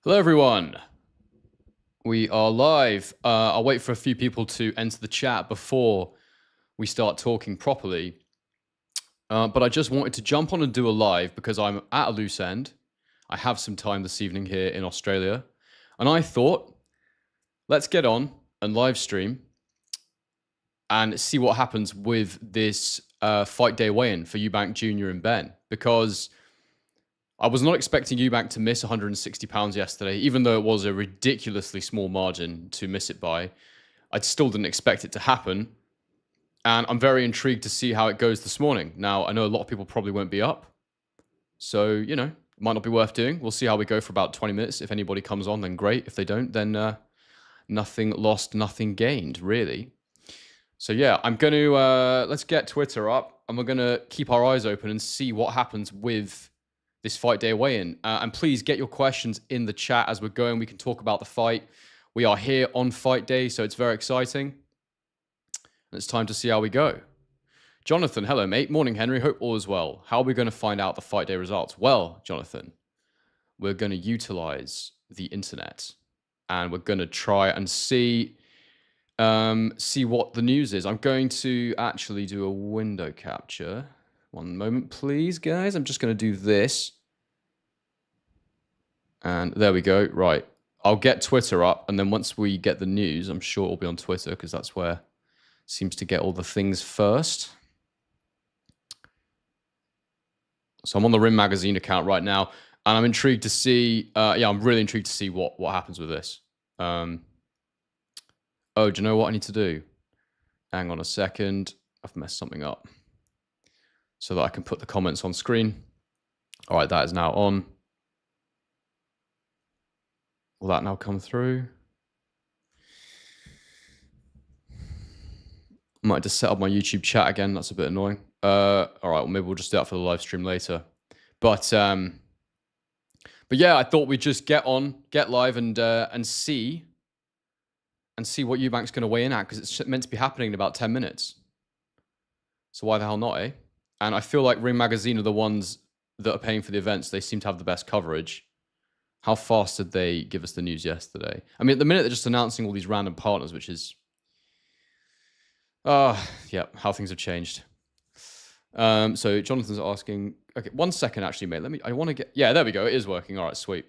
Hello, everyone. We are live. I'll wait for a few people to enter the chat before we start talking properly. But I just wanted to jump on and do a live because I'm at a loose end. I have some time this evening here in Australia. And I thought, let's get on and live stream and see what happens with this fight day weigh-in for Eubank Jr. and Benn. Because I was not expecting Eubank to miss 160 pounds yesterday, even though it was a ridiculously small margin to miss it by. I still didn't expect it to happen. And I'm very intrigued to see how it goes this morning. Now, I know a lot of people probably won't be up. So, you know, it might not be worth doing. We'll see how we go for about 20 minutes. If anybody comes on, then great. If they don't, then nothing lost, nothing gained, really. So, yeah, I'm going to, let's get Twitter up. And we're going to keep our eyes open and see what happens with this fight day weigh-in. And please get your questions in the chat as we're going. We can talk about the fight. We are here on fight day, so it's very exciting. And it's time to see how we go. Jonathan, hello, mate. Morning, Henry. Hope all is well. How are we going to find out the fight day results? Well, Jonathan, we're going to utilize the internet. And we're going to try and see what the news is. I'm going to actually do a window capture. One moment, please, guys. I'm just going to do this. And there we go. Right. I'll get Twitter up. And then once we get the news, I'm sure it'll be on Twitter because that's where it seems to get all the things first. So I'm on the Rim Magazine account right now. And I'm intrigued to see... I'm really intrigued to see what happens with this. Oh, do you know what I need to do? Hang on a second. I've messed something up. So that I can put the comments on screen. All right, that is now on. Will that now come through? I might just set up my YouTube chat again. That's a bit annoying. All right, well, maybe we'll just do that for the live stream later. But yeah, I thought we'd just get live and see what Eubank's going to weigh in at, because it's meant to be happening in about 10 minutes. So why the hell not, eh? And I feel like Ring Magazine are the ones that are paying for the events. They seem to have the best coverage. How fast did they give us the news yesterday? I mean, at the minute, they're just announcing all these random partners, which is... yeah, how things have changed. So Jonathan's asking... Okay, 1 second, actually, mate. I want to get... Yeah, there we go. It is working. All right, sweet.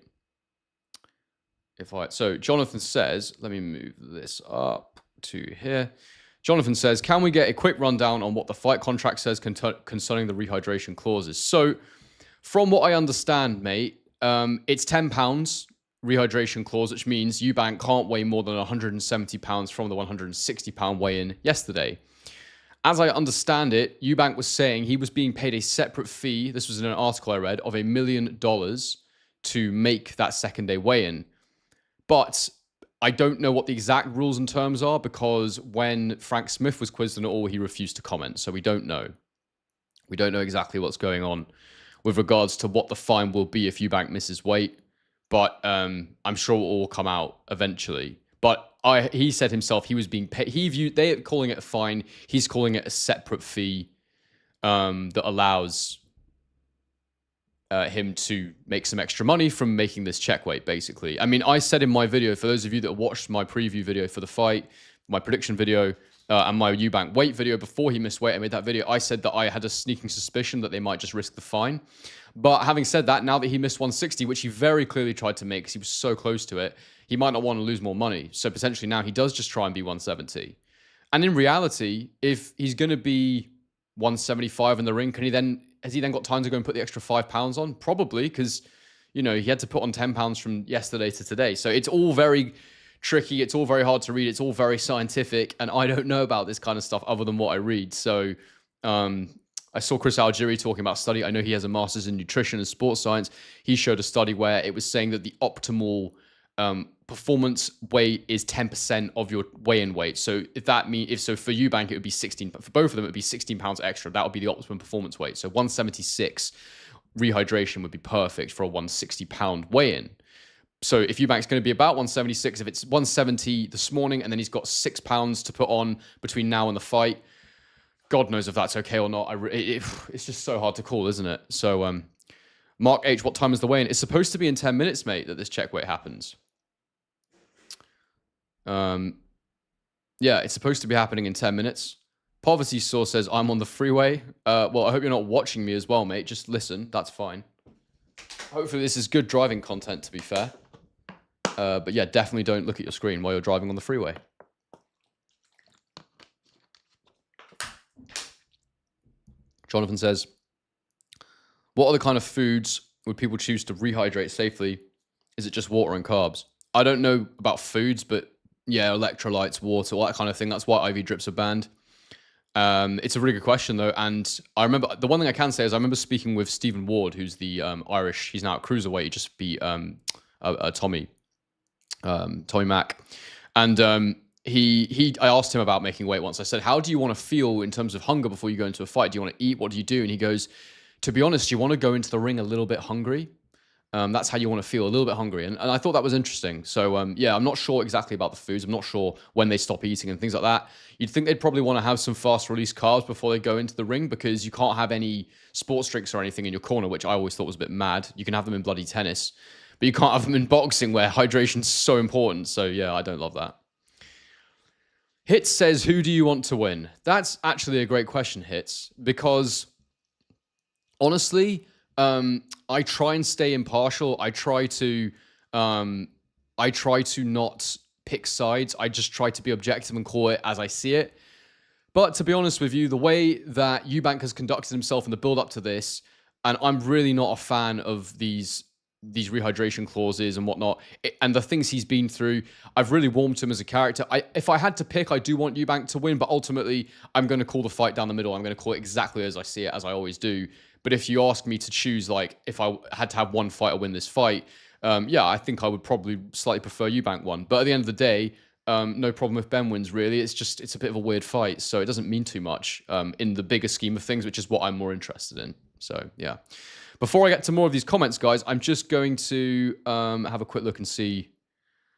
So Jonathan says... Let me move this up to here. Jonathan says, can we get a quick rundown on what the fight contract says concerning the rehydration clauses? So, from what I understand, mate, it's £10 rehydration clause, which means Eubank can't weigh more than 170 pounds from the 160 pound weigh-in yesterday. As I understand it, Eubank was saying he was being paid a separate fee, this was in an article I read, of $1 million to make that second day weigh-in. But I don't know what the exact rules and terms are, because when Frank Smith was quizzed on it all, he refused to comment. So we don't know. We don't know exactly what's going on with regards to what the fine will be if Eubank misses weight. But I'm sure it will all come out eventually. But he said himself he was being paid. They're calling it a fine. He's calling it a separate fee that allows him to make some extra money from making this check weight, basically. I mean, I said in my video, for those of you that watched my preview video for the fight, my prediction video, and my Eubank weight video before he missed weight, I made that video, I said that I had a sneaking suspicion that they might just risk the fine. But having said that, now that he missed 160, which he very clearly tried to make because he was so close to it, he might not want to lose more money. So potentially now he does just try and be 170. And in reality, if he's going to be 175 in the ring, has he then got time to go and put the extra £5 on? Probably, because, you know, he had to put on £10 from yesterday to today. So it's all very tricky. It's all very hard to read. It's all very scientific. And I don't know about this kind of stuff other than what I read. So I saw Chris Algieri talking about study. I know he has a master's in nutrition and sports science. He showed a study where it was saying that the optimal performance weight is 10% of your weigh-in weight. So if for Eubank, it would be 16, but for both of them, it would be 16 pounds extra. That would be the optimum performance weight. So 176 rehydration would be perfect for a 160 pound weigh-in. So if Eubank's going to be about 176, if it's 170 this morning, and then he's got £6 to put on between now and the fight, God knows if that's okay or not. It's just so hard to call, isn't it? So Mark H, what time is the weigh-in? It's supposed to be in 10 minutes, mate, that this check weight happens. Yeah, it's supposed to be happening in 10 minutes. Poverty Source says, I'm on the freeway. Well, I hope you're not watching me as well, mate. Just listen. That's fine. Hopefully this is good driving content, to be fair. But yeah, definitely don't look at your screen while you're driving on the freeway. Jonathan says, what other kind of foods would people choose to rehydrate safely? Is it just water and carbs? I don't know about foods, but yeah, electrolytes, water, all that kind of thing. That's why IV drips are banned. It's a really good question, though. And I remember, the one thing I can say is I remember speaking with Stephen Ward, who's the Irish, he's now at Cruiserweight. He just beat Tommy Mack. And I asked him about making weight once. I said, how do you want to feel in terms of hunger before you go into a fight? Do you want to eat? What do you do? And he goes, to be honest, you want to go into the ring a little bit hungry. That's how you want to feel, a little bit hungry. And I thought that was interesting. So, yeah, I'm not sure exactly about the foods. I'm not sure when they stop eating and things like that. You'd think they'd probably want to have some fast-release carbs before they go into the ring, because you can't have any sports drinks or anything in your corner, which I always thought was a bit mad. You can have them in bloody tennis, but you can't have them in boxing, where hydration's so important. So, yeah, I don't love that. Hits says, who do you want to win? That's actually a great question, Hits, because honestly, I try and stay impartial. I try to not pick sides. I just try to be objective and call it as I see it. But to be honest with you, the way that Eubank has conducted himself in the build up to this, and I'm really not a fan of these rehydration clauses and whatnot, and the things he's been through, I've really warmed to him as a character. If I had to pick, I do want Eubank to win, but ultimately, I'm going to call the fight down the middle. I'm going to call it exactly as I see it, as I always do. But if you ask me to choose, like, if I had to have one fighter win this fight, yeah, I think I would probably slightly prefer Eubank one. But at the end of the day, no problem if Ben wins, really. It's a bit of a weird fight, so it doesn't mean too much in the bigger scheme of things, which is what I'm more interested in. So, yeah. Before I get to more of these comments, guys, I'm just going to have a quick look and see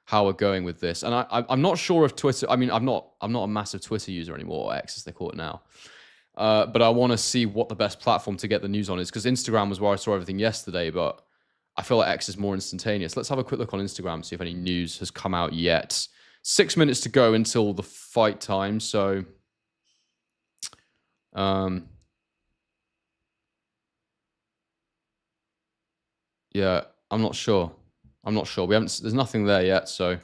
how we're going with this. And I'm not sure if Twitter, I mean, I'm not a massive Twitter user anymore, or X as they call it now. But I want to see what the best platform to get the news on is, because Instagram was where I saw everything yesterday, but I feel like X is more instantaneous. Let's have a quick look on Instagram, see if any news has come out yet. 6 minutes to go until the fight time, so yeah, I'm not sure. There's nothing there yet, so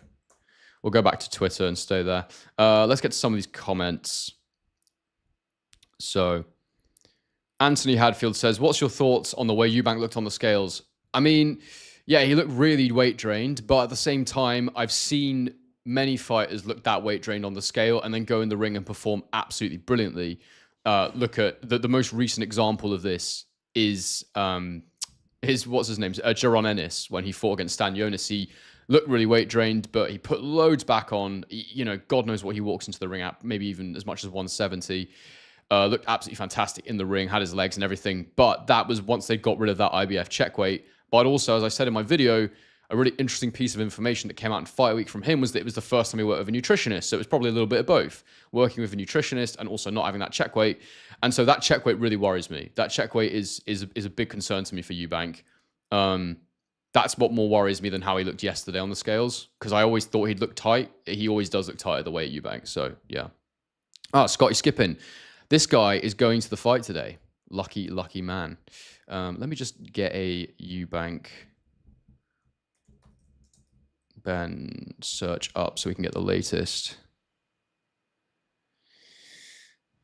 we'll go back to Twitter and stay there. Let's get to some of these comments. So, Anthony Hadfield says, what's your thoughts on the way Eubank looked on the scales? I mean, yeah, he looked really weight drained, but at the same time, I've seen many fighters look that weight drained on the scale and then go in the ring and perform absolutely brilliantly. Look at the most recent example of this is what's his name? Jaron Ennis, when he fought against Stan Jonas. He looked really weight drained, but he put loads back on. You know, God knows what he walks into the ring at, maybe even as much as 170. Looked absolutely fantastic in the ring, had his legs and everything. But that was once they got rid of that IBF check weight. But also, as I said in my video, a really interesting piece of information that came out in Fight Week from him was that it was the first time he worked with a nutritionist. So it was probably a little bit of both, working with a nutritionist and also not having that check weight. And so that check weight really worries me. That check weight is a big concern to me for Eubank. That's what more worries me than how he looked yesterday on the scales, because I always thought he'd look tight. He always does look tight at the weight at Eubank. So yeah. Scotty Skipping. This guy is going to the fight today. Lucky man. Let me just get a Eubank Ben search up so we can get the latest.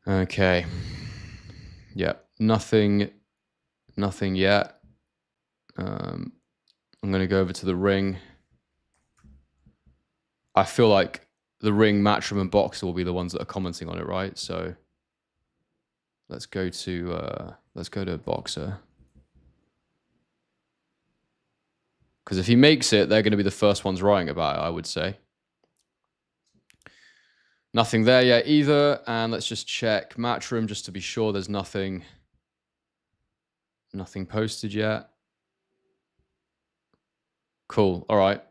Okay. Yeah, nothing yet. I'm going to go over to the ring. I feel like the ring, Matchroom, and Boxer will be the ones that are commenting on it, right? So let's go to Boxer. Because if he makes it, they're going to be the first ones writing about it, I would say. Nothing there yet either. And let's just check Matchroom just to be sure there's nothing posted yet. Cool. All right.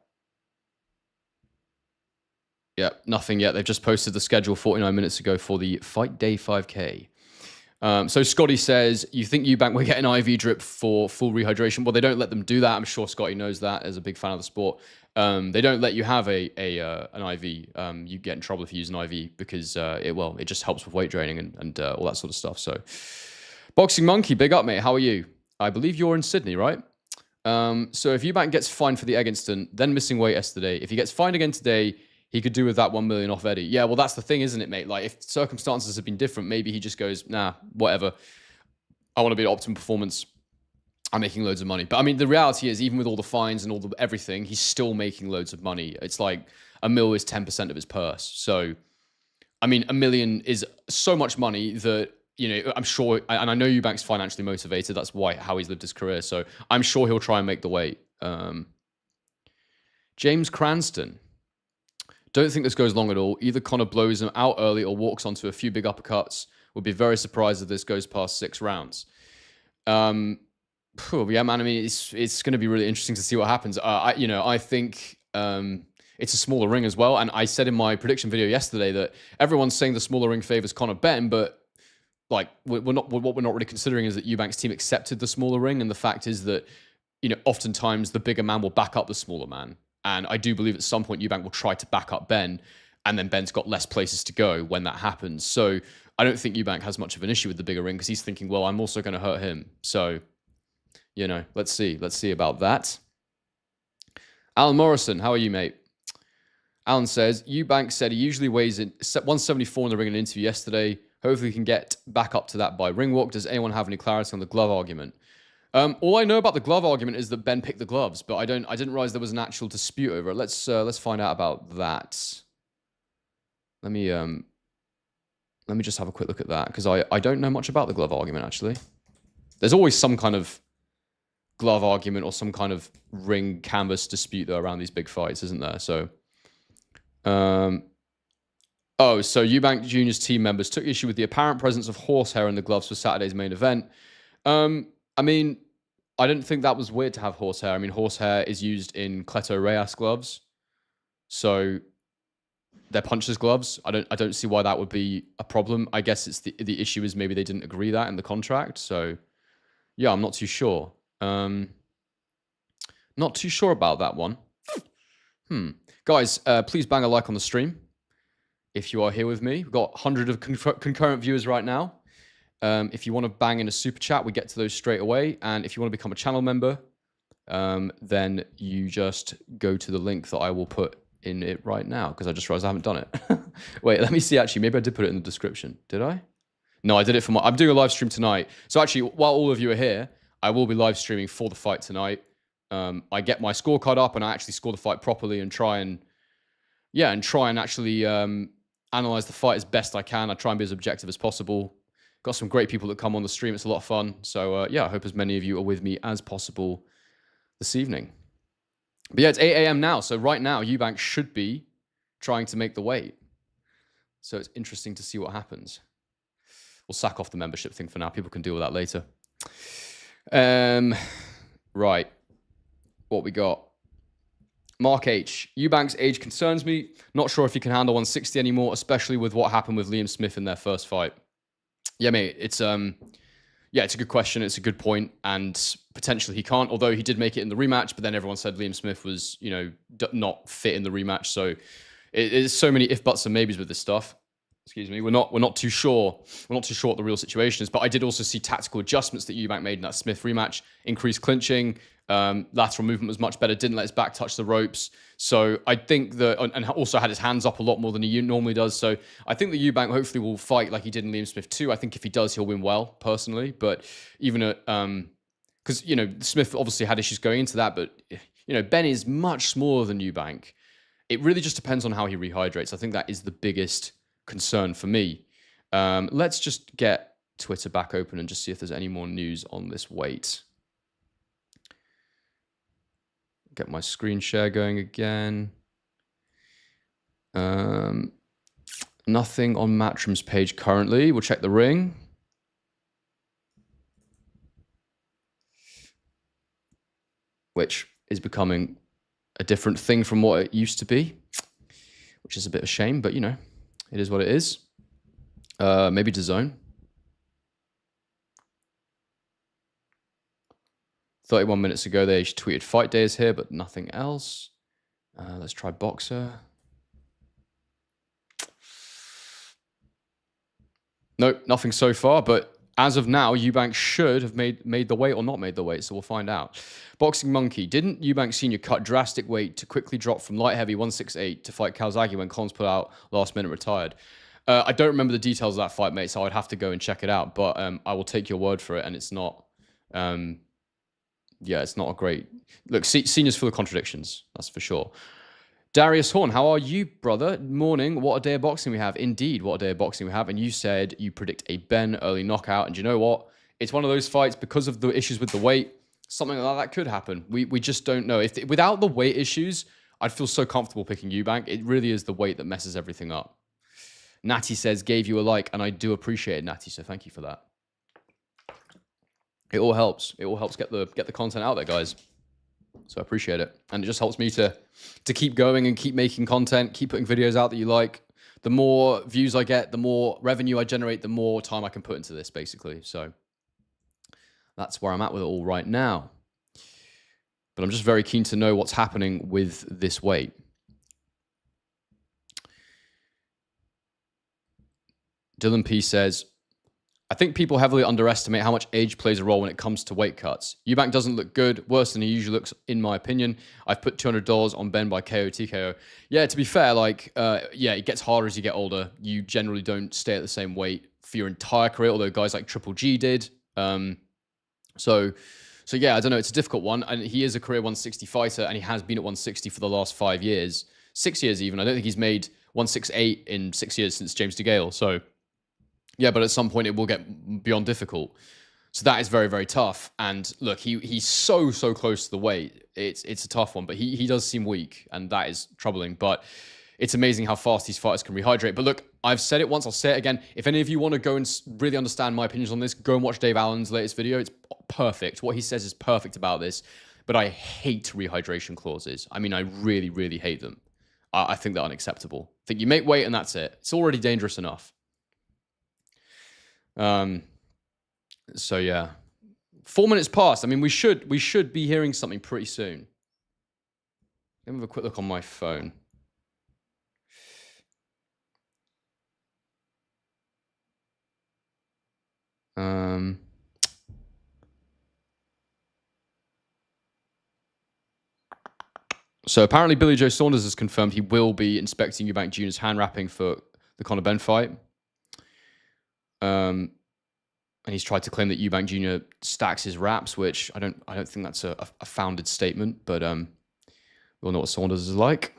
Yep, nothing yet. They've just posted the schedule 49 minutes ago for the Fight Day 5K. So Scotty says, you think Eubank will get an IV drip for full rehydration? Well, they don't let them do that. I'm sure Scotty knows that as a big fan of the sport. They don't let you have an IV. You get in trouble if you use an IV because it just helps with weight draining and all that sort of stuff. So Boxing Monkey, big up, mate. How are you? I believe you're in Sydney, right? So if Eubank gets fined for the egg incident, then missing weight yesterday, if he gets fined again today, he could do with that 1 million off Eddie. Yeah, well, that's the thing, isn't it, mate? Like, if circumstances have been different, maybe he just goes, nah, whatever. I want to be at optimum performance. I'm making loads of money. But I mean, the reality is, even with all the fines and all the everything, he's still making loads of money. It's like $1 million is 10% of his purse. So, I mean, $1 million is so much money that, you know, I'm sure, and I know Eubank's financially motivated. That's how he's lived his career. So I'm sure he'll try and make the weight. James Cranston. Don't think this goes long at all. Either Conor blows him out early or walks onto a few big uppercuts. Would be very surprised if this goes past 6 rounds. Yeah, man. I mean, it's going to be really interesting to see what happens. I think it's a smaller ring as well. And I said in my prediction video yesterday that everyone's saying the smaller ring favors Conor Benn, but like what we're not really considering is that Eubank's team accepted the smaller ring, and the fact is that, you know, oftentimes the bigger man will back up the smaller man. And I do believe at some point Eubank will try to back up Benn, and then Ben's got less places to go when that happens. So I don't think Eubank has much of an issue with the bigger ring because he's thinking, well, I'm also going to hurt him. So, you know, let's see about that. Alan Morrison, how are you, mate? Alan says, Eubank said he usually weighs in 174 in the ring in an interview yesterday. Hopefully he can get back up to that by ring walk. Does anyone have any clarity on the glove argument? All I know about the glove argument is that Ben picked the gloves, but I didn't realize there was an actual dispute over it. Let's find out about that. Let me just have a quick look at that, because I don't know much about the glove argument, actually. There's always some kind of glove argument or some kind of ring canvas dispute, though, around these big fights, isn't there? So, so Eubank Jr.'s team members took issue with the apparent presence of horsehair in the gloves for Saturday's main event. I mean, I didn't think that was weird to have horsehair. I mean, horsehair is used in Cleto Reyes gloves, so they're puncher's gloves. I don't see why that would be a problem. I guess it's the issue is maybe they didn't agree that in the contract. So, yeah, I'm not too sure. Not too sure about that one. Guys, please bang a like on the stream if you are here with me. We've got 100 of concurrent viewers right now. If you want to bang in a super chat, we get to those straight away. And if you want to become a channel member, then you just go to the link that I will put in it right now, because I just realized I haven't done it. Wait, let me see. Actually, maybe I did put it in the description. Did I? No, I did it for I'm doing a live stream tonight. So actually, while all of you are here, I will be live streaming for the fight tonight. I get my scorecard up and I actually score the fight properly and try and actually analyze the fight as best I can. I try and be as objective as possible. Got some great people that come on the stream. It's a lot of fun. So, yeah, I hope as many of you are with me as possible this evening. But, yeah, it's 8 a.m. now. So, right now, Eubank should be trying to make the weight. So, it's interesting to see what happens. We'll sack off the membership thing for now. People can deal with that later. Right. What we got? Mark H. Eubank's age concerns me. Not sure if he can handle 160 anymore, especially with what happened with Liam Smith in their first fight. Yeah, mate, it's a good question. It's a good point, and potentially he can't. Although he did make it in the rematch, but then everyone said Liam Smith was, you know, not fit in the rematch. So it is so many if, buts, and maybes with this stuff. Excuse me. We're not too sure. We're not too sure what the real situation is. But I did also see tactical adjustments that Eubank made in that Smith rematch. Increased clinching, lateral movement was much better. Didn't let his back touch the ropes. So I think that, and also had his hands up a lot more than he normally does. So I think that Eubank hopefully will fight like he did in Liam Smith too. I think if he does, he'll win well, personally. But even at, because, you know, Smith obviously had issues going into that, but, you know, Ben is much smaller than Eubank. It really just depends on how he rehydrates. I think that is the biggest concern for me. Let's just get Twitter back open and just see if there's any more news on this weight. Get my screen share going again. Nothing on Matchroom's page currently. We'll check the ring. Which is becoming a different thing from what it used to be, which is a bit of a shame, but you know, it is what it is. Maybe DAZN. 31 minutes ago, they tweeted fight days here, but nothing else. Let's try Boxer. Nope, nothing so far, but as of now, Eubank should have made the weight or not made the weight, so we'll find out. Boxing Monkey, didn't Eubank Sr. cut drastic weight to quickly drop from light heavy 168 to fight Calzaghe when Collins put out last minute retired? I don't remember the details of that fight, mate, so I'd have to go and check it out, but I will take your word for it, and it's not, yeah, it's not a great... Look, Senior's full of contradictions, that's for sure. Darius Horn, how are you, brother? Morning. What a day of boxing we have. Indeed, what a day of boxing we have. And you said you predict a Benn early knockout. And you know what? It's one of those fights, because of the issues with the weight, something like that could happen. We just don't know. Without the weight issues, I'd feel so comfortable picking Eubank. It really is the weight that messes everything up. Natty says, gave you a like, and I do appreciate it, Natty, so thank you for that. It all helps. It all helps get the content out there, guys. So I appreciate it. And it just helps me to keep going and keep making content, keep putting videos out that you like. The more views I get, the more revenue I generate, the more time I can put into this, basically. So that's where I'm at with it all right now. But I'm just very keen to know what's happening with this weight. Dylan P says, I think people heavily underestimate how much age plays a role when it comes to weight cuts. Eubank doesn't look good, worse than he usually looks, in my opinion. I've put $200 on Benn by KO, TKO. Yeah, to be fair, like, yeah, it gets harder as you get older. You generally don't stay at the same weight for your entire career, although guys like Triple G did. So yeah, I don't know. It's a difficult one. And he is a career 160 fighter, and he has been at 160 for the last 5 years. 6 years even. I don't think he's made 168 in 6 years since James DeGale. So... yeah, but at some point it will get beyond difficult. So that is very, very tough. And look, he's so close to the weight. It's a tough one, but he does seem weak, and that is troubling. But it's amazing how fast these fighters can rehydrate. But look, I've said it once, I'll say it again. If any of you want to go and really understand my opinions on this, go and watch Dave Allen's latest video. It's perfect. What he says is perfect about this. But I hate rehydration clauses. I mean, I really, really hate them. I think they're unacceptable. I think you make weight and that's it. It's already dangerous enough. So yeah, 4 minutes past. I mean, we should be hearing something pretty soon. Let me have a quick look on my phone. So apparently Billy Joe Saunders has confirmed he will be inspecting Eubank Jr.'s hand wrapping for the Conor Benn fight. And he's tried to claim that Eubank Jr. stacks his wraps, which I don't think that's a founded statement, but we all know what Saunders is like.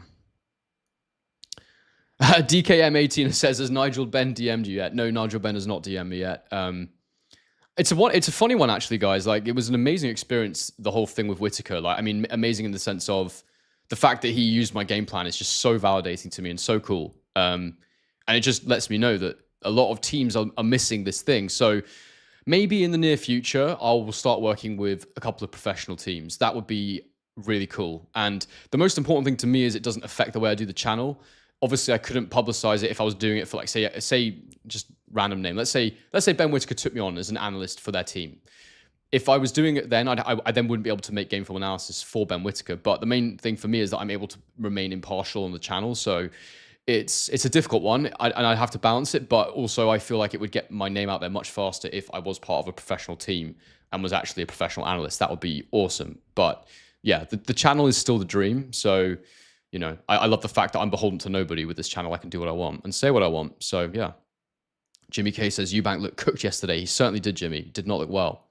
DKM18 says, has Nigel Benn DM'd you yet? No, Nigel Benn has not DM'd me yet. It's a funny one, actually, guys. Like, it was an amazing experience, the whole thing with Whittaker. Like, I mean, amazing in the sense of the fact that he used my game plan is just so validating to me and so cool. And it just lets me know that a lot of teams are missing this thing. So maybe in the near future, I will start working with a couple of professional teams. That would be really cool. And the most important thing to me is it doesn't affect the way I do the channel. Obviously, I couldn't publicize it if I was doing it for, like, say just random name. Let's say Ben Whittaker took me on as an analyst for their team. If I was doing it then, I then wouldn't be able to make game film analysis for Ben Whittaker. But the main thing for me is that I'm able to remain impartial on the channel. So it's a difficult one, and I'd have to balance it. But also, I feel like it would get my name out there much faster if I was part of a professional team and was actually a professional analyst. That would be awesome. But yeah, the channel is still the dream. So, you know, I love the fact that I'm beholden to nobody with this channel. I can do what I want and say what I want. So yeah. Jimmy K says, Eubank looked cooked yesterday. He certainly did, Jimmy. Did not look well.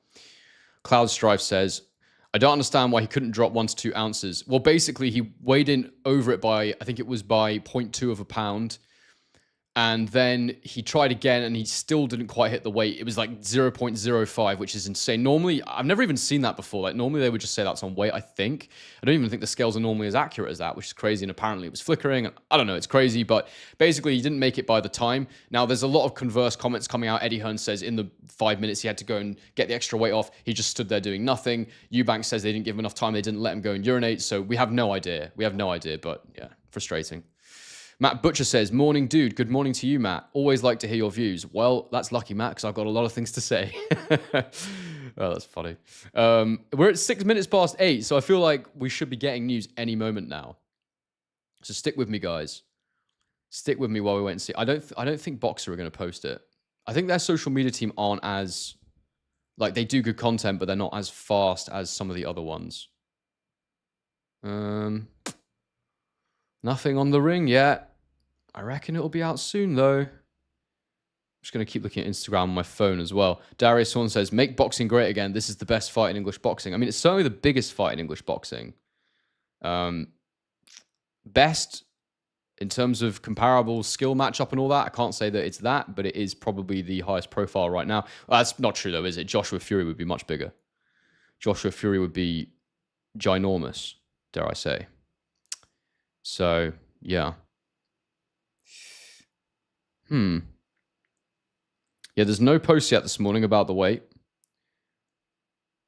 Cloud Strife says, I don't understand why he couldn't drop 1 to 2 ounces. Well, basically, he weighed in over it by, I think it was by 0.2 of a pound. And then he tried again, and he still didn't quite hit the weight. It was like 0.05, which is insane. Normally, I've never even seen that before. Like, normally they would just say that's on weight, I think. I don't even think the scales are normally as accurate as that, which is crazy. And apparently it was flickering. And I don't know, it's crazy. But basically, he didn't make it by the time. Now, there's a lot of converse comments coming out. Eddie Hearn says in the 5 minutes he had to go and get the extra weight off. He just stood there doing nothing. Eubank says they didn't give him enough time. They didn't let him go and urinate. So we have no idea. We have no idea. But yeah, frustrating. Matt Butcher says, morning, dude. Good morning to you, Matt. Always like to hear your views. Well, that's lucky, Matt, because I've got a lot of things to say. Oh, that's funny. We're at 6 minutes past 8, so I feel like we should be getting news any moment now. So stick with me, guys. Stick with me while we wait and see. I don't think Boxer are going to post it. I think their social media team aren't as, like, they do good content, but they're not as fast as some of the other ones. Nothing on the ring yet. I reckon it'll be out soon, though. I'm just going to keep looking at Instagram on my phone as well. Darius Swan says, make boxing great again. This is the best fight in English boxing. I mean, it's certainly the biggest fight in English boxing. Best in terms of comparable skill matchup and all that. I can't say that it's that, but it is probably the highest profile right now. That's not true, though, is it? Joshua Fury would be much bigger. Joshua Fury would be ginormous, dare I say. So, yeah. Yeah, there's no post yet this morning about the weight.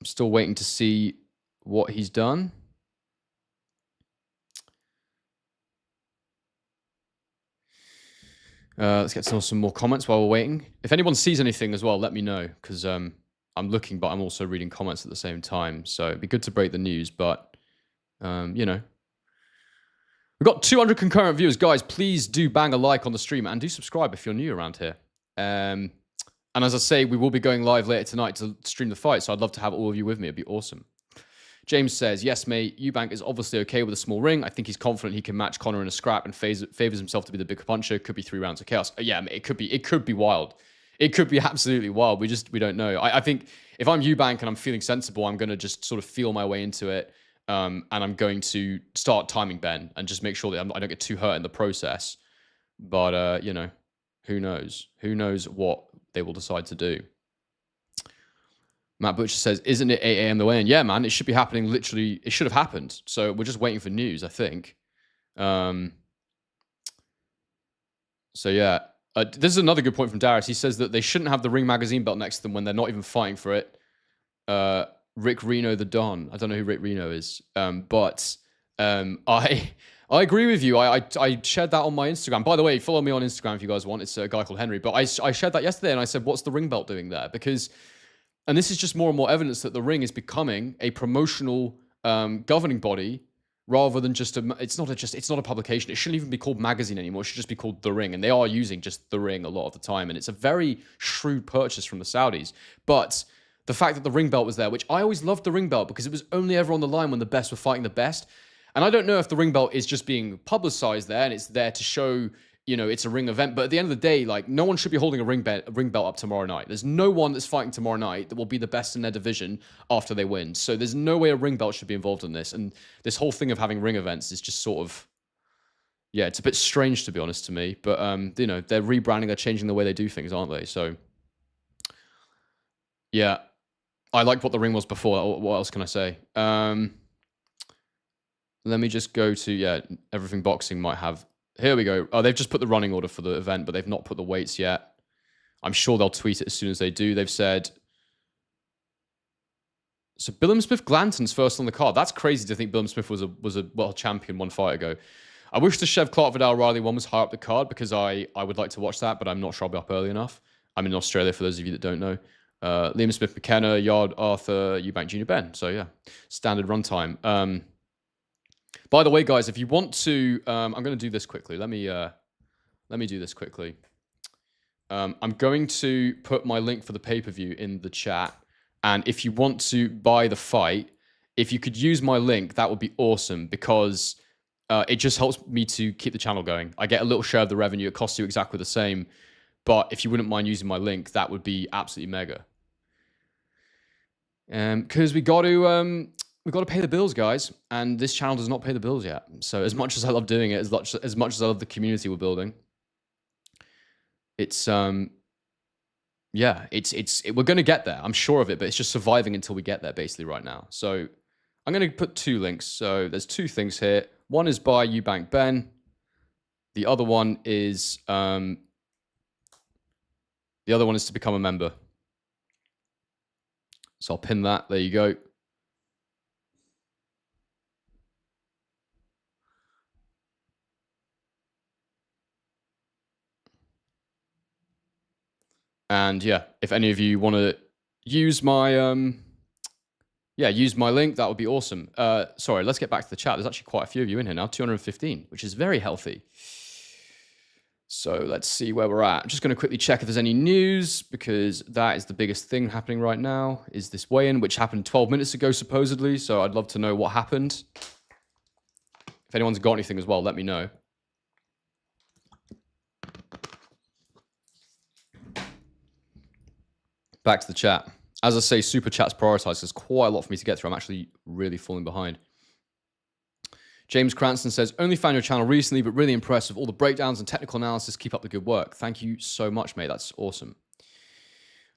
I'm still waiting to see what he's done. Let's get to some more comments while we're waiting. If anyone sees anything as well, let me know, because I'm looking, but I'm also reading comments at the same time. So it'd be good to break the news, but, you know. We've got 200 concurrent viewers. Guys, please do bang a like on the stream and do subscribe if you're new around here. And as I say, we will be going live later tonight to stream the fight, so I'd love to have all of you with me. It'd be awesome. James says, yes, mate, Eubank is obviously okay with a small ring. I think he's confident he can match Conor in a scrap and favors himself to be the bigger puncher. Could be 3 rounds of chaos. Yeah, mate, it could be wild. It could be absolutely wild. We don't know. I think if I'm Eubank and I'm feeling sensible, I'm going to just sort of feel my way into it. And I'm going to start timing Ben and just make sure that I don't get too hurt in the process. But, you know, who knows? Who knows what they will decide to do? Matt Butcher says, isn't it 8 a.m. the way in? Yeah, man, it should be happening literally. It should have happened. So we're just waiting for news, I think. So, yeah. This is another good point from Darius. He says that they shouldn't have the Ring magazine belt next to them when they're not even fighting for it. Rick Reno the Don. I don't know who Rick Reno is. But I agree with you. I shared that on my Instagram. By the way, follow me on Instagram if you guys want. It's a guy called Henry. But I shared that yesterday and I said, what's the ring belt doing there? Because... And this is just more and more evidence that the ring is becoming a promotional governing body rather than just it's not a publication. It shouldn't even be called magazine anymore. It should just be called The Ring. And they are using just The Ring a lot of the time. And it's a very shrewd purchase from the Saudis. But the fact that the ring belt was there, which I always loved the ring belt because it was only ever on the line when the best were fighting the best. And I don't know if the ring belt is just being publicized there and it's there to show, you know, it's a ring event. But at the end of the day, like, no one should be holding a ring belt up tomorrow night. There's no one that's fighting tomorrow night that will be the best in their division after they win. So there's no way a ring belt should be involved in this. And this whole thing of having ring events is just sort of, yeah, it's a bit strange, to be honest, to me. But, you know, they're rebranding, they're changing the way they do things, aren't they? So, yeah, I liked what the ring was before. What else can I say? Let me just go to, yeah, Everything Boxing might have... Here we go. Oh, they've just put the running order for the event, but they've not put the weights yet. I'm sure they'll tweet it as soon as they do. They've said... So Billam Smith-Glanton's first on the card. That's crazy to think Billam Smith was a world champion one fight ago. I wish the Chev Clark-Vidal Riley one was higher up the card because I would like to watch that, but I'm not sure I'll be up early enough. I'm in Australia, for those of you that don't know. Liam Smith-McKenna, Yard, Arthur, Eubank Jr, Ben. So, yeah, standard runtime. By the way, guys, if you want to... I'm going to do this quickly. Let me do this quickly. I'm going to put my link for the pay-per-view in the chat. And if you want to buy the fight, if you could use my link, that would be awesome because it just helps me to keep the channel going. I get a little share of the revenue. It costs you exactly the same. But if you wouldn't mind using my link, that would be absolutely mega. Because we got to pay the bills, guys, and this channel does not pay the bills yet. So as much as I love doing it, as much as I love the community we're building, it's yeah, we're going to get there. I'm sure of it, but it's just surviving until we get there, basically, right now. So I'm going to put 2 links. So there's 2 things here. One is by Eubank Ben. The other one is to become a member. So I'll pin that. There you go. And yeah, if any of you want to use my use my link. That would be awesome. Sorry, let's get back to the chat. There's actually quite a few of you in here now, 215, which is very healthy. So let's see where we're at. I'm just going to quickly check if there's any news, because that is the biggest thing happening right now, is this weigh-in, which happened 12 minutes ago, supposedly. So I'd love to know what happened. If anyone's got anything as well, let me know. Back to the chat. As I say, super chat's prioritized. There's quite a lot for me to get through. I'm actually really falling behind. James Cranston says, only found your channel recently, but really impressed with all the breakdowns and technical analysis. Keep up the good work. Thank you so much, mate. That's awesome.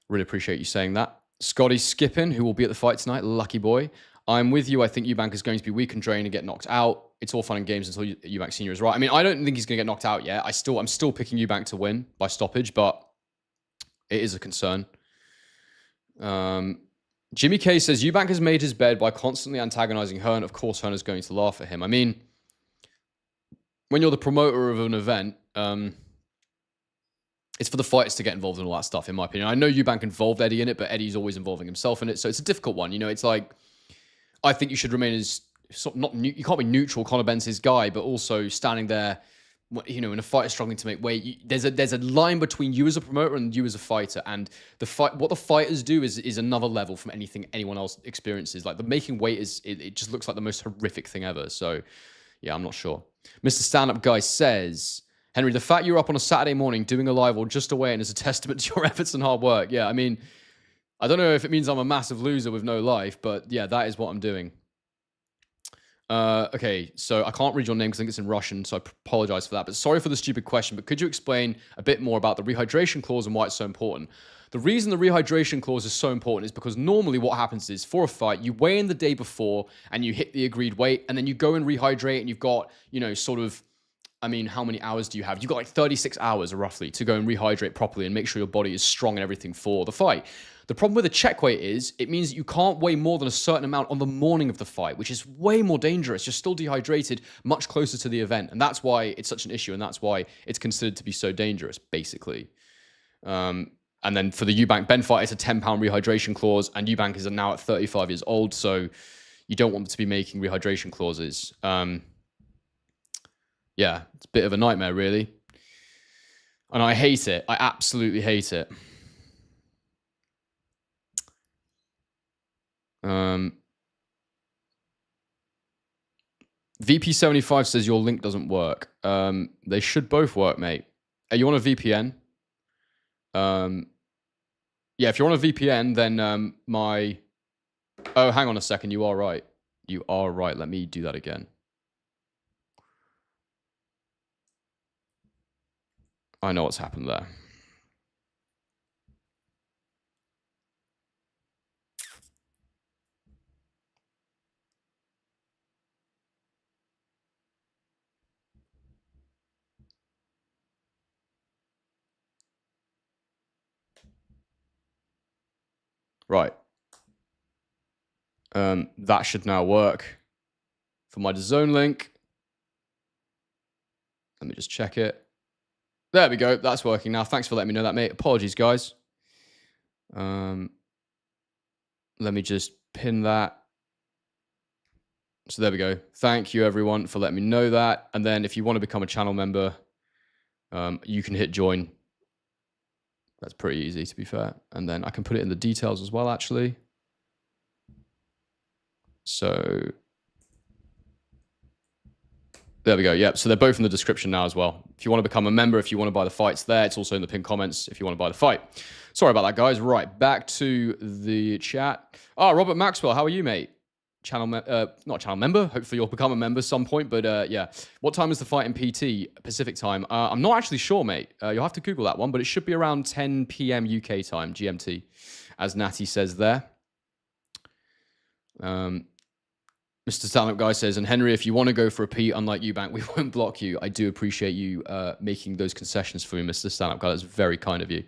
Really appreciate you saying that. Scotty Skippin, who will be at the fight tonight. Lucky boy. I'm with you. I think Eubank is going to be weak and drained and get knocked out. It's all fun and games until Eubank Sr. is right. I mean, I don't think he's going to get knocked out yet. I'm still picking Eubank to win by stoppage, but it is a concern. Jimmy K says, Eubank has made his bed by constantly antagonizing Hearn. Of course, Hearn is going to laugh at him. I mean, when you're the promoter of an event, it's for the fighters to get involved in all that stuff, in my opinion. I know Eubank involved Eddie in it, but Eddie's always involving himself in it. So it's a difficult one. You know, it's like, I think you should remain as, you can't be neutral. Conor Benn's his guy, but also standing there, you know, when a fighter is struggling to make weight, there's a line between you as a promoter and you as a fighter, and what the fighters do is another level from anything anyone else experiences. Like the making weight it just looks like the most horrific thing ever. So yeah, I'm not sure. Mr. Stand-Up Guy says, Henry, the fact you're up on a Saturday morning doing a live or just away and is a testament to your efforts and hard work. Yeah, I mean, I don't know if it means I'm a massive loser with no life, but yeah, that is what I'm doing. Okay, so I can't read your name because I think it's in Russian, so I apologize for that. But sorry for the stupid question, but could you explain a bit more about the rehydration clause and why it's so important? The reason the rehydration clause is so important is because normally what happens is, for a fight, you weigh in the day before and you hit the agreed weight, and then you go and rehydrate, and you've got, you know, sort of, I mean, how many hours do you have? You've got like 36 hours roughly to go and rehydrate properly and make sure your body is strong and everything for the fight. The problem with a check weight is it means that you can't weigh more than a certain amount on the morning of the fight, which is way more dangerous. You're still dehydrated much closer to the event. And that's why it's such an issue. And that's why it's considered to be so dangerous, basically. And then for the Eubank Benn fight, it's a 10-pound rehydration clause. And Eubank is now at 35 years old. So you don't want to be making rehydration clauses. Yeah, it's a bit of a nightmare, really. And I hate it. I absolutely hate it. VP75 says your link doesn't work. They should both work, mate. Are you on a VPN? Yeah, if you're on a VPN, then Oh, hang on a second. You are right. You are right. Let me do that again. I know what's happened there. Right. That should now work for my DAZN link. Let me just check it. There we go. That's working now. Thanks for letting me know that, mate. Apologies, guys. Let me just pin that. So there we go. Thank you, everyone, for letting me know that. And then if you want to become a channel member, you can hit join. That's pretty easy, to be fair. And then I can put it in the details as well, actually. So there we go. Yep. So they're both in the description now as well. If you want to become a member, if you want to buy the fights there, it's also in the pinned comments if you want to buy the fight. Sorry about that, guys. Right. Back to the chat. Oh, Robert Maxwell. How are you, mate? Not channel member. Hopefully you'll become a member some point. But yeah. What time is the fight in PT? Pacific time? I'm not actually sure, mate. You'll have to Google that one. But it should be around 10 p.m. UK time, GMT, as Natty says there. Mr. Stand-Up Guy says, and Henry, if you want to go for a P, unlike Eubank, we won't block you. I do appreciate you making those concessions for me, Mr. Stand-Up Guy. That's very kind of you.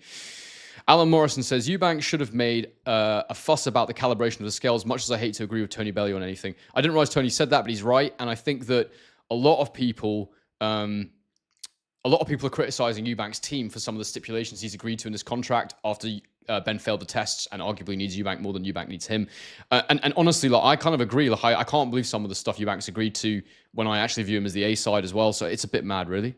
Alan Morrison says, Eubank should have made a fuss about the calibration of the scales, much as I hate to agree with Tony Bellew on anything. I didn't realize Tony said that, but he's right. And I think that a lot of people are criticizing Eubank's team for some of the stipulations he's agreed to in this contract after Ben failed the tests and arguably needs Eubank more than Eubank needs him. And honestly, like I kind of agree. Like I can't believe some of the stuff Eubank's agreed to when I actually view him as the A side as well. So it's a bit mad, really.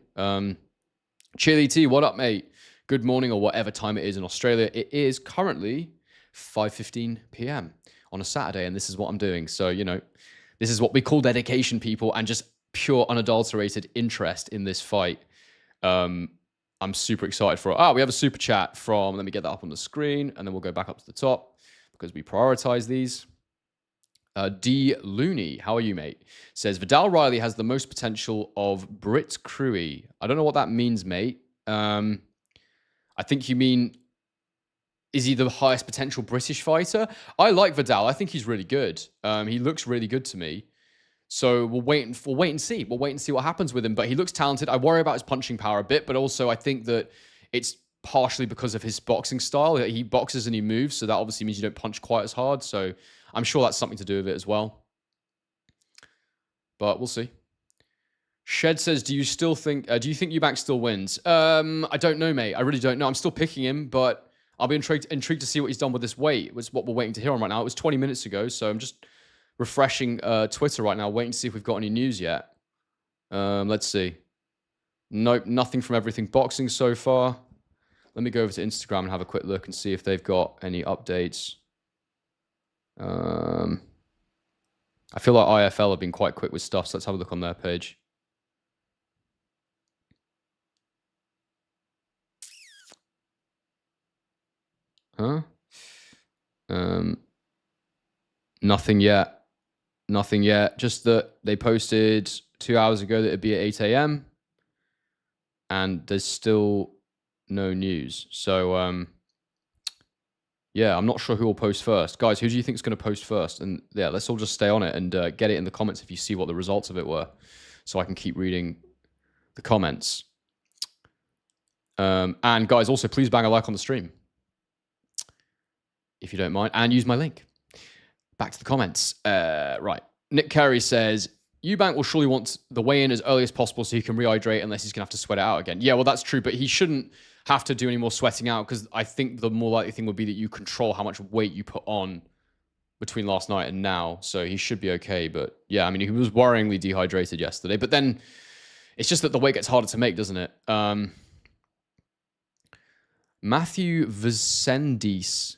Chili T, what up, mate? Good morning or whatever time it is in Australia. It is currently 5:15 p.m. on a Saturday, and this is what I'm doing. So, you know, this is what we call dedication, people, and just pure unadulterated interest in this fight. I'm super excited for it. We have a super chat from, let me get that up on the screen, and then we'll go back up to the top because we prioritize these. D. Looney, how are you, mate? Says, Vidal Riley has the most potential of Brit Crewy. I don't know what that means, mate. I think you mean, is he the highest potential British fighter? I like Vidal. I think he's really good. He looks really good to me. So we'll wait and see. We'll wait and see what happens with him. But he looks talented. I worry about his punching power a bit, but also I think that it's partially because of his boxing style. He boxes and he moves, so that obviously means you don't punch quite as hard. So I'm sure that's something to do with it as well. But we'll see. Shed says, do you think Eubank still wins? I don't know, mate. I really don't know. I'm still picking him, but I'll be intrigued to see what he's done with this weight. It's what we're waiting to hear on right now. It was 20 minutes ago, so I'm just refreshing Twitter right now, waiting to see if we've got any news yet. Let's see. Nope, nothing from Everything Boxing so far. Let me go over to Instagram and have a quick look and see if they've got any updates. I feel like IFL have been quite quick with stuff, so let's have a look on their page. Huh? Nothing yet. Nothing yet. Just that they posted 2 hours ago that it'd be at 8 a.m. and there's still no news. So, yeah, I'm not sure who will post first. Guys, who do you think is going to post first? And yeah, let's all just stay on it and get it in the comments if you see what the results of it were, so I can keep reading the comments. And guys, also please bang a like on the stream if you don't mind, and use my link. Back to the comments. Right. Nick Carey says, Eubank will surely want the weigh-in as early as possible so he can rehydrate unless he's going to have to sweat it out again. Yeah, well, that's true, but he shouldn't have to do any more sweating out because I think the more likely thing would be that you control how much weight you put on between last night and now, so he should be okay. But yeah, I mean, he was worryingly dehydrated yesterday, but then it's just that the weight gets harder to make, doesn't it? Matthew Vicendese?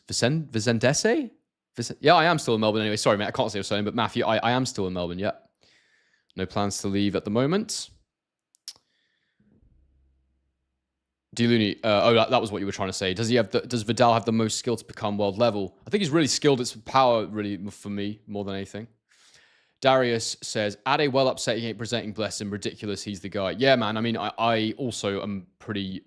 Yeah, I am still in Melbourne anyway. Sorry, mate, I can't say your surname, but Matthew, I am still in Melbourne, yeah. No plans to leave at the moment. Looney, that was what you were trying to say. Does Vidal have the most skill to become world level? I think he's really skilled. It's power, really, for me, more than anything. Darius says, Ade well upset he ain't presenting Bless him. Ridiculous, he's the guy. Yeah, man, I mean, I also am pretty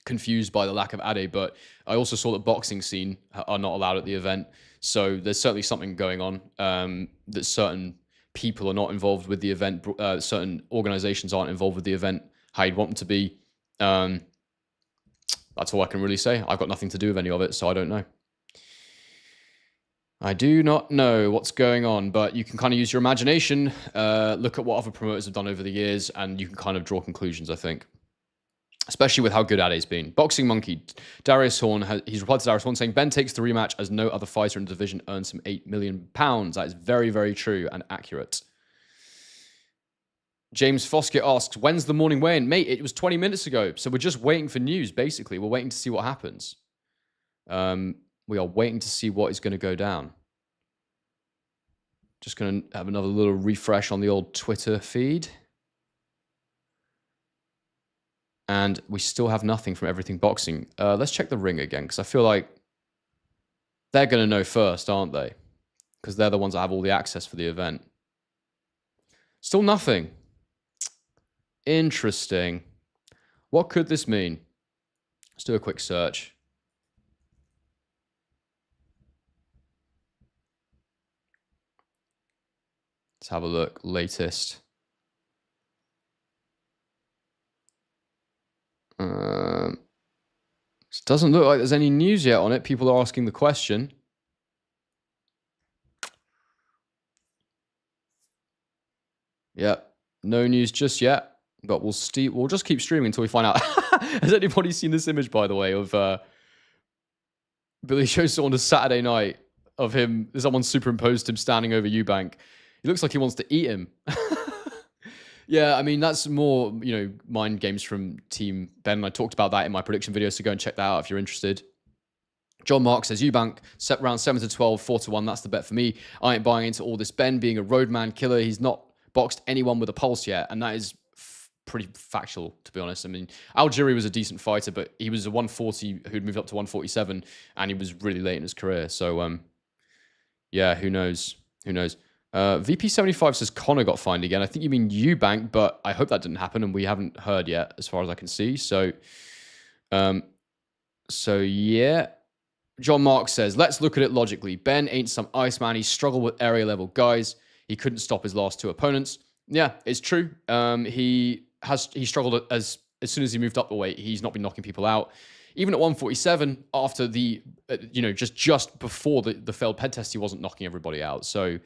confused by the lack of Ade, but I also saw that boxing scene are not allowed at the event. So there's certainly something going on, that certain people are not involved with the event. Certain organizations aren't involved with the event how you'd want them to be. That's all I can really say. I've got nothing to do with any of it, so I don't know. I do not know what's going on, but you can kind of use your imagination, look at what other promoters have done over the years, and you can kind of draw conclusions, I think. Especially with how good Ade's been. Boxing Monkey, Darius Horn, he's replied to Darius Horn saying, Ben takes the rematch as no other fighter in the division earns him £8 million. That is very, very true and accurate. James Foskett asks, when's the morning weigh-in? Mate, it was 20 minutes ago. So we're just waiting for news, basically. We're waiting to see what happens. We are waiting to see what is going to go down. Just going to have another little refresh on the old Twitter feed. And we still have nothing from Everything Boxing. Let's check the Ring again, because I feel like they're going to know first, aren't they? Because they're the ones that have all the access for the event. Still nothing. Interesting. What could this mean? Let's do a quick search. Let's have a look. Latest. It doesn't look like there's any news yet on it. People are asking the question. Yeah, no news just yet. But we'll just keep streaming until we find out. Has anybody seen this image, by the way, of Billy shows someone a Saturday night of him. Someone superimposed him standing over Eubank. He looks like he wants to eat him. Yeah, I mean, that's more, mind games from Team Ben. I talked about that in my prediction video, so go and check that out if you're interested. John Mark says, Eubank, set round 7 to 12, 4 to 1. That's the bet for me. I ain't buying into all this. Ben being a roadman killer, he's not boxed anyone with a pulse yet. And that is pretty factual, to be honest. I mean, Algeri was a decent fighter, but he was a 140 who'd moved up to 147, and he was really late in his career. So, yeah, who knows? Who knows? VP75 says Conor got fined again. I think you mean Eubank, but I hope that didn't happen, and we haven't heard yet, as far as I can see. So yeah. John Mark says, let's look at it logically. Ben ain't some Iceman. He struggled with area level guys. He couldn't stop his last 2 opponents. Yeah, it's true. He struggled as soon as he moved up the weight. He's not been knocking people out. Even at 147, after the, just before the failed ped test, he wasn't knocking everybody out. So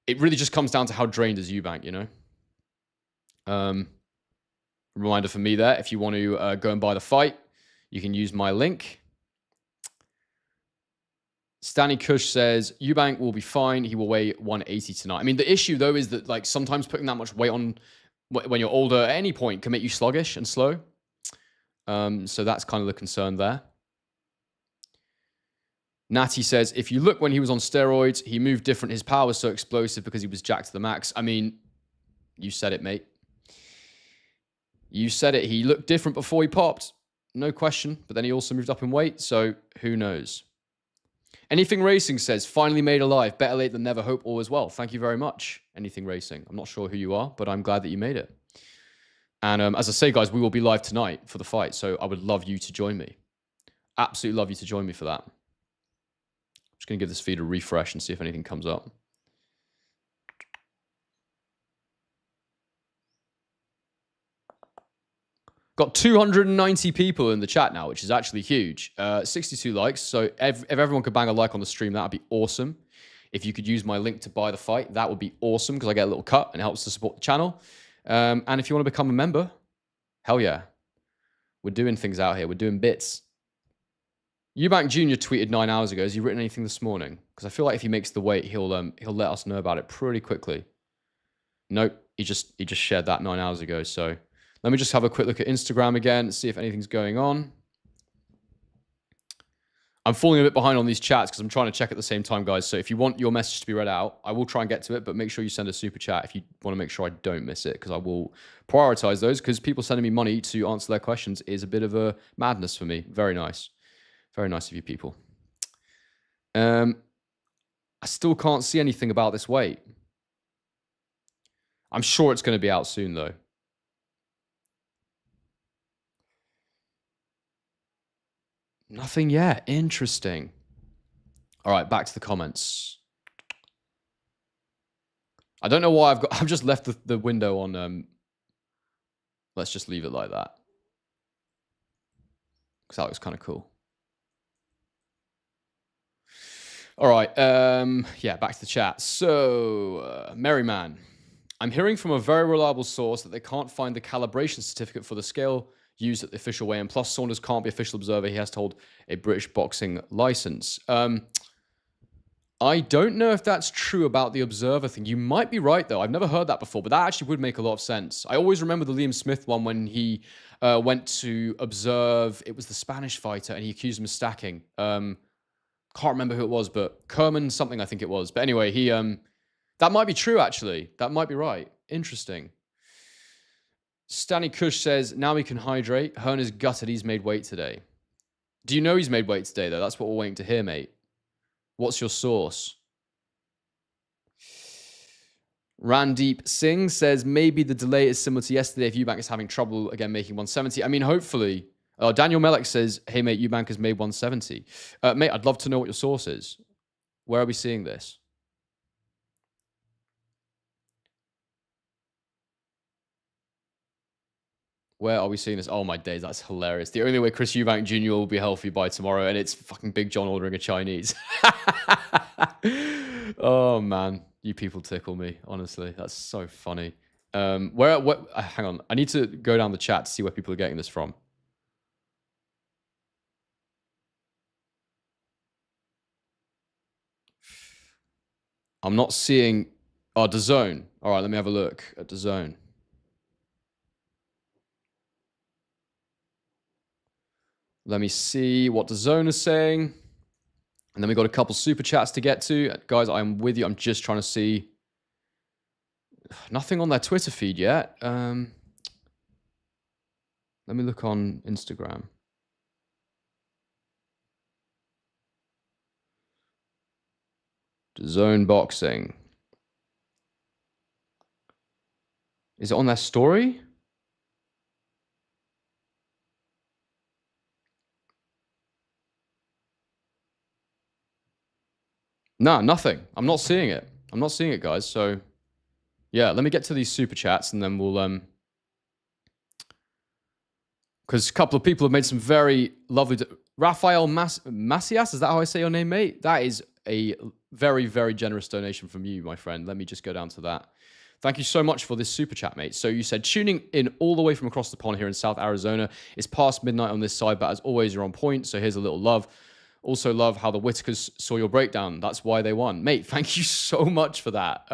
it really just comes down to how drained is Eubank, Reminder for me there, if you want to go and buy the fight, you can use my link. Stanley Kush says, Eubank will be fine. He will weigh 180 tonight. I mean, the issue, though, is that sometimes putting that much weight on when you're older at any point can make you sluggish and slow. So that's kind of the concern there. Natty says, if you look when he was on steroids, he moved different. His power was so explosive because he was jacked to the max. I mean, you said it, mate. You said it. He looked different before he popped. No question. But then he also moved up in weight. So who knows? Anything Racing says, finally made alive. Better late than never. Hope all is well. Thank you very much, Anything Racing. I'm not sure who you are, but I'm glad that you made it. And as I say, guys, we will be live tonight for the fight. So I would love you to join me. Absolutely love you to join me for that. I'm just going to give this feed a refresh and see if anything comes up. Got 290 people in the chat now, which is actually huge. 62 likes. So if everyone could bang a like on the stream, that would be awesome. If you could use my link to buy the fight, that would be awesome because I get a little cut and it helps to support the channel. And if you want to become a member, hell yeah. We're doing things out here. We're doing bits. Eubank Jr. tweeted 9 hours ago. Has he written anything this morning? Because I feel like if he makes the weight, he'll let us know about it pretty quickly. Nope. He just shared that 9 hours ago. So let me just have a quick look at Instagram again, see if anything's going on. I'm falling a bit behind on these chats because I'm trying to check at the same time, guys. So if you want your message to be read out, I will try and get to it, but make sure you send a super chat if you want to make sure I don't miss it, because I will prioritize those, because people sending me money to answer their questions is a bit of a madness for me. Very nice. Very nice of you people. I still can't see anything about this weight. I'm sure it's going to be out soon, though. Nothing yet. Interesting. All right, back to the comments. I don't know why I've just left the window on. Let's just leave it like that, because that looks kind of cool. All right. Yeah, back to the chat. So, Merryman, I'm hearing from a very reliable source that they can't find the calibration certificate for the scale used at the official weigh-in. Plus, Saunders can't be official observer. He has to hold a British boxing license. I don't know if that's true about the observer thing. You might be right, though. I've never heard that before, but that actually would make a lot of sense. I always remember the Liam Smith one when he went to observe. It was the Spanish fighter, and he accused him of stacking. Can't remember who it was, but Kerman something, I think it was. But anyway, he that might be true, actually. That might be right. Interesting. Stanley Kush says, now we can hydrate. Hearn is gutted he's made weight today. Do you know he's made weight today, though? That's what we're waiting to hear, mate. What's your source? Randeep Singh says, maybe the delay is similar to yesterday if Eubank is having trouble again making 170. I mean, hopefully. Daniel Melek says, hey, mate, Eubank has made 170. Mate, I'd love to know what your source is. Where are we seeing this? Where are we seeing this? Oh, my days, that's hilarious. The only way Chris Eubank Jr. will be healthy by tomorrow, and it's fucking Big John ordering a Chinese. Oh, man. You people tickle me, honestly. That's so funny. Hang on. I need to go down the chat to see where people are getting this from. I'm not seeing... Oh, DAZN. All right, let me have a look at DAZN. Let me see what DAZN is saying. And then we got a couple super chats to get to. Guys, I'm with you. I'm just trying to see. Nothing on their Twitter feed yet. Let me look on Instagram. DAZN Boxing. Is it on their story? No, nothing. I'm not seeing it. I'm not seeing it, guys. So, yeah, let me get to these super chats and then we'll... Because a couple of people have made some very lovely... Rafael Macias, is that how I say your name, mate? That is a very, very generous donation from you, my friend. Let me just go down to that. Thank you so much for this super chat, mate. So you said, tuning in all the way from across the pond here in South Arizona. It's past midnight on this side, but as always, you're on point. So here's a little love. Also love how the Whitakers saw your breakdown. That's why they won. Mate, thank you so much for that.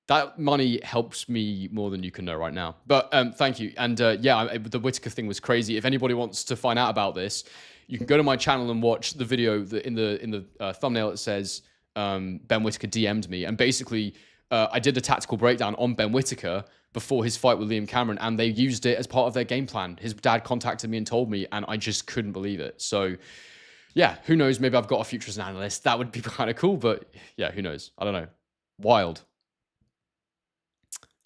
That money helps me more than you can know right now. But thank you. And yeah, the Whitaker thing was crazy. If anybody wants to find out about this, you can go to my channel and watch the video that in the thumbnail. It says Ben Whitaker DM'd me. And basically, I did a tactical breakdown on Ben Whitaker before his fight with Liam Cameron. And they used it as part of their game plan. His dad contacted me and told me. And I just couldn't believe it. So yeah, who knows? Maybe I've got a future as an analyst. That would be kind of cool. But yeah, who knows? I don't know. Wild.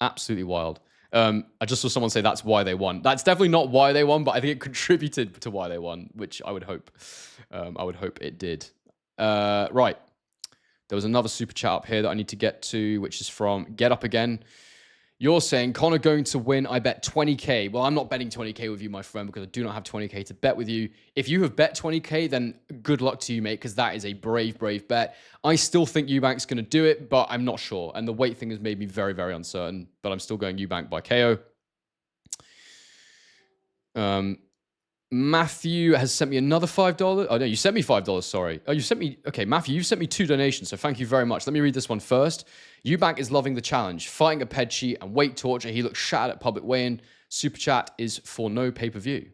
Absolutely wild. I just saw someone say that's why they won. That's definitely not why they won, but I think it contributed to why they won, which I would hope. I would hope it did. Right. There was another super chat up here that I need to get to, which is from Get Up Again. You're saying, Conor going to win, I bet 20K. Well, I'm not betting 20K with you, my friend, because I do not have 20K to bet with you. If you have bet 20K, then good luck to you, mate, because that is a brave, brave bet. I still think Eubank's going to do it, but I'm not sure. And the weight thing has made me very, very uncertain, but I'm still going Eubank by KO. Matthew has sent me another $5. Oh, no, you sent me $5, sorry. Oh, you sent me... Okay, Matthew, you sent me 2 donations, so thank you very much. Let me read this one first. Eubank is loving the challenge. Fighting a ped cheat and weight torture. He looks shattered at public weigh-in. Super chat is for no pay-per-view.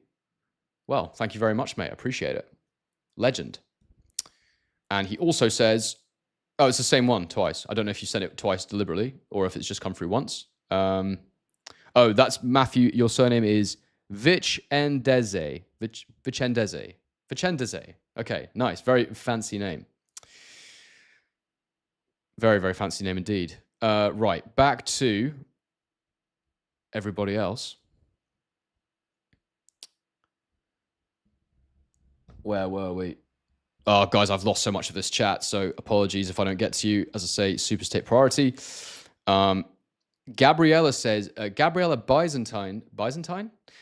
Well, thank you very much, mate. I appreciate it. Legend. And he also says... Oh, it's the same one twice. I don't know if you sent it twice deliberately or if it's just come through once. Oh, that's Matthew. Your surname is... Vichendeze. Vichendeze. Okay, nice. Very fancy name. Very, very fancy name indeed. Right, back to everybody else. Where were we? Oh, guys, I've lost so much of this chat, so apologies if I don't get to you. As I say, super state priority. Gabriella says, Gabriella Byzantine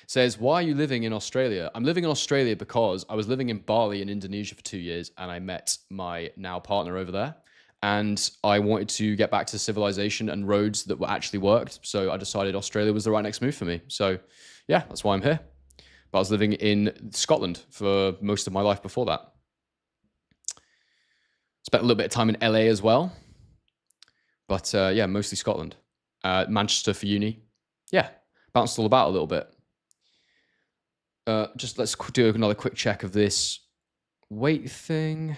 says, why are you living in Australia? I'm living in Australia because I was living in Bali in Indonesia for 2 years and I met my now partner over there. And I wanted to get back to civilization and roads that were actually worked. So I decided Australia was the right next move for me. So yeah, that's why I'm here. But I was living in Scotland for most of my life before that. Spent a little bit of time in LA as well. But yeah, mostly Scotland. Manchester for uni. Yeah, bounced all about a little bit. Just let's do another quick check of this weight thing.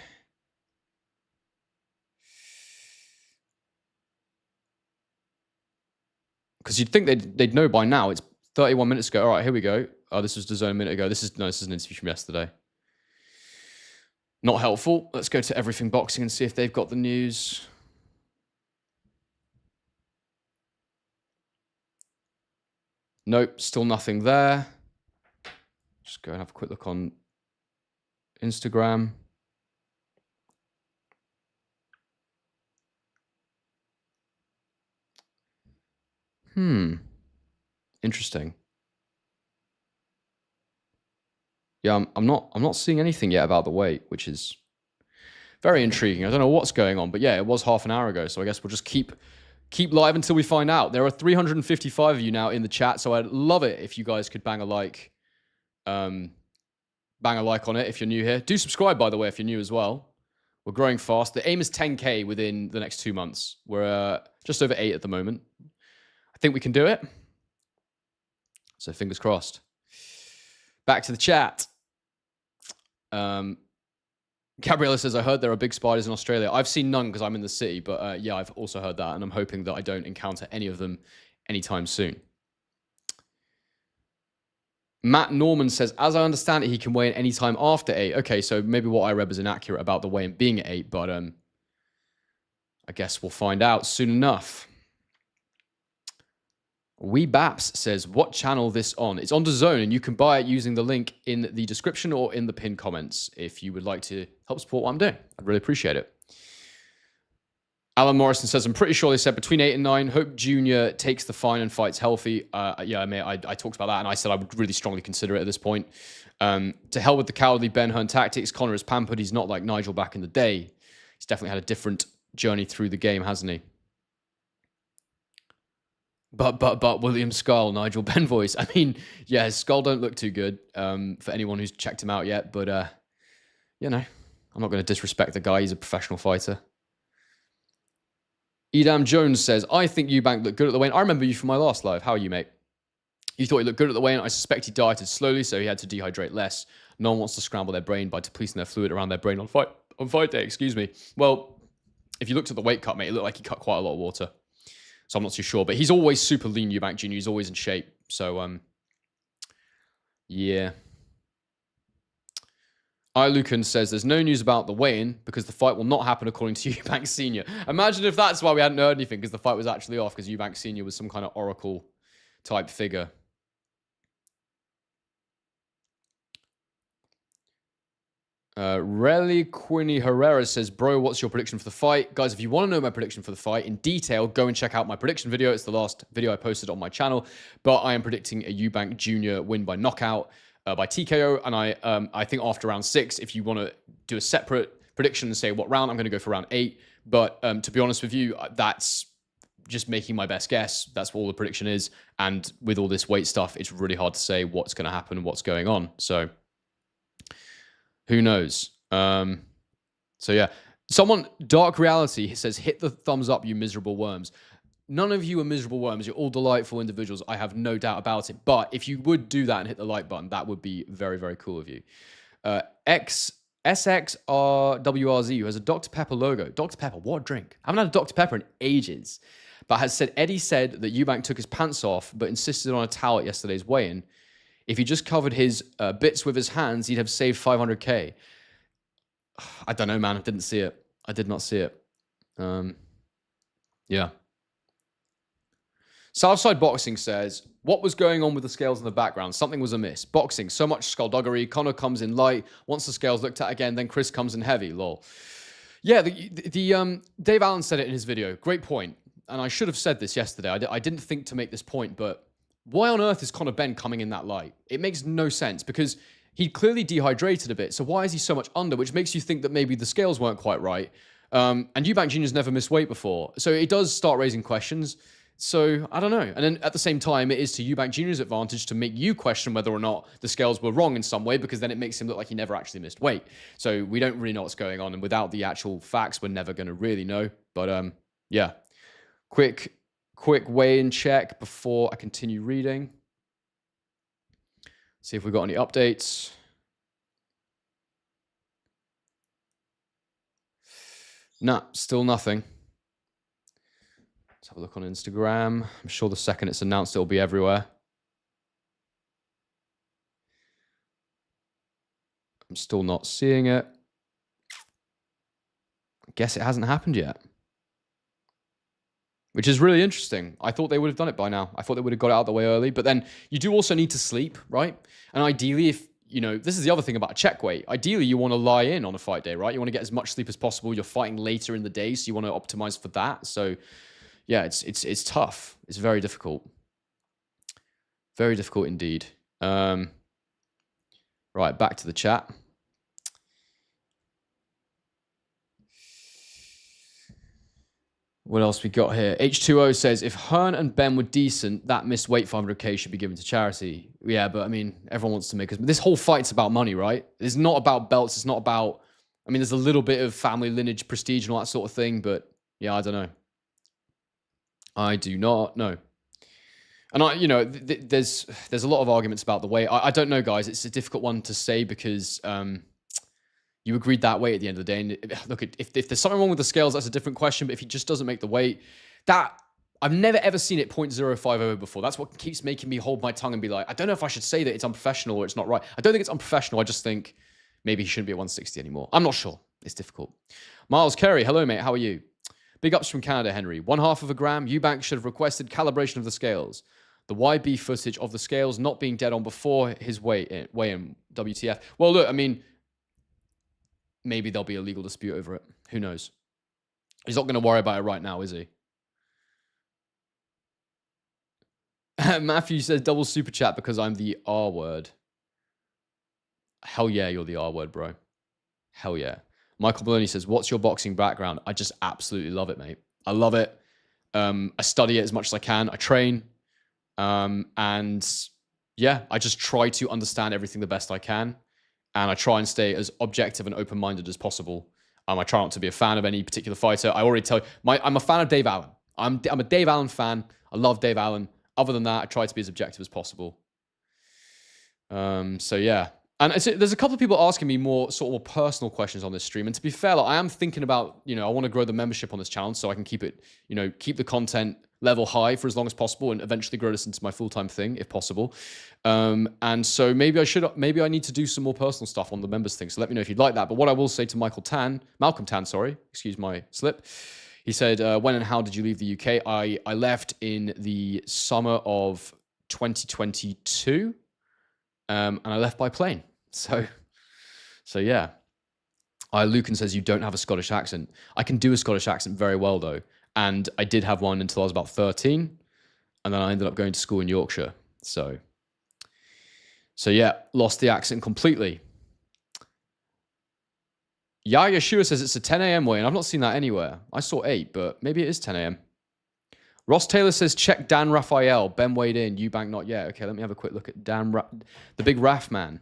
Because you'd think they'd know by now. It's 31 minutes ago. All right, here we go. Oh, this was DAZN a minute ago. This is an interview from yesterday. Not helpful. Let's go to Everything Boxing and see if they've got the news. Nope, still nothing there. Just go and have a quick look on Instagram. Interesting. Yeah, I'm not seeing anything yet about the weight, which is very intriguing. I don't know what's going on, but yeah, it was half an hour ago, so I guess we'll just keep live until we find out. There are 355 of you now in the chat, so I'd love it if you guys could bang a like. Bang a like on it if you're new here. Do subscribe, by the way, if you're new as well. We're growing fast. The aim is 10K within the next 2 months. We're just over 8 at the moment. I think we can do it. So fingers crossed. Back to the chat. Gabriella says, I heard there are big spiders in Australia. I've seen none because I'm in the city, but yeah, I've also heard that, and I'm hoping that I don't encounter any of them anytime soon. Matt Norman says, as I understand it, he can weigh in any time after 8. Okay, so maybe what I read was inaccurate about the weigh-in being at 8, but I guess we'll find out soon enough. Weebaps says, what channel this on? It's on DAZN, and you can buy it using the link in the description or in the pinned comments if you would like to help support what I'm doing. I'd really appreciate it. Alan Morrison says, I'm pretty sure they said between 8 and 9. Hope Jr. takes the fine and fights healthy. Yeah, I talked about that, and I said I would really strongly consider it at this point. To hell with the cowardly Ben Hearn tactics. Conor is pampered. He's not like Nigel back in the day. He's definitely had a different journey through the game, hasn't he? But William Skull, Nigel Benn voice. I mean, yeah, his skull don't look too good for anyone who's checked him out yet. But, you know, I'm not going to disrespect the guy. He's a professional fighter. Edam Jones says, I think Eubank looked good at the weigh-in. I remember you from my last live. How are you, mate? You thought he looked good at the weigh-in. I suspect he dieted slowly, so he had to dehydrate less. No one wants to scramble their brain by depleting their fluid around their brain on fight day. Excuse me. Well, if you looked at the weight cut, mate, it looked like he cut quite a lot of water. So I'm not too sure. But he's always super lean, Eubank Jr. He's always in shape. So, yeah. Lucan says, there's no news about the weigh-in because the fight will not happen according to Eubank Sr. Imagine if that's why we hadn't heard anything, because the fight was actually off, because Eubank Sr. was some kind of oracle-type figure. Relly Quinny Herrera says, bro, what's your prediction for the fight? Guys, if you want to know my prediction for the fight in detail, go and check out my prediction video. It's the last video I posted on my channel. But I am predicting a Eubank Jr. win by knockout. By TKO, and I think after round 6, if you want to do a separate prediction and say what round, I'm going to go for round 8. But to be honest with you, that's just making my best guess. That's what all the prediction is. And with all this weight stuff, it's really hard to say what's going to happen and what's going on. So who knows? So yeah, someone Dark Reality says, hit the thumbs up, you miserable worms. None of you are miserable worms. You're all delightful individuals. I have no doubt about it. But if you would do that and hit the like button, that would be very, very cool of you. SXRWRZ, who has a Dr. Pepper logo. Dr. Pepper, what a drink. I haven't had a Dr. Pepper in ages. But has said, Eddie said that Eubank took his pants off, but insisted on a towel at yesterday's weigh-in. If he just covered his bits with his hands, he'd have saved 500K. I don't know, man. I didn't see it. I did not see it. Yeah. Southside Boxing says, what was going on with the scales in the background? Something was amiss. Boxing, so much skullduggery. Conor comes in light. Once the scales looked at again, then Chris comes in heavy. Lol. Yeah, Dave Allen said it in his video. Great point. And I should have said this yesterday. I didn't think to make this point, but why on earth is Conor Benn coming in that light? It makes no sense because he clearly dehydrated a bit. So why is he so much under? Which makes you think that maybe the scales weren't quite right. And Eubank Jr.'s never missed weight before. So it does start raising questions. So, I don't know. And then at the same time, it is to Eubank Jr.'s advantage to make you question whether or not the scales were wrong in some way, because then it makes him look like he never actually missed weight. So we don't really know what's going on. And without the actual facts, we're never going to really know. But yeah, quick weigh-in check before I continue reading. See if we've got any updates. Nah, still nothing. Let's have a look on Instagram. I'm sure the second it's announced, it'll be everywhere. I'm still not seeing it. I guess it hasn't happened yet. Which is really interesting. I thought they would have done it by now. I thought they would have got it out of the way early. But then you do also need to sleep, right? And ideally, if, you know, this is the other thing about a check weight. Ideally, you want to lie in on a fight day, right? You want to get as much sleep as possible. You're fighting later in the day, so you want to optimize for that. So yeah, it's tough. It's very difficult. Very difficult indeed. Right, back to the chat. What else we got here? H2O says, if Hearn and Ben were decent, that missed weight 500K should be given to charity. Yeah, but I mean, everyone wants to make us. This whole fight's about money, right? It's not about belts. It's not about I mean, there's a little bit of family lineage, prestige, and all that sort of thing, but yeah, I don't know. I do not know. And there's a lot of arguments about the weight. I don't know, guys. It's a difficult one to say because you agreed that weight at the end of the day. And look, if there's something wrong with the scales, that's a different question. But if he just doesn't make the weight, that I've never ever seen it 0.050 before. That's what keeps making me hold my tongue and be like, I don't know if I should say that it's unprofessional or it's not right. I don't think it's unprofessional. I just think maybe he shouldn't be at 160 anymore. I'm not sure. It's difficult. Miles Carey, hello, mate. How are you? Big ups from Canada, Henry. 1/2 of a gram. Eubank should have requested calibration of the scales. The YB footage of the scales not being dead on before his weigh-in. WTF. Well, look, I mean, maybe there'll be a legal dispute over it. Who knows? He's not going to worry about it right now, is he? Matthew says double super chat because I'm the R word. Hell yeah, you're the R word, bro. Hell yeah. Michael Maloney says, what's your boxing background? I just absolutely love it, mate. I love it. I study it as much as I can. I train. And yeah, I just try to understand everything the best I can. And I try and stay as objective and open-minded as possible. I try not to be a fan of any particular fighter. I already tell you, I'm a fan of Dave Allen. I'm a Dave Allen fan. I love Dave Allen. Other than that, I try to be as objective as possible. So yeah. And there's a couple of people asking me more personal questions on this stream. And to be fair, I am thinking about, I want to grow the membership on this channel so I can keep it, keep the content level high for as long as possible and eventually grow this into my full-time thing if possible. And so maybe I need to do some more personal stuff on the members thing. So let me know if you'd like that. But what I will say to Malcolm Tan, excuse my slip. He said, when and how did you leave the UK? I left in the summer of 2022. And I left by plane. So yeah. Lucan says you don't have a Scottish accent. I can do a Scottish accent very well though. And I did have one until I was about 13. And then I ended up going to school in Yorkshire. So yeah, lost the accent completely. Yeshua says it's a 10 a.m. way, and I've not seen that anywhere. I saw 8, but maybe it is 10 a.m. Ross Taylor says, check Dan Raphael. Ben weighed in. Eubank not yet. Okay, let me have a quick look at the big Raf man.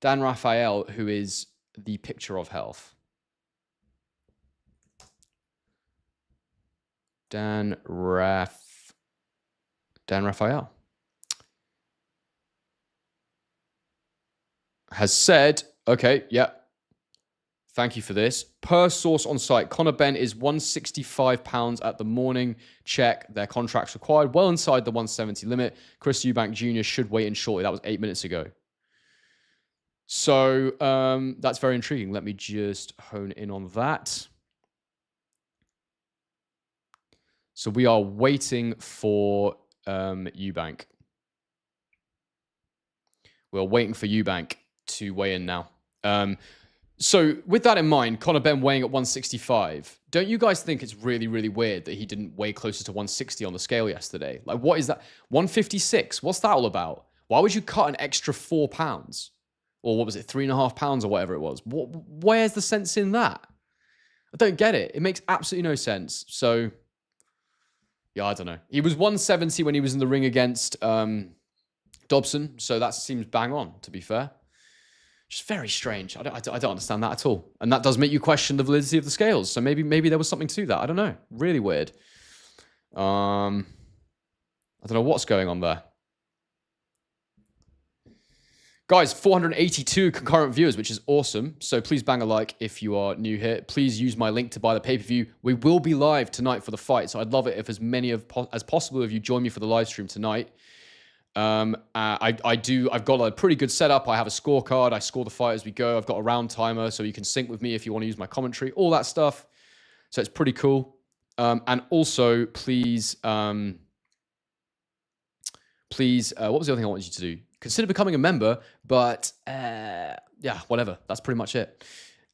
Dan Raphael, who is the picture of health. Dan Raphael has said, okay, yeah. Thank you for this. Per source on site, Conor Benn is 165 pounds at the morning. Check. Their contracts required. Well inside the 170 limit. Chris Eubank Jr. should weigh in shortly. That was 8 minutes ago. So that's very intriguing. Let me just hone in on that. So we are waiting for Eubank. We're waiting for Eubank to weigh in now. So with that in mind, Conor Benn weighing at 165, don't you guys think it's really, really weird that he didn't weigh closer to 160 on the scale yesterday? Like, what is that? 156? What's that all about? Why would you cut an extra 4 pounds? Or what was it, 3.5 pounds or whatever it was? Where's the sense in that? I don't get it. It makes absolutely no sense. So, yeah, I don't know. He was 170 when he was in the ring against Dobson, so that seems bang on, to be fair. Just very strange. I don't understand that at all. And that does make you question the validity of the scales. So maybe there was something to that. I don't know. Really weird. I don't know what's going on there. Guys, 482 concurrent viewers, which is awesome. So please bang a like if you are new here. Please use my link to buy the pay-per-view. We will be live tonight for the fight. So I'd love it if as many as possible of you join me for the live stream tonight. I've got a pretty good setup. I have a scorecard. I score the fight as we go. I've got a round timer, so you can sync with me if you want to use my commentary, all that stuff. So it's pretty cool. And also, please, what was the other thing I wanted you to do? Consider becoming a member, but yeah, whatever. That's pretty much it.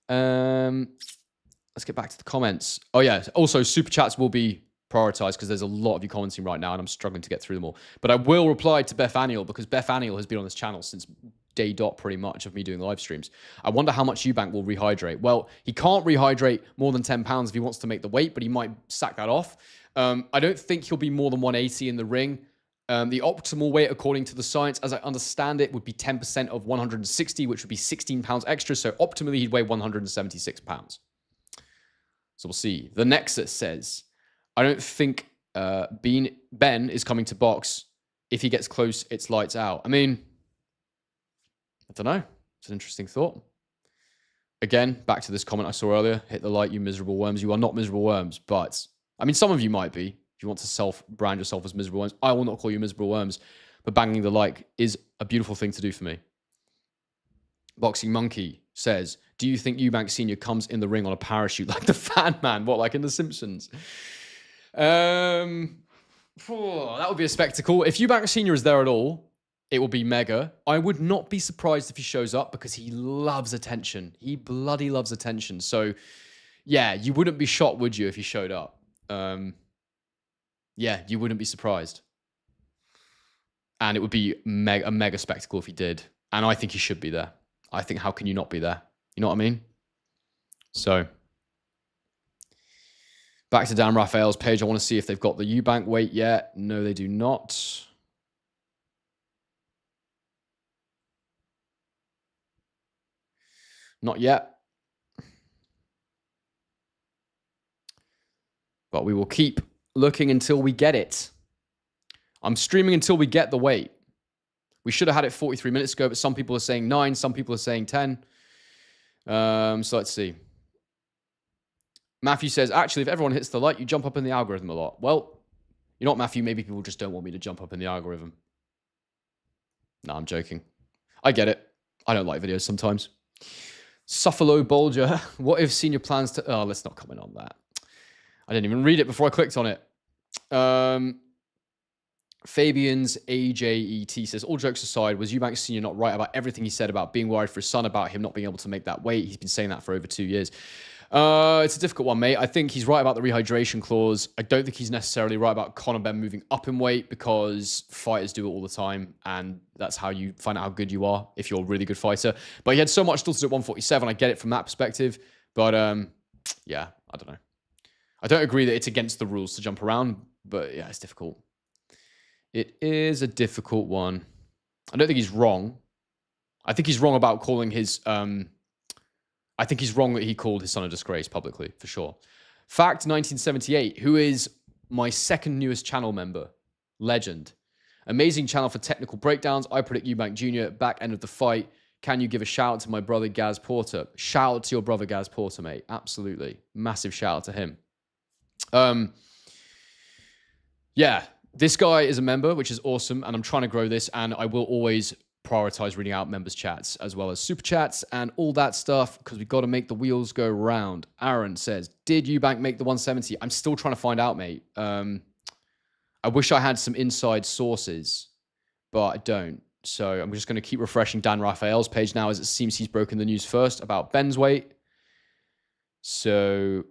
Let's get back to the comments. Oh yeah. Also, super chats will be prioritized because there's a lot of you commenting right now and I'm struggling to get through them all. But I will reply to Beth Aniel because Beth Aniel has been on this channel since day dot pretty much of me doing live streams. I wonder how much Eubank will rehydrate. Well, he can't rehydrate more than 10 pounds if he wants to make the weight, but he might sack that off. I don't think he'll be more than 180 in the ring. The optimal weight, according to the science, as I understand it, would be 10% of 160, which would be 16 pounds extra. So optimally, he'd weigh 176 pounds. So we'll see. The Nexus says, I don't think Ben is coming to box. If he gets close, it's lights out. I mean, I don't know. It's an interesting thought. Again, back to this comment I saw earlier. Hit the like, you miserable worms. You are not miserable worms. But, I mean, some of you might be. If you want to self-brand yourself as miserable worms, I will not call you miserable worms. But banging the like is a beautiful thing to do for me. Boxing Monkey says, do you think Eubank Sr. comes in the ring on a parachute like the Fan Man? What, like in The Simpsons? That would be a spectacle. If Eubank Sr. is there at all, it will be mega. I would not be surprised if he shows up because he loves attention. He bloody loves attention. So, yeah, you wouldn't be shocked, would you, if he showed up? Yeah, you wouldn't be surprised. And it would be a mega spectacle if he did. And I think he should be there. I think, how can you not be there? You know what I mean? So, back to Dan Raphael's page. I want to see if they've got the Eubank weight yet. No, they do not. Not yet. But we will keep looking until we get it. I'm streaming until we get the weight. We should have had it 43 minutes ago, but some people are saying 9, some people are saying 10. So let's see. Matthew says, actually, if everyone hits the like, you jump up in the algorithm a lot. Well, you know what, Matthew? Maybe people just don't want me to jump up in the algorithm. No, I'm joking. I get it. I don't like videos sometimes. Suffalo Bolger. What if Senior plans to... Oh, let's not comment on that. I didn't even read it before I clicked on it. Fabian's AJET says, all jokes aside, was Eubank Sr. not right about everything he said about being worried for his son, about him not being able to make that weight? He's been saying that for over 2 years. It's a difficult one, mate. I think he's right about the rehydration clause. I don't think he's necessarily right about Conor Benn moving up in weight, because fighters do it all the time, and that's how you find out how good you are if you're a really good fighter. But he had so much still to do at 147. I get it from that perspective. But, yeah, I don't know. I don't agree that it's against the rules to jump around, but yeah, it's difficult. It is a difficult one. I don't think he's wrong. I think he's wrong about calling his... I think he's wrong that he called his son a disgrace publicly, for sure. Fact 1978, who is my second newest channel member. Legend. Amazing channel for technical breakdowns. I predict Eubank Jr. back end of the fight. Can you give a shout out to my brother Gaz Porter? Shout out to your brother Gaz Porter, mate. Absolutely. Massive shout out to him. Yeah. This guy is a member, which is awesome, and I'm trying to grow this, and I will always prioritize reading out members' chats as well as super chats and all that stuff, because we've got to make the wheels go round. Aaron says, did Eubank make the 170? I'm still trying to find out, mate. I wish I had some inside sources, but I don't. So I'm just going to keep refreshing Dan Raphael's page now, as it seems he's broken the news first about Ben's weight. So,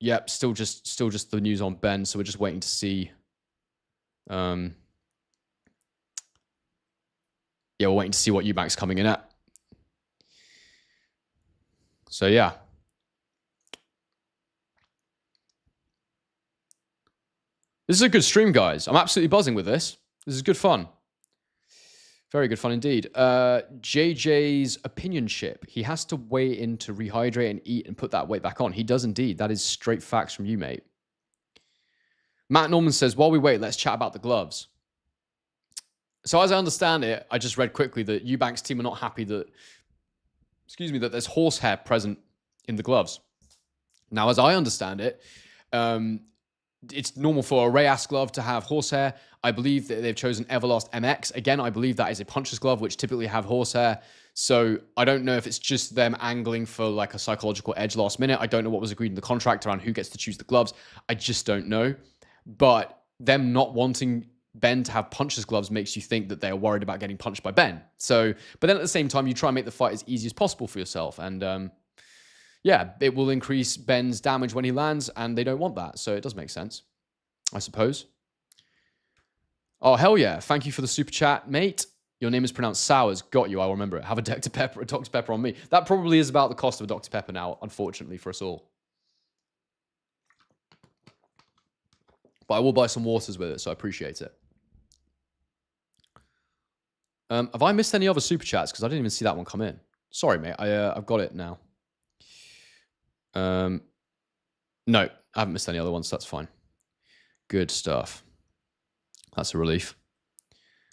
yep, still just the news on Ben. So we're just waiting to see. Yeah, we're waiting to see what Eubank's coming in at. So, yeah. This is a good stream, guys. I'm absolutely buzzing with this. This is good fun. Very good fun indeed. JJ's opinion ship. He has to weigh in to rehydrate and eat and put that weight back on. He does indeed. That is straight facts from you, mate. Matt Norman says, while we wait, let's chat about the gloves. So as I understand it, I just read quickly that Eubank's team are not happy that, that there's horsehair present in the gloves. Now, as I understand it, it's normal for a Reyes glove to have horsehair. I believe that they've chosen Everlast MX. Again, I believe that is a puncher's glove, which typically have horsehair. So I don't know if it's just them angling for like a psychological edge last minute. I don't know what was agreed in the contract around who gets to choose the gloves. I just don't know. But them not wanting Ben to have puncher's gloves makes you think that they are worried about getting punched by Ben. So, but then at the same time, you try and make the fight as easy as possible for yourself. And yeah, it will increase Ben's damage when he lands, and they don't want that. So it does make sense, I suppose. Oh, hell yeah. Thank you for the super chat, mate. Your name is pronounced Sours. Got you. I'll remember it. Have a Dr. Pepper on me. That probably is about the cost of a Dr. Pepper now, unfortunately, for us all. But I will buy some waters with it, so I appreciate it. Have I missed any other super chats? Because I didn't even see that one come in. Sorry, mate. I've got it now. No, I haven't missed any other ones. So that's fine. Good stuff. That's a relief.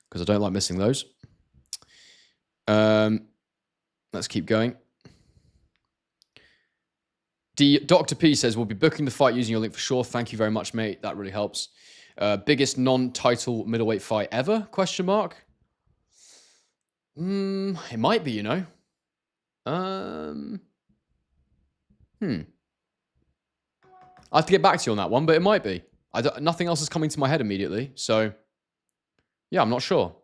Because I don't like missing those. Let's keep going. Dr. P says, we'll be booking the fight using your link for sure. Thank you very much, mate. That really helps. Biggest non-title middleweight fight ever? Question mark. It might be, you know. I have to get back to you on that one, but it might be. Nothing else is coming to my head immediately. So, yeah, I'm not sure.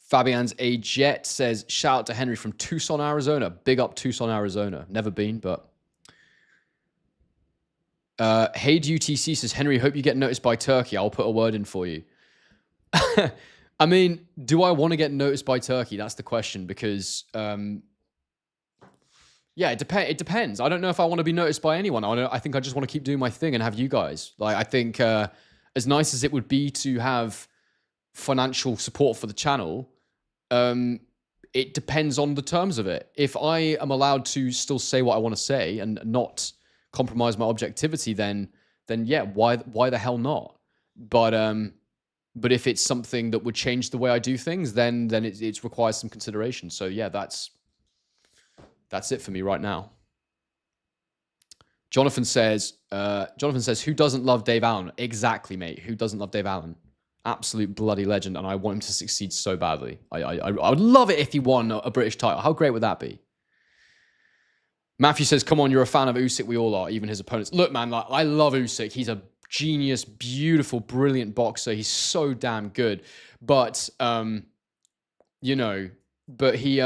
Fabian's A Jet says, shout out to Henry from Tucson, Arizona. Big up Tucson, Arizona. Never been, but... Hey UTC says, Henry, hope you get noticed by Turkey. I'll put a word in for you. I mean, do I want to get noticed by Turkey? That's the question, because... yeah, it depends. I don't know if I want to be noticed by anyone. I think I just want to keep doing my thing and have you guys. Like, I think as nice as it would be to have financial support for the channel... it depends on the terms of it. If I am allowed to still say what I want to say and not compromise my objectivity, then yeah, why the hell not? But if it's something that would change the way I do things, then it requires some consideration. So yeah, that's it for me right now. Jonathan says, who doesn't love Dave Allen? Exactly, mate. Who doesn't love Dave Allen? Absolute bloody legend, and I want him to succeed so badly. I would love it if he won a British title. How great would that be? Matthew says, come on, you're a fan of Usyk. We all are, even his opponents. Look, man, like, I love Usyk. He's a genius, beautiful, brilliant boxer. He's so damn good. But, you know, but he...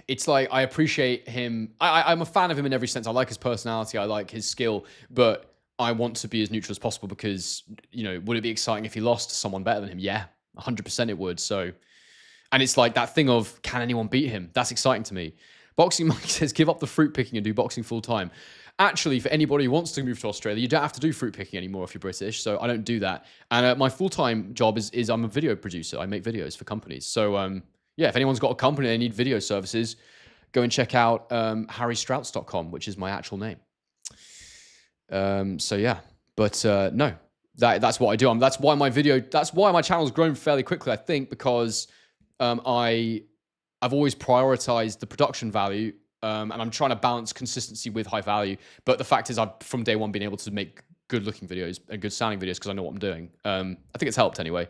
it's like, I appreciate him. I'm a fan of him in every sense. I like his personality. I like his skill. But... I want to be as neutral as possible because, you know, would it be exciting if he lost to someone better than him? Yeah, 100% it would. So, and it's like that thing of, can anyone beat him? That's exciting to me. Boxing Mike says, give up the fruit picking and do boxing full time. Actually, for anybody who wants to move to Australia, you don't have to do fruit picking anymore if you're British. So I don't do that. And my full-time job is I'm a video producer. I make videos for companies. So yeah, if anyone's got a company and they need video services, go and check out harrystrouts.com, which is my actual name. So yeah, but no, that's what I do. That's why my channel's grown fairly quickly, I think, because I've always prioritized the production value, and I'm trying to balance consistency with high value. But the fact is, I've from day one been able to make good looking videos and good sounding videos because I know what I'm doing. I think it's helped anyway.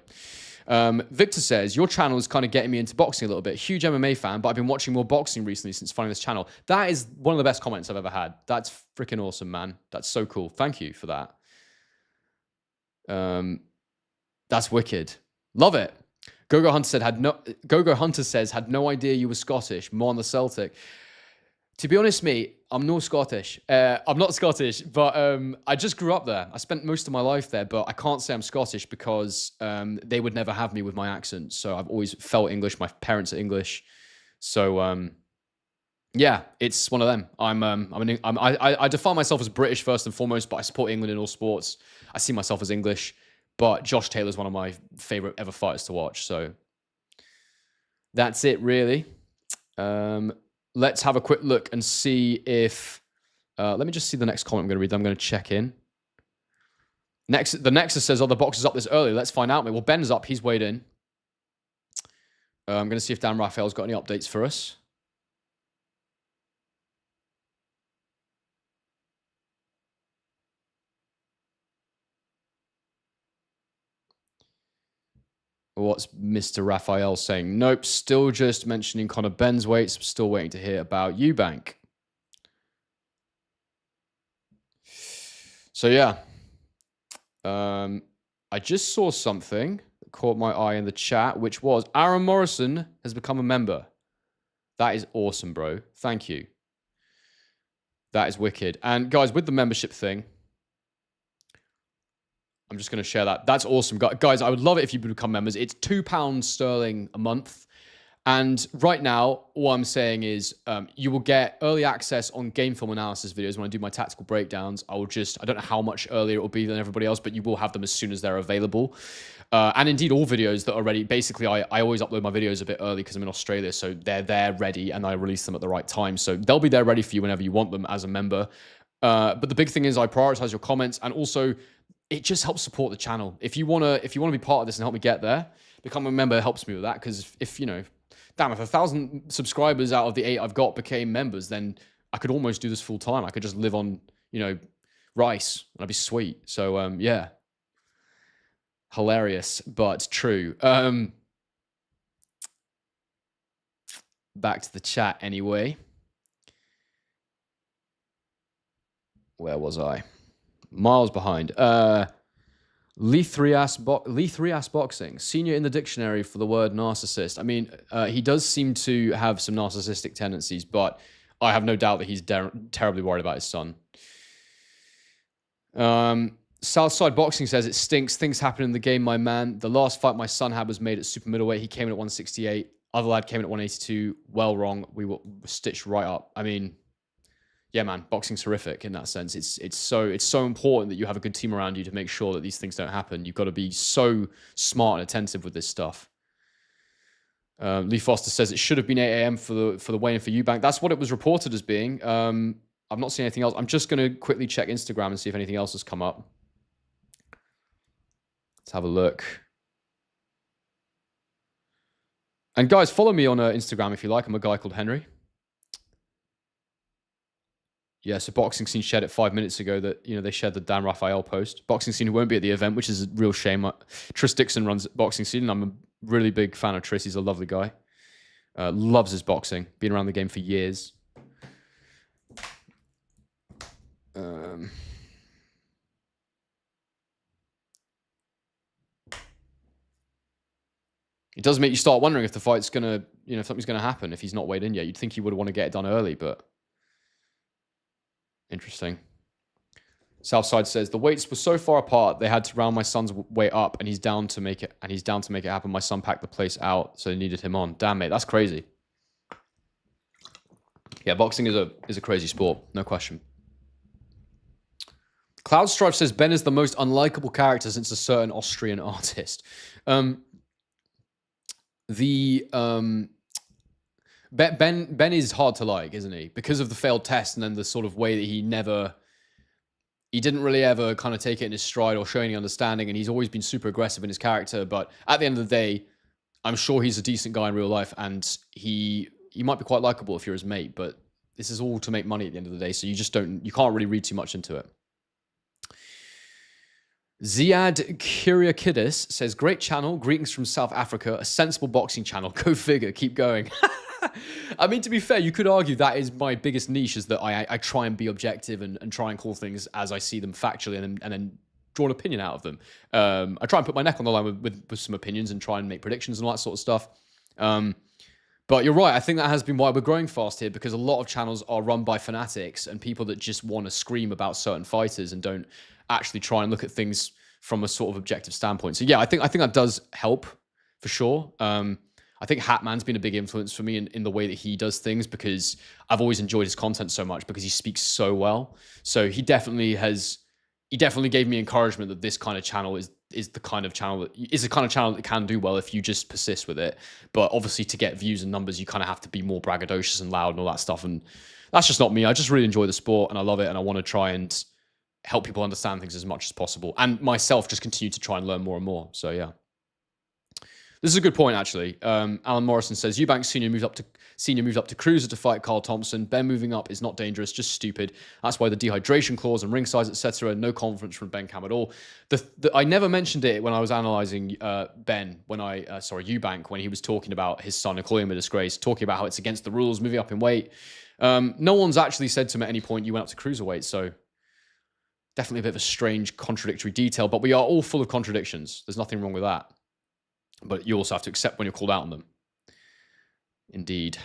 Victor says, your channel is kind of getting me into boxing a little bit. Huge MMA fan, but I've been watching more boxing recently since finding this channel. That is one of the best comments I've ever had. That's freaking awesome, man. That's so cool. Thank you for that. That's wicked. Love it. Gogo Hunter says, had no idea you were Scottish. More on the Celtic. To be honest, mate, I'm no Scottish. I'm not Scottish, but I just grew up there. I spent most of my life there, but I can't say I'm Scottish because they would never have me with my accent. So I've always felt English. My parents are English. So yeah, it's one of them. I define myself as British first and foremost, but I support England in all sports. I see myself as English, but Josh Taylor's one of my favorite ever fighters to watch. So that's it, really. Let's have a quick look and see if... let me just see the next comment I'm going to read. I'm going to check in. The Nexus says, oh, the box is up this early. Let's find out, mate. Well, Ben's up. He's weighed in. I'm going to see if Dan Raphael's got any updates for us. What's Mr. Raphael saying? Nope, still just mentioning Conor Benn's weights. Still waiting to hear about Eubank. So yeah, I just saw something that caught my eye in the chat, which was Aaron Morrison has become a member. That is awesome, bro. Thank you. That is wicked. And guys, with the membership thing, I'm just going to share that. That's awesome. Guys, I would love it if you become members. It's £2 sterling a month. And right now, all I'm saying is you will get early access on game film analysis videos when I do my tactical breakdowns. I don't know how much earlier it will be than everybody else, but you will have them as soon as they're available. And indeed, all videos that are ready. Basically, I always upload my videos a bit early because I'm in Australia, so they're there ready, and I release them at the right time. So they'll be there ready for you whenever you want them as a member. But the big thing is I prioritize your comments, and also it just helps support the channel. If you wanna be part of this and help me get there, become a member helps me with that. Because if 1,000 subscribers out of the 8 I've got became members, then I could almost do this full time. I could just live on, rice, and I'd be sweet. So, yeah. Hilarious, but true. Back to the chat anyway. Where was I? Miles behind. Lee 3-ass boxing, senior in the dictionary for the word narcissist. I mean, he does seem to have some narcissistic tendencies, but I have no doubt that he's terribly worried about his son. Southside Boxing says, it stinks. Things happen in the game, my man. The last fight my son had was made at super middleweight. He came in at 168. Other lad came in at 182. Well wrong. We were stitched right up. I mean, yeah, man, boxing's horrific in that sense. It's so important that you have a good team around you to make sure that these things don't happen. You've got to be so smart and attentive with this stuff. Lee Foster says it should have been 8 a.m. for the weigh-in for Eubank. That's what it was reported as being. I've not seen anything else. I'm just going to quickly check Instagram and see if anything else has come up. Let's have a look. And guys, follow me on Instagram if you like. I'm a guy called Henry. Yeah, so Boxing Scene shared it 5 minutes ago that, they shared the Dan Raphael post. Boxing Scene, who won't be at the event, which is a real shame. Tris Dixon runs Boxing Scene, and I'm a really big fan of Tris. He's a lovely guy. Loves his boxing. Been around the game for years. It does make you start wondering if the fight's going to, if something's going to happen if he's not weighed in yet. You'd think he would want to get it done early, but... Interesting. Southside says the weights were so far apart they had to round my son's weight up, and he's down to make it happen. My son packed the place out, so they needed him on. Damn, mate, that's crazy. Yeah, boxing is a crazy sport, no question. Cloud Strife says Ben is the most unlikable character since a certain Austrian artist. Ben is hard to like, isn't he? Because of the failed test and then the sort of way that he didn't really ever kind of take it in his stride or show any understanding, and he's always been super aggressive in his character. But at the end of the day, I'm sure he's a decent guy in real life, and he might be quite likable if you're his mate, but this is all to make money at the end of the day, so you can't really read too much into it. Ziad Kyriakidis says, great channel, greetings from South Africa, a sensible boxing channel, go figure, keep going. I mean, to be fair, you could argue that is my biggest niche, is that I try and be objective and try and call things as I see them factually, and then draw an opinion out of them. I try and put my neck on the line with some opinions and try and make predictions and all that sort of stuff. But you're right, I think that has been why we're growing fast here, because a lot of channels are run by fanatics and people that just want to scream about certain fighters and don't actually try and look at things from a sort of objective standpoint. So yeah, I think that does help for sure. I think Hatman's been a big influence for me in the way that he does things, because I've always enjoyed his content so much because he speaks so well. So he definitely gave me encouragement that this kind of channel is the kind of channel that can do well if you just persist with it. But obviously, to get views and numbers, you kind of have to be more braggadocious and loud and all that stuff. And that's just not me. I just really enjoy the sport and I love it, and I want to try and help people understand things as much as possible, and myself just continue to try and learn more and more. So yeah. This is a good point, actually. Alan Morrison says, Eubank Sr. moved up to cruiser to fight Carl Thompson. Ben moving up is not dangerous, just stupid. That's why the dehydration clause and ring size, etc. No confidence from Ben Cam at all. I never mentioned it when I was analysing Eubank, when he was talking about his son and calling him a disgrace, talking about how it's against the rules, moving up in weight. No one's actually said to him at any point you went up to cruiserweight, so definitely a bit of a strange, contradictory detail, but we are all full of contradictions. There's nothing wrong with that. But you also have to accept when you're called out on them. Indeed.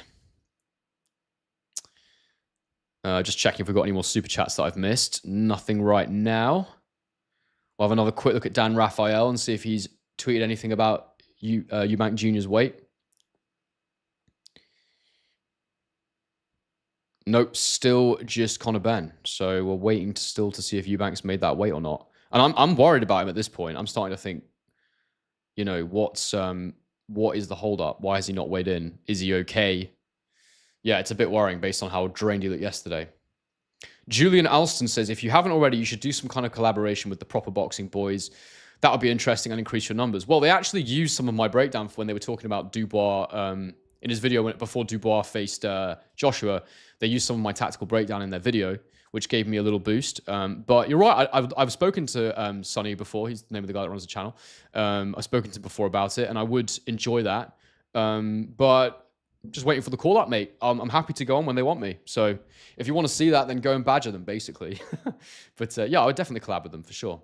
Just checking if we've got any more super chats that I've missed. Nothing right now. We'll have another quick look at Dan Raphael and see if he's tweeted anything about Eubank Jr.'s weight. Nope, still just Conor Benn. So we're waiting still to see if Eubank's made that weight or not. And I'm worried about him at this point. I'm starting to think, you know, what is the holdup? Why has he not weighed in? Is he okay? Yeah, it's a bit worrying based on how drained he looked yesterday. Julian Alston says, if you haven't already, you should do some kind of collaboration with the Proper Boxing Boys. That would be interesting and increase your numbers. Well, they actually used some of my breakdown when they were talking about Dubois in his video before Dubois faced Joshua. They used some of my tactical breakdown in their video, which gave me a little boost. But you're right. I've spoken to Sonny before. He's the name of the guy that runs the channel. I've spoken to him before about it, and I would enjoy that. But just waiting for the call up, mate. I'm happy to go on when they want me. So if you want to see that, then go and badger them, basically. But yeah, I would definitely collab with them for sure.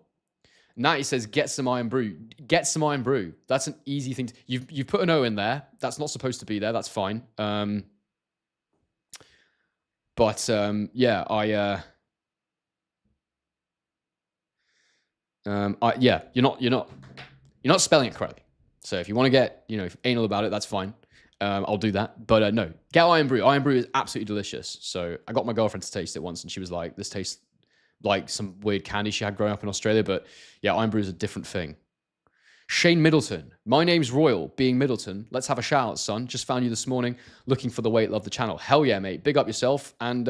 Natty says, get some Iron Brew. Get some Iron Brew. That's an easy thing. You've put an O in there. That's not supposed to be there. That's fine. Yeah, yeah, you're not spelling it correctly. So if you want to get, anal about it, that's fine. I'll do that. But no, get Iron Brew. Iron Brew is absolutely delicious. So I got my girlfriend to taste it once, and she was like, this tastes like some weird candy she had growing up in Australia. But yeah, Iron Brew is a different thing. Shane Middleton. My name's Royal, being Middleton. Let's have a shout out, son. Just found you this morning, looking for the weight, love the channel. Hell yeah, mate. Big up yourself. And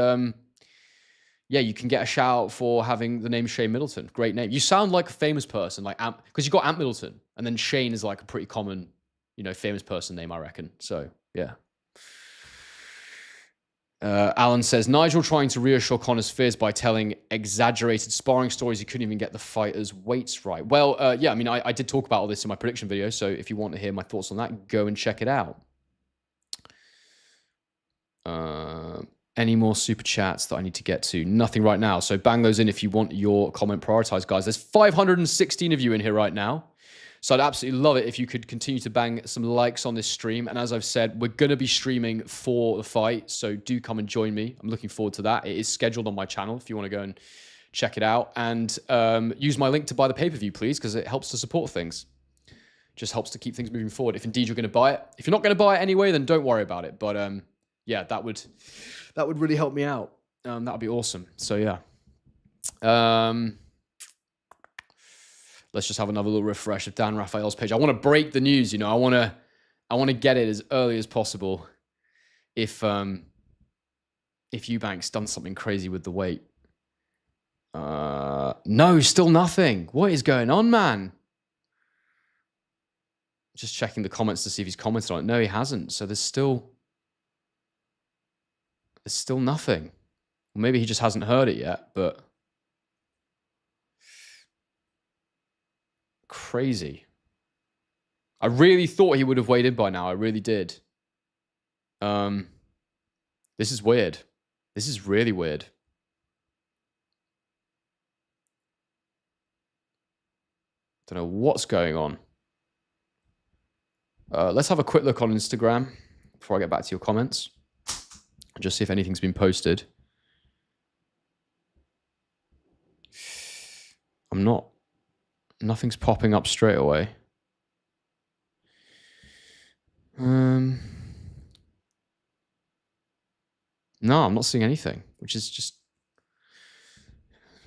yeah, you can get a shout out for having the name Shane Middleton. Great name. You sound like a famous person, like because you got Ant Middleton, and then Shane is like a pretty common, famous person name, I reckon. So yeah. Alan says, Nigel trying to reassure Conor's fears by telling exaggerated sparring stories. He couldn't even get the fighters' weights right. Well, yeah, I mean, I did talk about all this in my prediction video, so if you want to hear my thoughts on that, go and check it out. Any more super chats that I need to get to? Nothing right now, so bang those in if you want your comment prioritized, guys. There's 516 of you in here right now. So I'd absolutely love it if you could continue to bang some likes on this stream. And as I've said, we're going to be streaming for the fight. So do come and join me. I'm looking forward to that. It is scheduled on my channel if you want to go and check it out. And use my link to buy the pay-per-view, please, because it helps to support things. Just helps to keep things moving forward. If indeed you're going to buy it. If you're not going to buy it anyway, then don't worry about it. But yeah, that would really help me out. That would be awesome. So yeah. Let's just have another little refresh of Dan Raphael's page. I want to break the news, I want to get it as early as possible. If Eubank's done something crazy with the weight. No, still nothing. What is going on, man? Just checking the comments to see if he's commented on it. No, he hasn't. So there's still nothing. Maybe he just hasn't heard it yet, but crazy. I really thought he would have weighed in by now. I really did. This is weird. This is really weird. Don't know what's going on. Let's have a quick look on Instagram before I get back to your comments. Just see if anything's been posted. Nothing's popping up straight away. No, I'm not seeing anything, which is just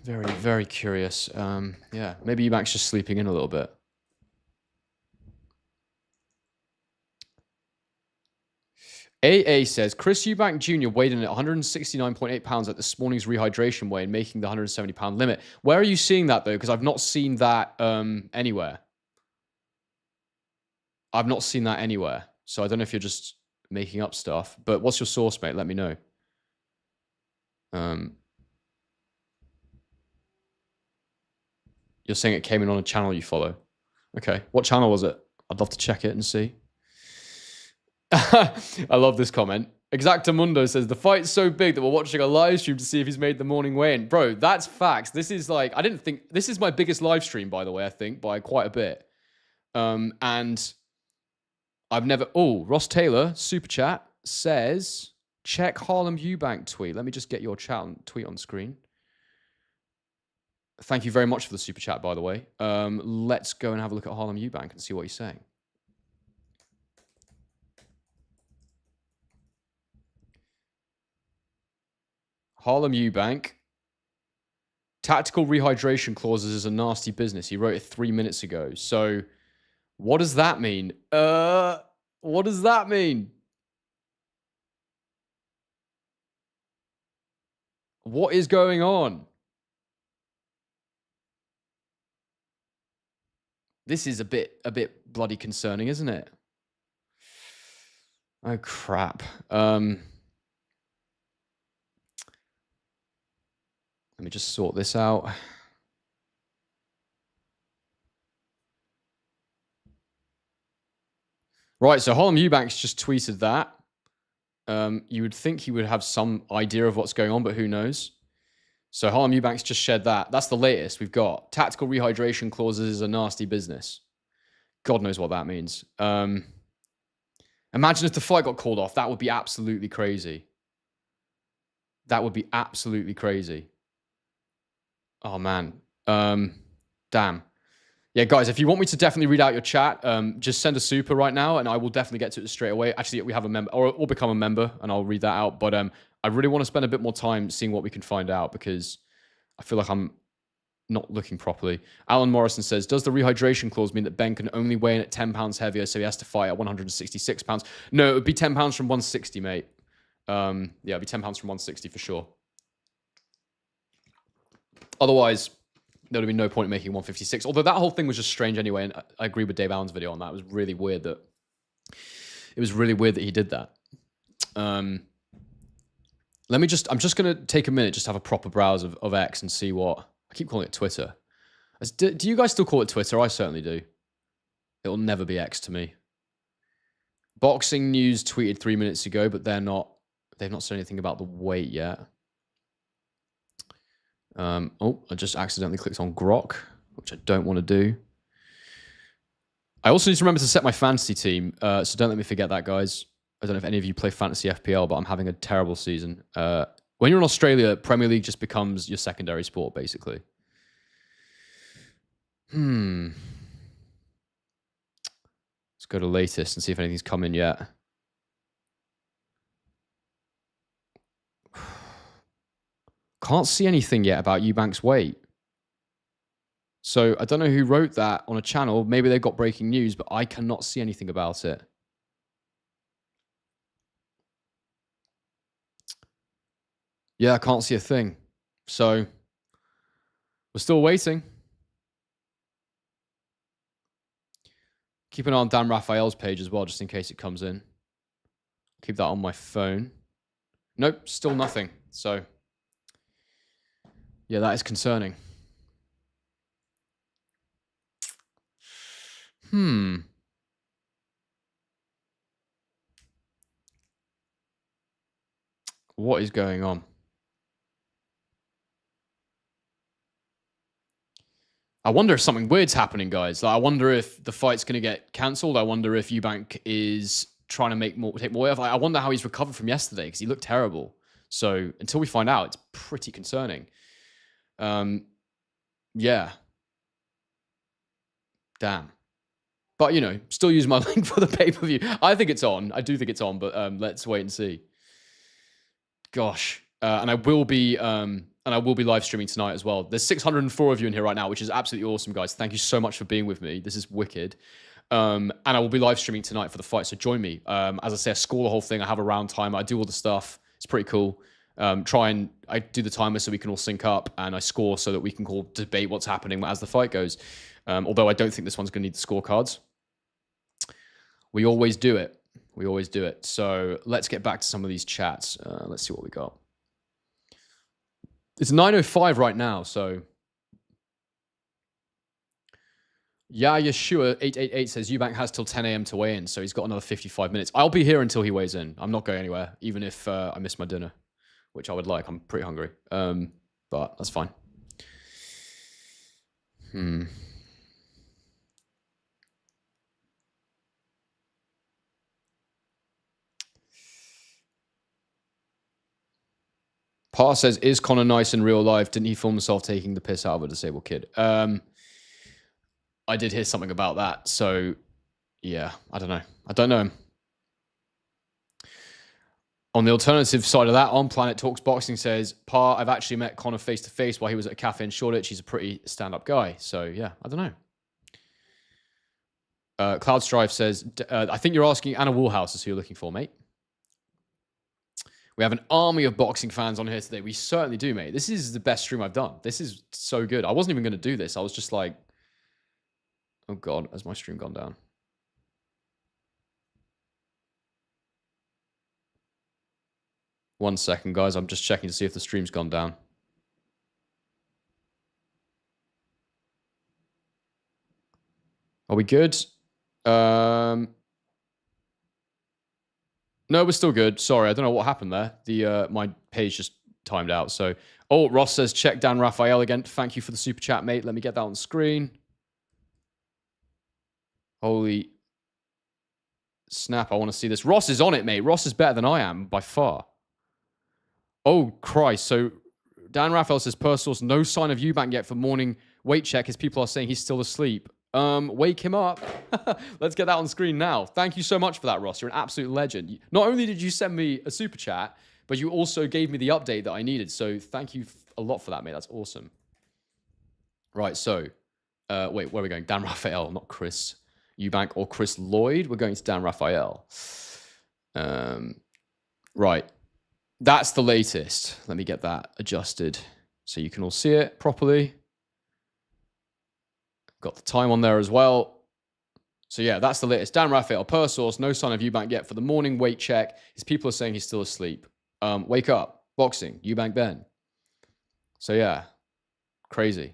very, very curious. Yeah, maybe Eubank's just sleeping in a little bit. AA says, Chris Eubank Jr. weighed in at 169.8 pounds at this morning's rehydration weigh, making the 170-pound limit. Where are you seeing that, though? Because I've not seen that anywhere. I've not seen that anywhere. So I don't know if you're just making up stuff. But what's your source, mate? Let me know. You're saying it came in on a channel you follow. Okay. What channel was it? I'd love to check it and see. I love this comment. Exactamundo says, the fight's so big that we're watching a live stream to see if he's made the morning weigh-in. Bro, that's facts. This is like, I didn't think, this is my biggest live stream, by the way, I think, by quite a bit. And I've never, Ross Taylor, super chat, says, check Harlem Eubank tweet. Let me just get your tweet on screen. Thank you very much for the super chat, by the way. Let's go and have a look at Harlem Eubank and see what he's saying. Harlem Eubank. Tactical rehydration clauses is a nasty business. He wrote it 3 minutes ago. So what does that mean? What does that mean? What is going on? This is a bit bloody concerning, isn't it? Oh crap. Let me just sort this out. Right, so Harlem Eubanks just tweeted that. You would think he would have some idea of what's going on, but who knows? So Harlem Eubanks just shared that. That's the latest we've got. Tactical rehydration clauses is a nasty business. God knows what that means. Imagine if the fight got called off. That would be absolutely crazy. That would be absolutely crazy. Oh, man. Damn. Yeah, guys, if you want me to definitely read out your chat, just send a super right now, and I will definitely get to it straight away. Actually, we have a member, or become a member, and I'll read that out. But I really want to spend a bit more time seeing what we can find out, because I feel like I'm not looking properly. Alan Morrison says, does the rehydration clause mean that Ben can only weigh in at 10 pounds heavier, so he has to fight at 166 pounds? No, it would be 10 pounds from 160, mate. Yeah, it'd be 10 pounds from 160 for sure. Otherwise, there would be no point in making 156. Although that whole thing was just strange anyway, and I agree with Dave Allen's video on that. It was really weird that he did that. I'm just gonna take a minute, just have a proper browse of X and see what I keep calling it Twitter. Do you guys still call it Twitter? I certainly do. It will never be X to me. Boxing News tweeted 3 minutes ago, but they've not said anything about the weight yet. Oh, I just accidentally clicked on Grok, which I don't want to do. I also need to remember to set my fantasy team, so don't let me forget that, guys. I don't know if any of you play fantasy FPL, but I'm having a terrible season. When you're in Australia, Premier League just becomes your secondary sport, basically. Let's go to latest and see if anything's come in yet. Can't see anything yet about Eubank's weight. So I don't know who wrote that on a channel. Maybe they've got breaking news, but I cannot see anything about it. Yeah, I can't see a thing. So we're still waiting. Keep an eye on Dan Raphael's page as well, just in case it comes in. Keep that on my phone. Nope, still nothing. So yeah, that is concerning. What is going on? I wonder if something weird's happening, guys. Like, I wonder if the fight's going to get cancelled. I wonder if Eubank is trying to take more weight off. I wonder how he's recovered from yesterday, because he looked terrible. So until we find out, it's pretty concerning. Yeah. Damn. But, you know, still use my link for the pay-per-view. I think it's on. I do think it's on, but let's wait and see. Gosh. And I will be live streaming tonight as well. There's 604 of you in here right now, which is absolutely awesome, guys. Thank you so much for being with me. This is wicked. And I will be live streaming tonight for the fight, so join me. As I say, I score the whole thing. I have a round timer. I do all the stuff. It's pretty cool. I do the timer so we can all sync up, and I score so that we can all debate what's happening as the fight goes. Although I don't think this one's going to need the scorecards. We always do it. We always do it. So let's get back to some of these chats. Let's see what we got. It's 9:05 right now, so. Yeah, Yeshua 888 says Eubank has till 10 a.m. to weigh in, so he's got another 55 minutes. I'll be here until he weighs in. I'm not going anywhere, even if I miss my dinner, which I would like. I'm pretty hungry, but that's fine. Parr says, is Conor nice in real life? Didn't he film himself taking the piss out of a disabled kid? I did hear something about that. So, yeah, I don't know. I don't know. On the alternative side of that, On Planet Talks Boxing says, Pa, I've actually met Conor face to face while he was at a cafe in Shoreditch. He's a pretty stand-up guy. So, yeah, I don't know. Cloud Strife says, I think you're asking Anna Woolhouse is who you're looking for, mate. We have an army of boxing fans on here today. We certainly do, mate. This is the best stream I've done. This is so good. I wasn't even going to do this. I was just like, oh, God, has my stream gone down? One second, guys. I'm just checking to see if the stream's gone down. Are we good? No, we're still good. Sorry, I don't know what happened there. My page just timed out. So, oh, Ross says, check Dan Raphael again. Thank you for the super chat, mate. Let me get that on the screen. Holy snap, I want to see this. Ross is on it, mate. Ross is better than I am by far. Oh, Christ. So, Dan Raphael says, per source, no sign of Eubank yet for morning weight check as people are saying he's still asleep. Wake him up. Let's get that on screen now. Thank you so much for that, Ross. You're an absolute legend. Not only did you send me a super chat, but you also gave me the update that I needed. So thank you a lot for that, mate. That's awesome. Right, so, wait, where are we going? Dan Raphael, not Chris Eubank or Chris Lloyd. We're going to Dan Raphael. Right, that's the latest. Let me get that adjusted so you can all see it properly. Got the time on there as well. So yeah, that's the latest. Dan Raphael, per source, no sign of Eubank yet for the morning weight check. His people are saying he's still asleep. Wake up. Boxing. Eubank Ben. So yeah. Crazy.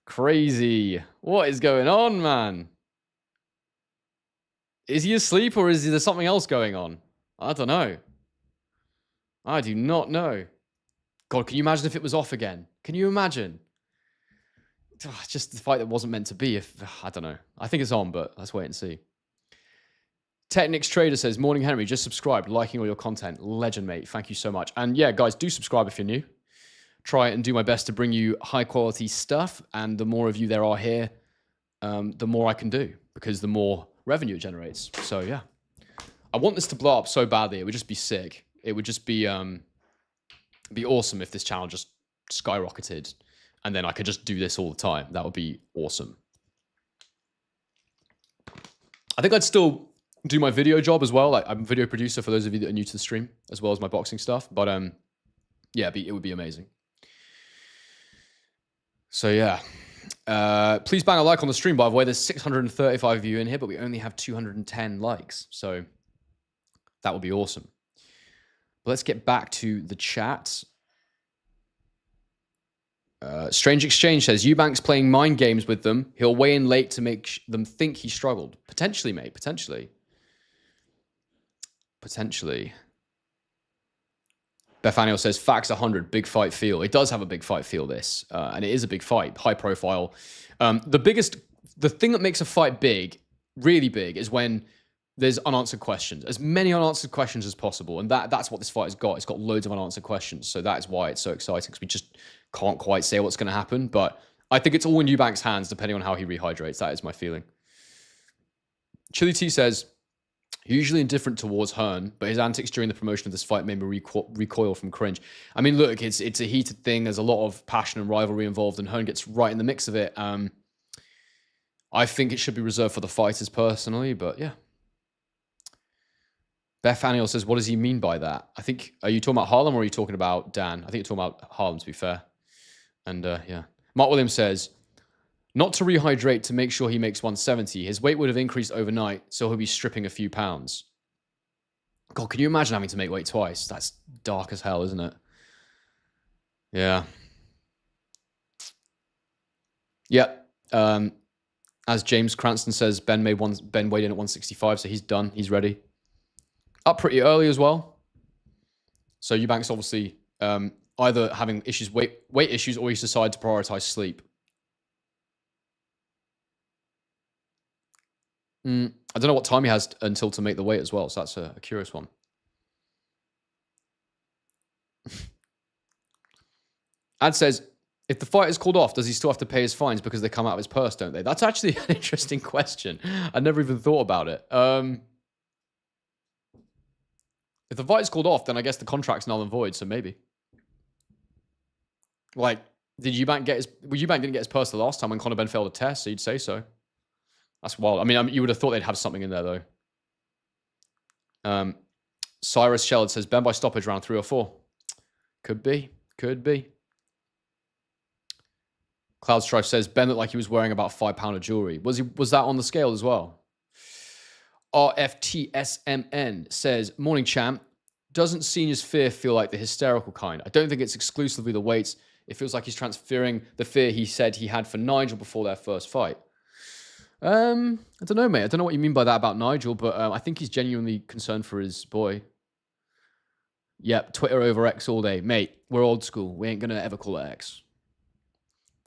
Crazy. What is going on, man? Is he asleep or is there something else going on? I don't know. I do not know. God, can you imagine if it was off again? Can you imagine? Just the fight that wasn't meant to be. I don't know. I think it's on, but let's wait and see. Technics Trader says, morning, Henry. Just subscribed, liking all your content. Legend, mate. Thank you so much. And yeah, guys, do subscribe if you're new. Try and do my best to bring you high quality stuff. And the more of you there are here, the more I can do because the more revenue it generates. So yeah, I want this to blow up so badly. It would just be sick. It would just be awesome if this channel just skyrocketed. And then I could just do this all the time. That would be awesome. I think I'd still do my video job as well. Like, I'm a video producer for those of you that are new to the stream, as well as my boxing stuff. But yeah, it would be amazing. So yeah. Please bang a like on the stream, by the way. There's 635 of you in here, but we only have 210 likes. So that would be awesome. But let's get back to the chat. Strange Exchange says, Eubank's playing mind games with them. He'll weigh in late to make them think he struggled. Potentially, mate. Potentially. Potentially. Bethaniel says, facts 100, big fight feel. It does have a big fight feel, this. And it is a big fight, high profile. The thing that makes a fight big, really big, is when there's unanswered questions. As many unanswered questions as possible. And that's what this fight has got. It's got loads of unanswered questions. So that is why it's so exciting, because we just can't quite say what's going to happen. But I think it's all in Eubank's hands, depending on how he rehydrates. That is my feeling. Chili T says, usually indifferent towards Hearn, but his antics during the promotion of this fight made me recoil from cringe. I mean, look, it's a heated thing. There's a lot of passion and rivalry involved, and Hearn gets right in the mix of it. I think it should be reserved for the fighters personally, but yeah. Beth Aniel says, what does he mean by that? I think, are you talking about Harlem or are you talking about Dan? I think you're talking about Harlem, to be fair. And yeah. Mark Williams says, not to rehydrate to make sure he makes 170. His weight would have increased overnight, so he'll be stripping a few pounds. God, can you imagine having to make weight twice? That's dark as hell, isn't it? Yeah. Yep. As James Cranston says, Ben weighed in at 165, so he's done. He's ready. Up pretty early as well. So Eubank's obviously either having issues, weight issues, or he's decided to prioritize sleep. I don't know what time he has until to make the weight as well, so that's a curious one. Ad says, if the fight is called off, does he still have to pay his fines because they come out of his purse, don't they? That's actually an interesting question. I never even thought about it. If the fight's called off, then I guess the contract's null and void, so maybe. Like, did Eubank get his... Well, Eubank didn't get his purse the last time when Conor Benn failed a test, so you'd say so. That's wild. I mean, you would have thought they'd have something in there, though. Cyrus Shellard says, Benn by stoppage round 3 or 4. Could be. Could be. Cloud Strife says, Benn looked like he was wearing about £5 of jewelry. Was that on the scale as well? RFTSMN says, morning champ. Doesn't Senior's fear feel like the hysterical kind? I don't think it's exclusively the weights. It feels like he's transferring the fear he said he had for Nigel before their first fight. I don't know, mate. I don't know what you mean by that about Nigel, but I think he's genuinely concerned for his boy. Yep, Twitter over X all day. Mate, we're old school. We ain't going to ever call it X.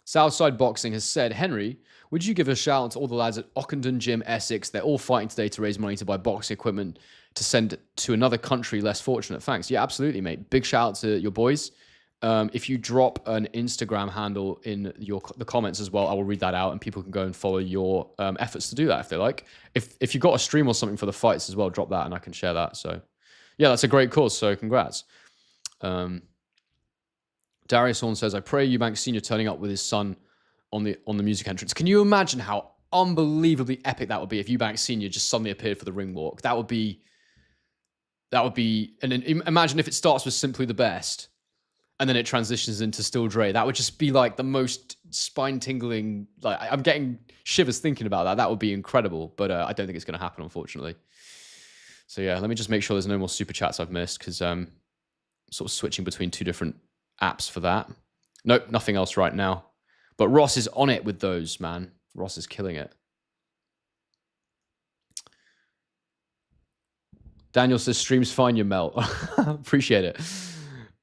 Southside Boxing has said, Henry, would you give a shout out to all the lads at Ockenden Gym, Essex? They're all fighting today to raise money to buy boxing equipment to send to another country less fortunate. Thanks. Yeah, absolutely, mate. Big shout out to your boys. If you drop an Instagram handle in the comments as well, I will read that out and people can go and follow your efforts to do that if they like. If you've got a stream or something for the fights as well, drop that and I can share that. So, yeah, that's a great cause. So, congrats. Darius Horn says, I pray Eubank Sr. turning up with his son on the music entrance. Can you imagine how unbelievably epic that would be if Eubank Sr. just suddenly appeared for the ring walk? That would be, and then imagine if it starts with Simply the Best and then it transitions into Still Dre. That would just be like the most spine-tingling, like I'm getting shivers thinking about that. That would be incredible, but I don't think it's going to happen, unfortunately. So yeah, let me just make sure there's no more super chats I've missed because I'm sort of switching between 2 different apps for that. Nope, nothing else right now. But Ross is on it with those, man. Ross is killing it. Daniel says, streams fine, you melt. Appreciate it.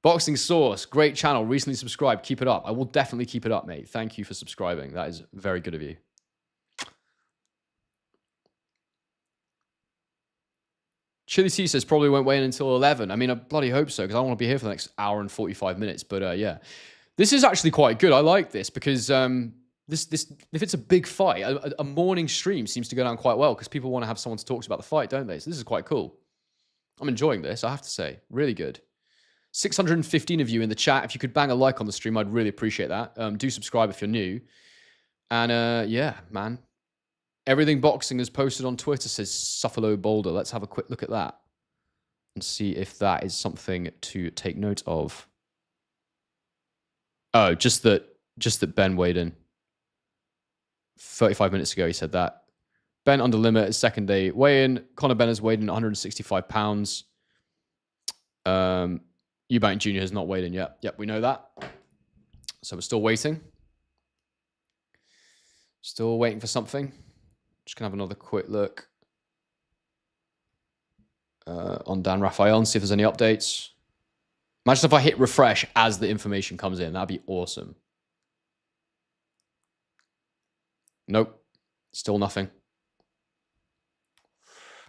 Boxing Source, great channel. Recently subscribed. Keep it up. I will definitely keep it up, mate. Thank you for subscribing. That is very good of you. Chili T says probably won't weigh in until 11. I mean, I bloody hope so because I want to be here for the next hour and 45 minutes. But yeah, this is actually quite good. I like this because this if it's a big fight, a morning stream seems to go down quite well because people want to have someone to talk to about the fight, don't they? So this is quite cool. I'm enjoying this, I have to say. Really good. 615 of you in the chat. If you could bang a like on the stream, I'd really appreciate that. Do subscribe if you're new. And yeah, man. Everything Boxing is posted on Twitter says Suffalo Boulder. Let's have a quick look at that and see if that is something to take note of. Oh, just that Ben weighed in. 35 minutes ago, he said that. Ben under limit is second day weigh-in. Conor Benn has weighed in 165 pounds. Eubank Jr. has not weighed in yet. Yep, we know that. So we're still waiting. Still waiting for something. Just going to have another quick look on Dan Raphael and see if there's any updates. Imagine if I hit refresh as the information comes in. That'd be awesome. Nope. Still nothing.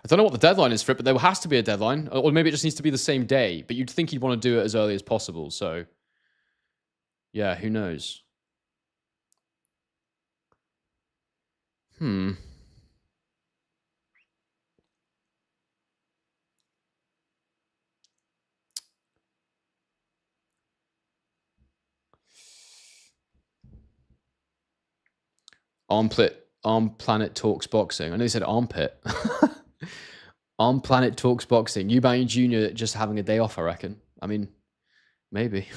I don't know what the deadline is for it, but there has to be a deadline. Or maybe it just needs to be the same day. But you'd think he'd want to do it as early as possible. So, yeah, who knows? Arm Planet Talks Boxing. I know you said armpit. Arm Planet Talks Boxing. Eubank Jr. just having a day off, I reckon. I mean, maybe.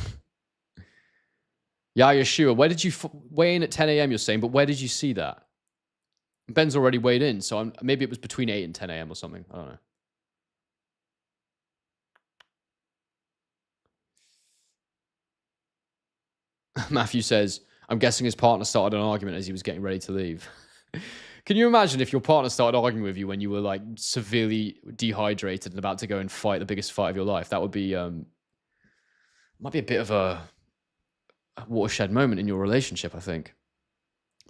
Yeah, Yeshua, where did you weigh in at 10 a.m. you're saying, but where did you see that? Ben's already weighed in, so maybe it was between 8 and 10 a.m. or something. I don't know. Matthew says, I'm guessing his partner started an argument as he was getting ready to leave. Can you imagine if your partner started arguing with you when you were like severely dehydrated and about to go and fight the biggest fight of your life? That would be, might be a bit of a watershed moment in your relationship, I think.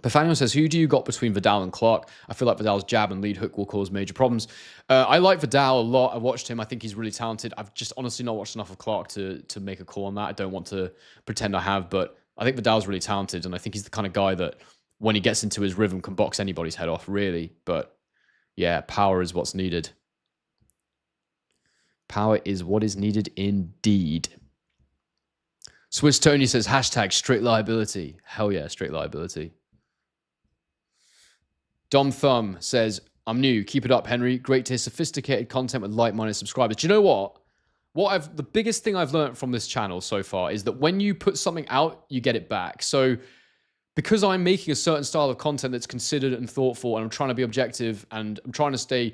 Nathaniel says, who do you got between Vidal and Clark? I feel like Vidal's jab and lead hook will cause major problems. I like Vidal a lot. I watched him. I think he's really talented. I've just honestly not watched enough of Clark to make a call on that. I don't want to pretend I have, but I think Vidal's really talented, and I think he's the kind of guy that when he gets into his rhythm can box anybody's head off, really. But yeah, power is what's needed. Power is what is needed indeed. Swiss Tony says, hashtag strict liability. Hell yeah, strict liability. Dom Thumb says, I'm new. Keep it up, Henry. Great to hear sophisticated content with like-minded subscribers. Do you know what? The biggest thing I've learned from this channel so far is that when you put something out, you get it back. So because I'm making a certain style of content that's considered and thoughtful, and I'm trying to be objective, and I'm trying to stay,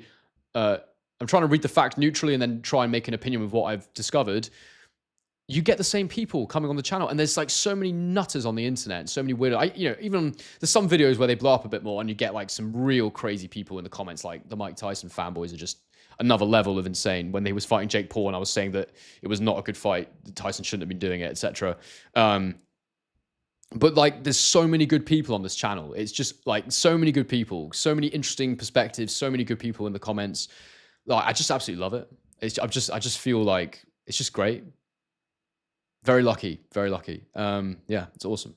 I'm trying to read the fact neutrally and then try and make an opinion with what I've discovered, you get the same people coming on the channel, and there's like so many nutters on the internet, so many weird. Even there's some videos where they blow up a bit more, and you get like some real crazy people in the comments. Like the Mike Tyson fanboys are just another level of insane. When he was fighting Jake Paul, and I was saying that it was not a good fight, that Tyson shouldn't have been doing it, etc. But like, there's so many good people on this channel. It's just like so many good people, so many interesting perspectives, so many good people in the comments. Like, I just absolutely love it. I just feel like it's just great. Very lucky, very lucky. Yeah, it's awesome.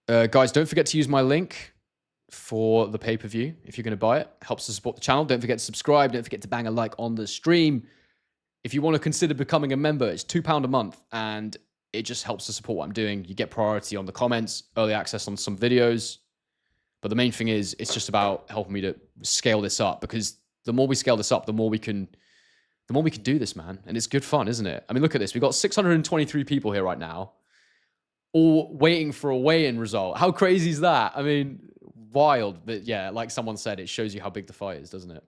Guys, don't forget to use my link for the pay-per-view if you're going to buy it. Helps to support the channel. Don't forget to subscribe. Don't forget to bang a like on the stream. If you want to consider becoming a member, it's £2 a month, and it just helps to support what I'm doing. You get priority on the comments, early access on some videos. But the main thing is, it's just about helping me to scale this up, because the more we scale this up, the more we can do this, man. And it's good fun, isn't it? I mean, look at this. We've got 623 people here right now, all waiting for a weigh-in result. How crazy is that? I mean, wild. But yeah, like someone said, it shows you how big the fight is, doesn't it?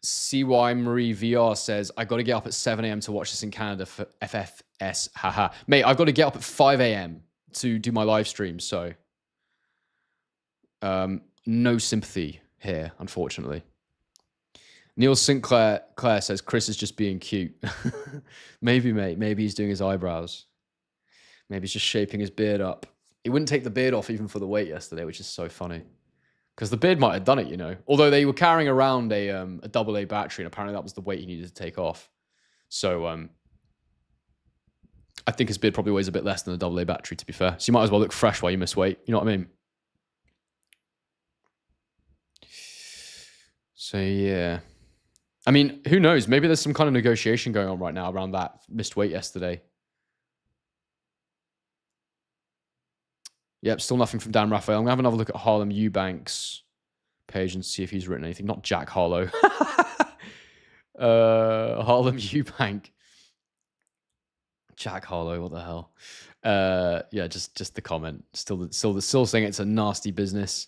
CY Marie VR says, I got to get up at 7 a.m. to watch this in Canada for FFS. Haha. Mate, I've got to get up at 5 a.m. to do my live stream. So, no sympathy here, unfortunately. Neil Sinclair says, Chris is just being cute. Maybe, mate. Maybe he's doing his eyebrows. Maybe he's just shaping his beard up. He wouldn't take the beard off even for the weight yesterday, which is so funny. Because the beard might have done it, you know. Although they were carrying around a AA battery, and apparently that was the weight he needed to take off. So I think his beard probably weighs a bit less than a AA battery, to be fair. So you might as well look fresh while you miss weight. You know what I mean? So yeah. I mean, who knows? Maybe there's some kind of negotiation going on right now around that missed weight yesterday. Yep, still nothing from Dan Raphael. I'm going to have another look at Harlem Eubank's page and see if he's written anything. Not Jack Harlow. Harlem Eubank. Jack Harlow, what the hell? Yeah, just the comment. Still saying it's a nasty business.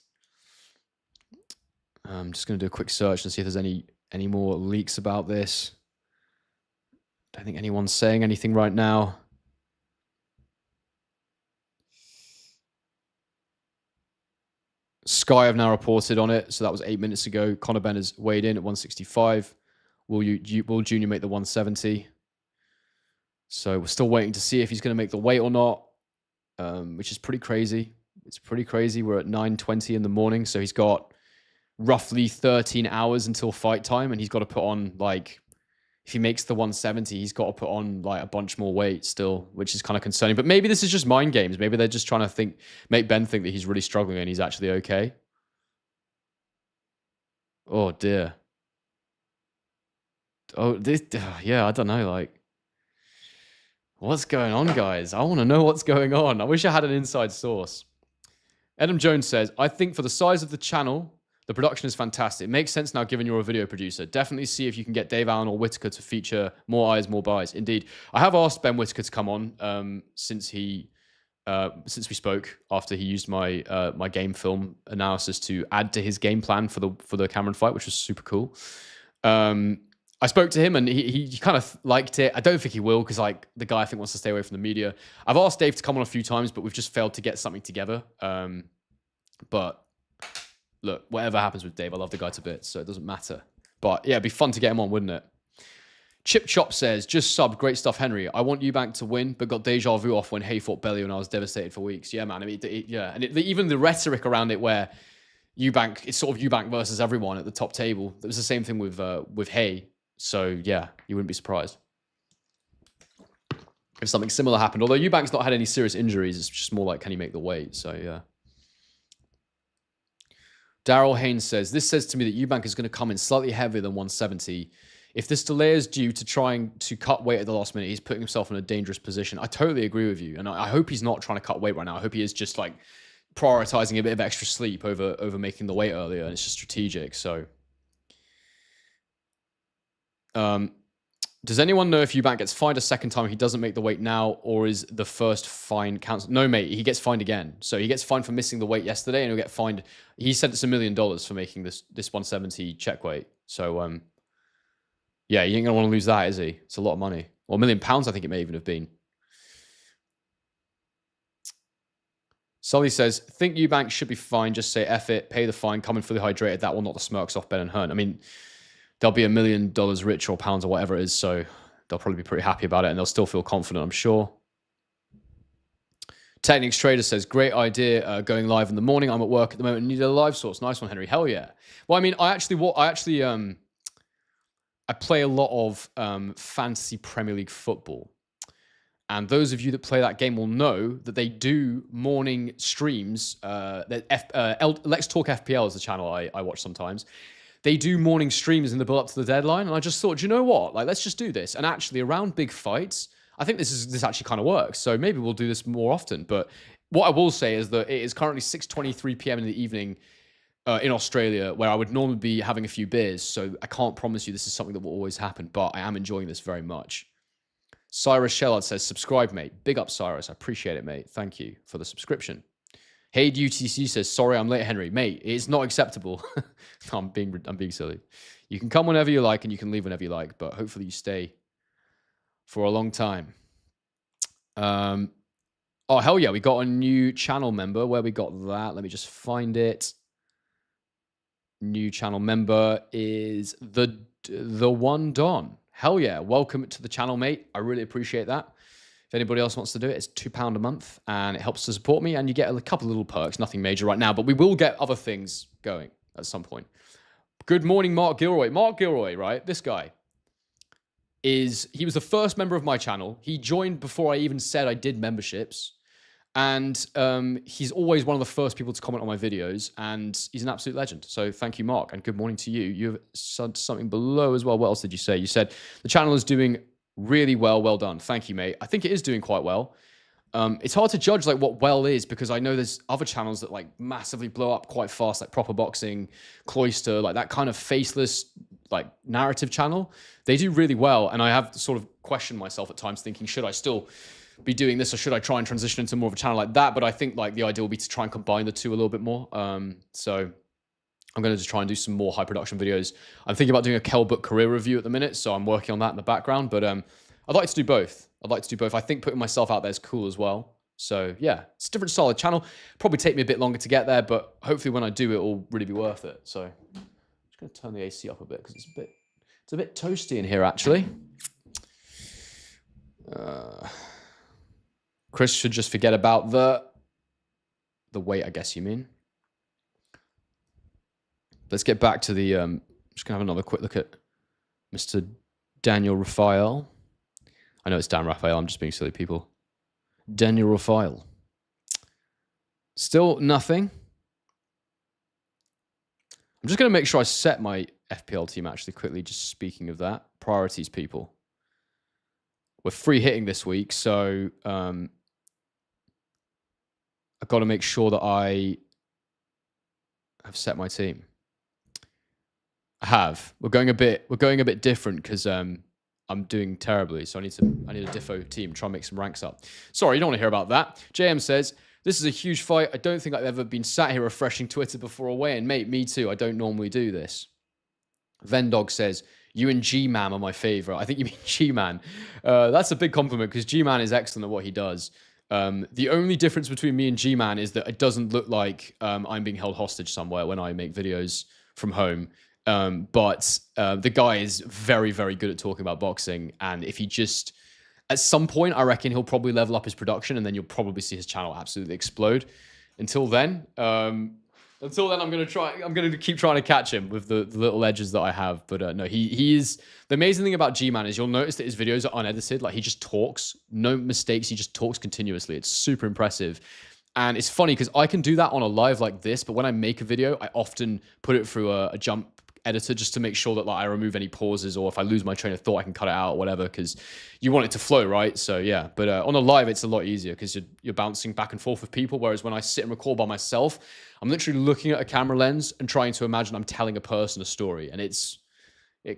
I'm just going to do a quick search and see if there's any more leaks about this. Don't think anyone's saying anything right now. Sky have now reported on it, so that was 8 minutes ago. Conor Benn has weighed in at 165. Will Junior make the 170? So we're still waiting to see if he's going to make the weight or not, which is pretty crazy. It's pretty crazy. We're at 9:20 in the morning, so he's got roughly 13 hours until fight time, and he's got to put on, like, if he makes the 170, he's got to put on like a bunch more weight still, which is kind of concerning. But maybe this is just mind games. Maybe they're just trying to make Ben think that he's really struggling and he's actually okay. Oh dear. Oh, yeah, I don't know. Like, what's going on, guys? I want to know what's going on. I wish I had an inside source. Adam Jones says, I think for the size of the channel, the production is fantastic. It makes sense now given you're a video producer. Definitely see if you can get Dave Allen or Whitaker to feature more eyes, more buys. Indeed. I have asked Ben Whitaker to come on since we spoke, after he used my my game film analysis to add to his game plan for the Cameron fight, which was super cool. I spoke to him and he kind of liked it. I don't think he will, because like the guy I think wants to stay away from the media. I've asked Dave to come on a few times, but we've just failed to get something together. But look, whatever happens with Dave, I love the guy to bits, so it doesn't matter. But yeah, it'd be fun to get him on, wouldn't it? Chip Chop says, just sub, great stuff, Henry. I want Eubank to win, but got deja vu off when Hay fought Belly and I was devastated for weeks. Yeah, man. I mean, yeah. And even the rhetoric around it where Eubank, it's sort of Eubank versus everyone at the top table. It was the same thing with Hay. So yeah, you wouldn't be surprised if something similar happened. Although Eubank's not had any serious injuries, it's just more like, can he make the weight? So yeah. Daryl Haynes says, this says to me that Eubank is going to come in slightly heavier than 170. If this delay is due to trying to cut weight at the last minute, he's putting himself in a dangerous position. I totally agree with you. And I hope he's not trying to cut weight right now. I hope he is just like prioritizing a bit of extra sleep over making the weight earlier. And it's just strategic. So, does anyone know if Eubank gets fined a second time if he doesn't make the weight now, or is the first fine cancelled? No, mate, he gets fined again. So he gets fined for missing the weight yesterday, and he'll get fined. He said it's $1 million for making this 170 check weight. So, yeah, you ain't gonna want to lose that, is he? It's a lot of money. Or £1 million, I think it may even have been. Sully says, think Eubank should be fine. Just say F it, pay the fine, come in fully hydrated. That will knock the smirks off Ben and Hearn. I mean, they'll be $1 million rich or pounds or whatever it is, so they'll probably be pretty happy about it, and they'll still feel confident, I'm sure. Technics Trader says, great idea going live in the morning. I'm at work at the moment and need a live source. Nice one, Henry. Hell yeah. Well, I mean, I play a lot of fantasy Premier League football. And those of you that play that game will know that they do morning streams. Let's Talk FPL is the channel I watch sometimes. They do morning streams in the build up to the deadline. And I just thought, you know what? Like, let's just do this. And actually, around big fights, I think this actually kind of works. So maybe we'll do this more often. But what I will say is that it is currently 6:23 p.m. in the evening in Australia, where I would normally be having a few beers. So I can't promise you this is something that will always happen. But I am enjoying this very much. Cyrus Shellard says, subscribe, mate. Big up, Cyrus. I appreciate it, mate. Thank you for the subscription. Hayed UTC says, sorry, I'm late, Henry. Mate, it's not acceptable. No, I'm being silly. You can come whenever you like and you can leave whenever you like, but hopefully you stay for a long time. Oh, hell yeah. We got a new channel member. Where we got that? Let me just find it. New channel member is the one Don. Hell yeah. Welcome to the channel, mate. I really appreciate that. If anybody else wants to do it, it's £2 a month and it helps to support me and you get a couple of little perks. Nothing major right now, but we will get other things going at some point. Good morning, Mark Gilroy. Mark Gilroy, right? This guy he was the first member of my channel. He joined before I even said I did memberships. And he's always one of the first people to comment on my videos, and he's an absolute legend. So thank you, Mark, and good morning to you. You have said something below as well. What else did you say? You said the channel is doing really well. Well done. Thank you, mate. I think it is doing quite well. It's hard to judge like what well is, because I know there's other channels that like massively blow up quite fast, like Proper Boxing, Cloister, like that kind of faceless like narrative channel. They do really well, and I have sort of questioned myself at times, thinking, should I still be doing this or should I try and transition into more of a channel like that? But I think like the idea will be to try and combine the two a little bit more. So I'm going to just try and do some more high production videos. I'm thinking about doing a Kell Book career review at the minute, so I'm working on that in the background. But I'd like to do both. I think putting myself out there is cool as well. So yeah, it's a different style of channel. Probably take me a bit longer to get there, but hopefully when I do, it will really be worth it. So I'm just going to turn the AC up a bit because it's a bit toasty in here actually. Chris should just forget about the weight, I guess you mean. Let's get back to the, just going to have another quick look at Mr. Daniel Raphael. I know it's Dan Raphael, I'm just being silly, people. Daniel Raphael. Still nothing. I'm just going to make sure I set my FPL team actually quickly, just speaking of that. Priorities, people. We're free hitting this week, so I've got to make sure that I have set my team. I have. We're going a bit different because I'm doing terribly, so I need a diffo team, try and make some ranks up. Sorry, you don't want to hear about that. JM says, this is a huge fight. I don't think I've ever been sat here refreshing Twitter before a weigh-in. Mate, me too. I don't normally do this. Vendog says, you and Gman are my favorite. I think you mean Gman. That's a big compliment because Gman is excellent at what he does. The only difference between me and Gman is that it doesn't look like I'm being held hostage somewhere when I make videos from home. But the guy is very, very good at talking about boxing. And if he just, at some point, I reckon he'll probably level up his production and then you'll probably see his channel absolutely explode. Until then, Until then, I'm gonna keep trying to catch him with the little edges that I have. But no, he is. The amazing thing about Gman is you'll notice that his videos are unedited. Like he just talks, no mistakes. He just talks continuously. It's super impressive. And it's funny because I can do that on a live like this, but when I make a video, I often put it through a jump editor just to make sure that like I remove any pauses, or if I lose my train of thought, I can cut it out or whatever, because you want it to flow, right? So yeah, but on a live, it's a lot easier because you're bouncing back and forth with people. Whereas when I sit and record by myself, I'm literally looking at a camera lens and trying to imagine I'm telling a person a story, and it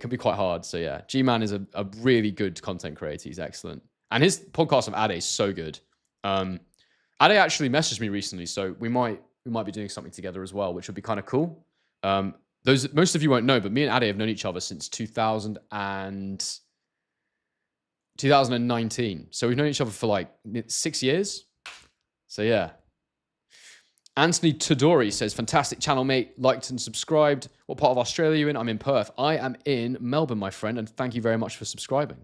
can be quite hard. So yeah, G-Man is a really good content creator. He's excellent. And his podcast of Ade is so good. Ade actually messaged me recently, so we might be doing something together as well, which would be kind of cool. Most of you won't know, but me and Ade have known each other since 2019. So we've known each other for like 6 years. So yeah. Anthony Todori says, fantastic channel, mate. Liked and subscribed. What part of Australia are you in? I'm in Perth. I am in Melbourne, my friend, and thank you very much for subscribing.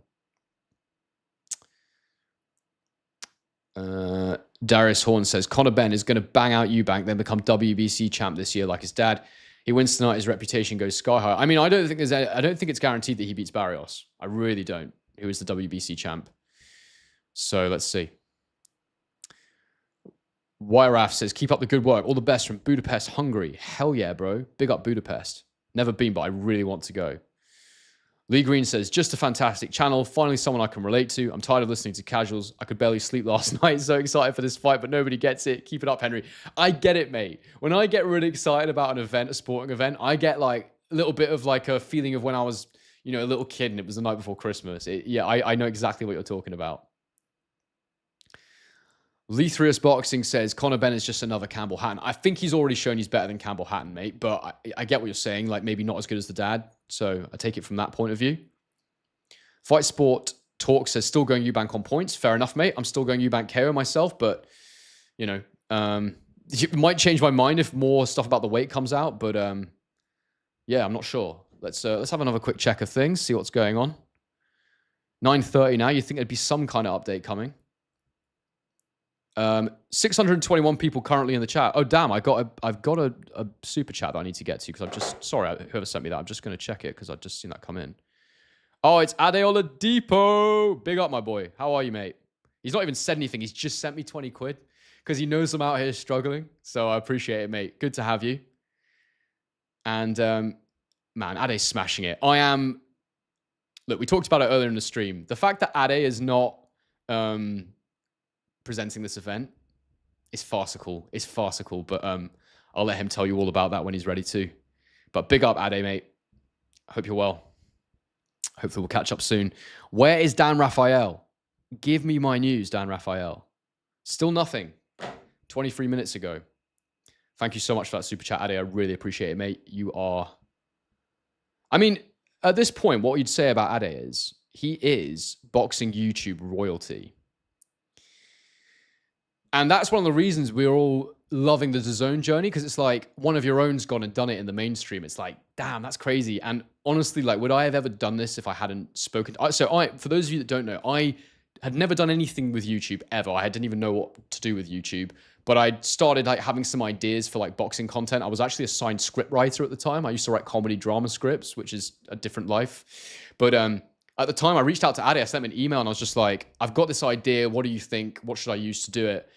Darius Horn says, Conor Benn is going to bang out Eubank, then become WBC champ this year like his dad. He wins tonight, his reputation goes sky high. I mean, I don't think it's guaranteed that he beats Barrios. I really don't. Who is the WBC champ? So let's see. Wyraf says, keep up the good work. All the best from Budapest, Hungary. Hell yeah, bro. Big up Budapest. Never been, but I really want to go. Lee Green says, just a fantastic channel. Finally, someone I can relate to. I'm tired of listening to casuals. I could barely sleep last night. So excited for this fight, but nobody gets it. Keep it up, Henry. I get it, mate. When I get really excited about an event, a sporting event, I get like a little bit of like a feeling of when I was, a little kid and it was the night before Christmas. I know exactly what you're talking about. Lethrius Boxing says, Conor Benn is just another Campbell Hatton. I think he's already shown he's better than Campbell Hatton, mate. But I get what you're saying. Like maybe not as good as the dad. So I take it from that point of view. Fight Sport Talk says, still going Eubank on points. Fair enough, mate. I'm still going Eubank KO myself. But, it might change my mind if more stuff about the weight comes out. But, yeah, I'm not sure. Let's have another quick check of things. See what's going on. 9:30 now. You think there'd be some kind of update coming. 621 people currently in the chat. Oh damn, I've got a super chat that I need to get to because whoever sent me that, I'm just going to check it because I've just seen that come in. Oh, it's Adeola Depot. Big up, my boy. How are you, mate? He's not even said anything. He's just sent me 20 quid because he knows I'm out here struggling. So I appreciate it, mate. Good to have you. And man, Ade's smashing it. Look, we talked about it earlier in the stream. The fact that Ade is not presenting this event is farcical. It's farcical, but I'll let him tell you all about that when he's ready to. But big up, Ade, mate. Hope you're well. Hopefully we'll catch up soon. Where is Dan Raphael? Give me my news, Dan Raphael. Still nothing. 23 minutes ago. Thank you so much for that super chat, Ade. I really appreciate it, mate. I mean, at this point, what you'd say about Ade is he is boxing YouTube royalty. And that's one of the reasons we're all loving the DAZN journey, because it's like one of your own's gone and done it in the mainstream. It's like, damn, that's crazy. And honestly, like, would I have ever done this if I hadn't spoken? For those of you that don't know, I had never done anything with YouTube ever. I didn't even know what to do with YouTube. But I started like having some ideas for like boxing content. I was actually a signed script writer at the time. I used to write comedy drama scripts, which is a different life. But at the time, I reached out to Ade. I sent him an email and I was just like, I've got this idea. What do you think? What should I use to do it?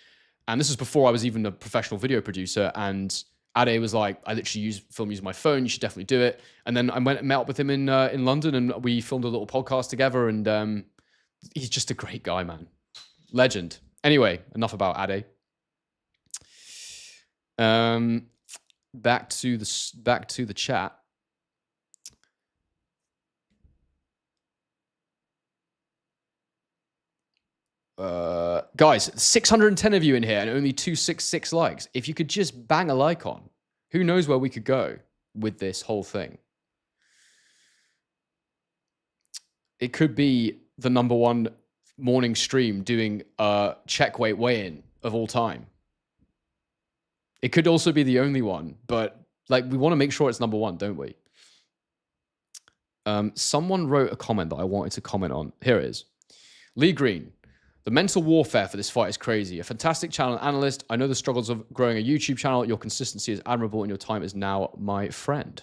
And this was before I was even a professional video producer. And Ade was like, I literally film using my phone. You should definitely do it. And then I went and met up with him in London and we filmed a little podcast together. And he's just a great guy, man. Legend. Anyway, enough about Ade. Back to the chat. Guys, 610 of you in here and only 266 likes. If you could just bang a like on, who knows where we could go with this whole thing. It could be the #1 morning stream doing a check weight weigh-in of all time. It could also be the only one, but like we want to make sure it's #1, don't we? Someone wrote a comment that I wanted to comment on. Here it is. Lee Green. The mental warfare for this fight is crazy. A fantastic channel analyst. I know the struggles of growing a YouTube channel. Your consistency is admirable and your time is now, my friend.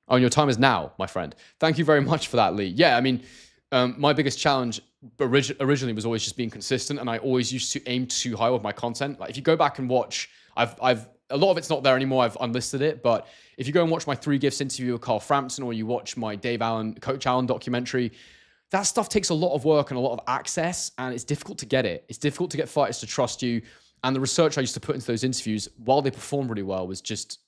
Oh, and your time is now, my friend. Thank you very much for that, Lee. Yeah, I mean, my biggest challenge originally was always just being consistent, and I always used to aim too high with my content. Like if you go back and watch, I've a lot of it's not there anymore. I've unlisted it, but if you go and watch my 3 Gifts interview with Carl Frampton, or you watch my Coach Allen documentary, that stuff takes a lot of work and a lot of access, and it's difficult to get it. It's difficult to get fighters to trust you. And the research I used to put into those interviews, while they performed really well, was just,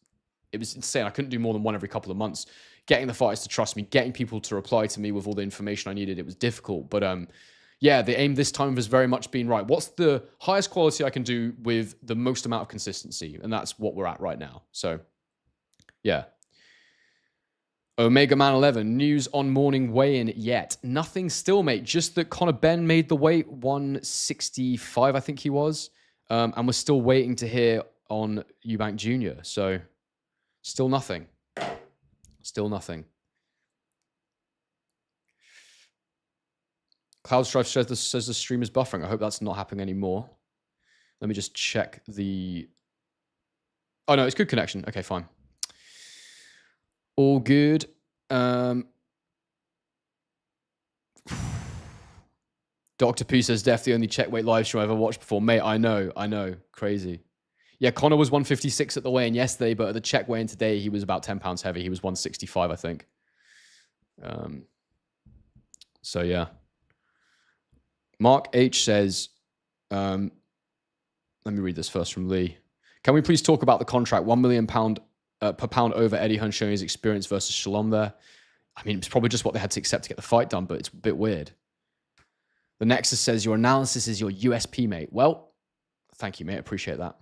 it was insane. I couldn't do more than one every couple of months. Getting the fighters to trust me, getting people to reply to me with all the information I needed, it was difficult. But yeah, the aim this time has very much been, right, what's the highest quality I can do with the most amount of consistency? And that's what we're at right now. So, yeah. Omega Man 11, news on morning weigh-in yet? Nothing still, mate. Just that Conor Benn made the weight, 165, I think he was. And we're still waiting to hear on Eubank Jr. So, still nothing. Still nothing. Cloudstrife says the stream is buffering. I hope that's not happening anymore. Let me just check the... Oh, no, it's good connection. Okay, fine. All good. Dr. P says, Def, the only check weight live stream I ever watched before. Mate, I know. Crazy. Yeah, Conor was 156 at the weigh-in yesterday, but at the check weigh-in today, he was about 10 pounds heavy. He was 165, I think. So, yeah. Mark H says, let me read this first from Lee. Can we please talk about the contract? £1 million per pound over Eddie Hearn showing his experience versus Shalom there. I mean, it's probably just what they had to accept to get the fight done, but it's a bit weird. The Nexus says, your analysis is your USP, mate. Well, thank you, mate. Appreciate that.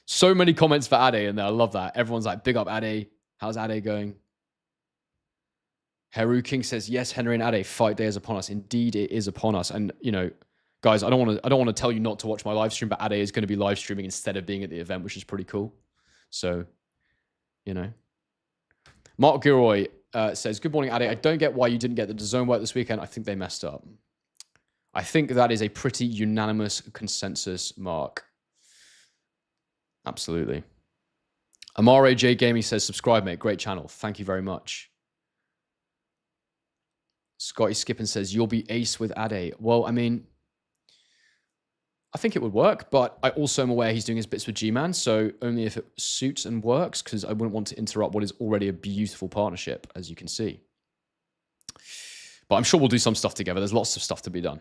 So many comments for Ade in there. I love that. Everyone's like, big up Ade. How's Ade going? Heru King says, yes, Henry and Ade, fight day is upon us. Indeed, it is upon us. And, you know, guys, I don't want to tell you not to watch my live stream, but Ade is going to be live streaming instead of being at the event, which is pretty cool. So, you know. Mark Gilroy says, good morning, Ade. I don't get why you didn't get the DAZN work this weekend. I think they messed up. I think that is a pretty unanimous consensus, Mark. Absolutely. Amare J Gaming says, subscribe, mate. Great channel. Thank you very much. Scotty Skippin says, you'll be ace with Ade. Well, I mean, I think it would work, but I also am aware he's doing his bits with Gman, so only if it suits and works, because I wouldn't want to interrupt what is already a beautiful partnership, as you can see. But I'm sure we'll do some stuff together. There's lots of stuff to be done.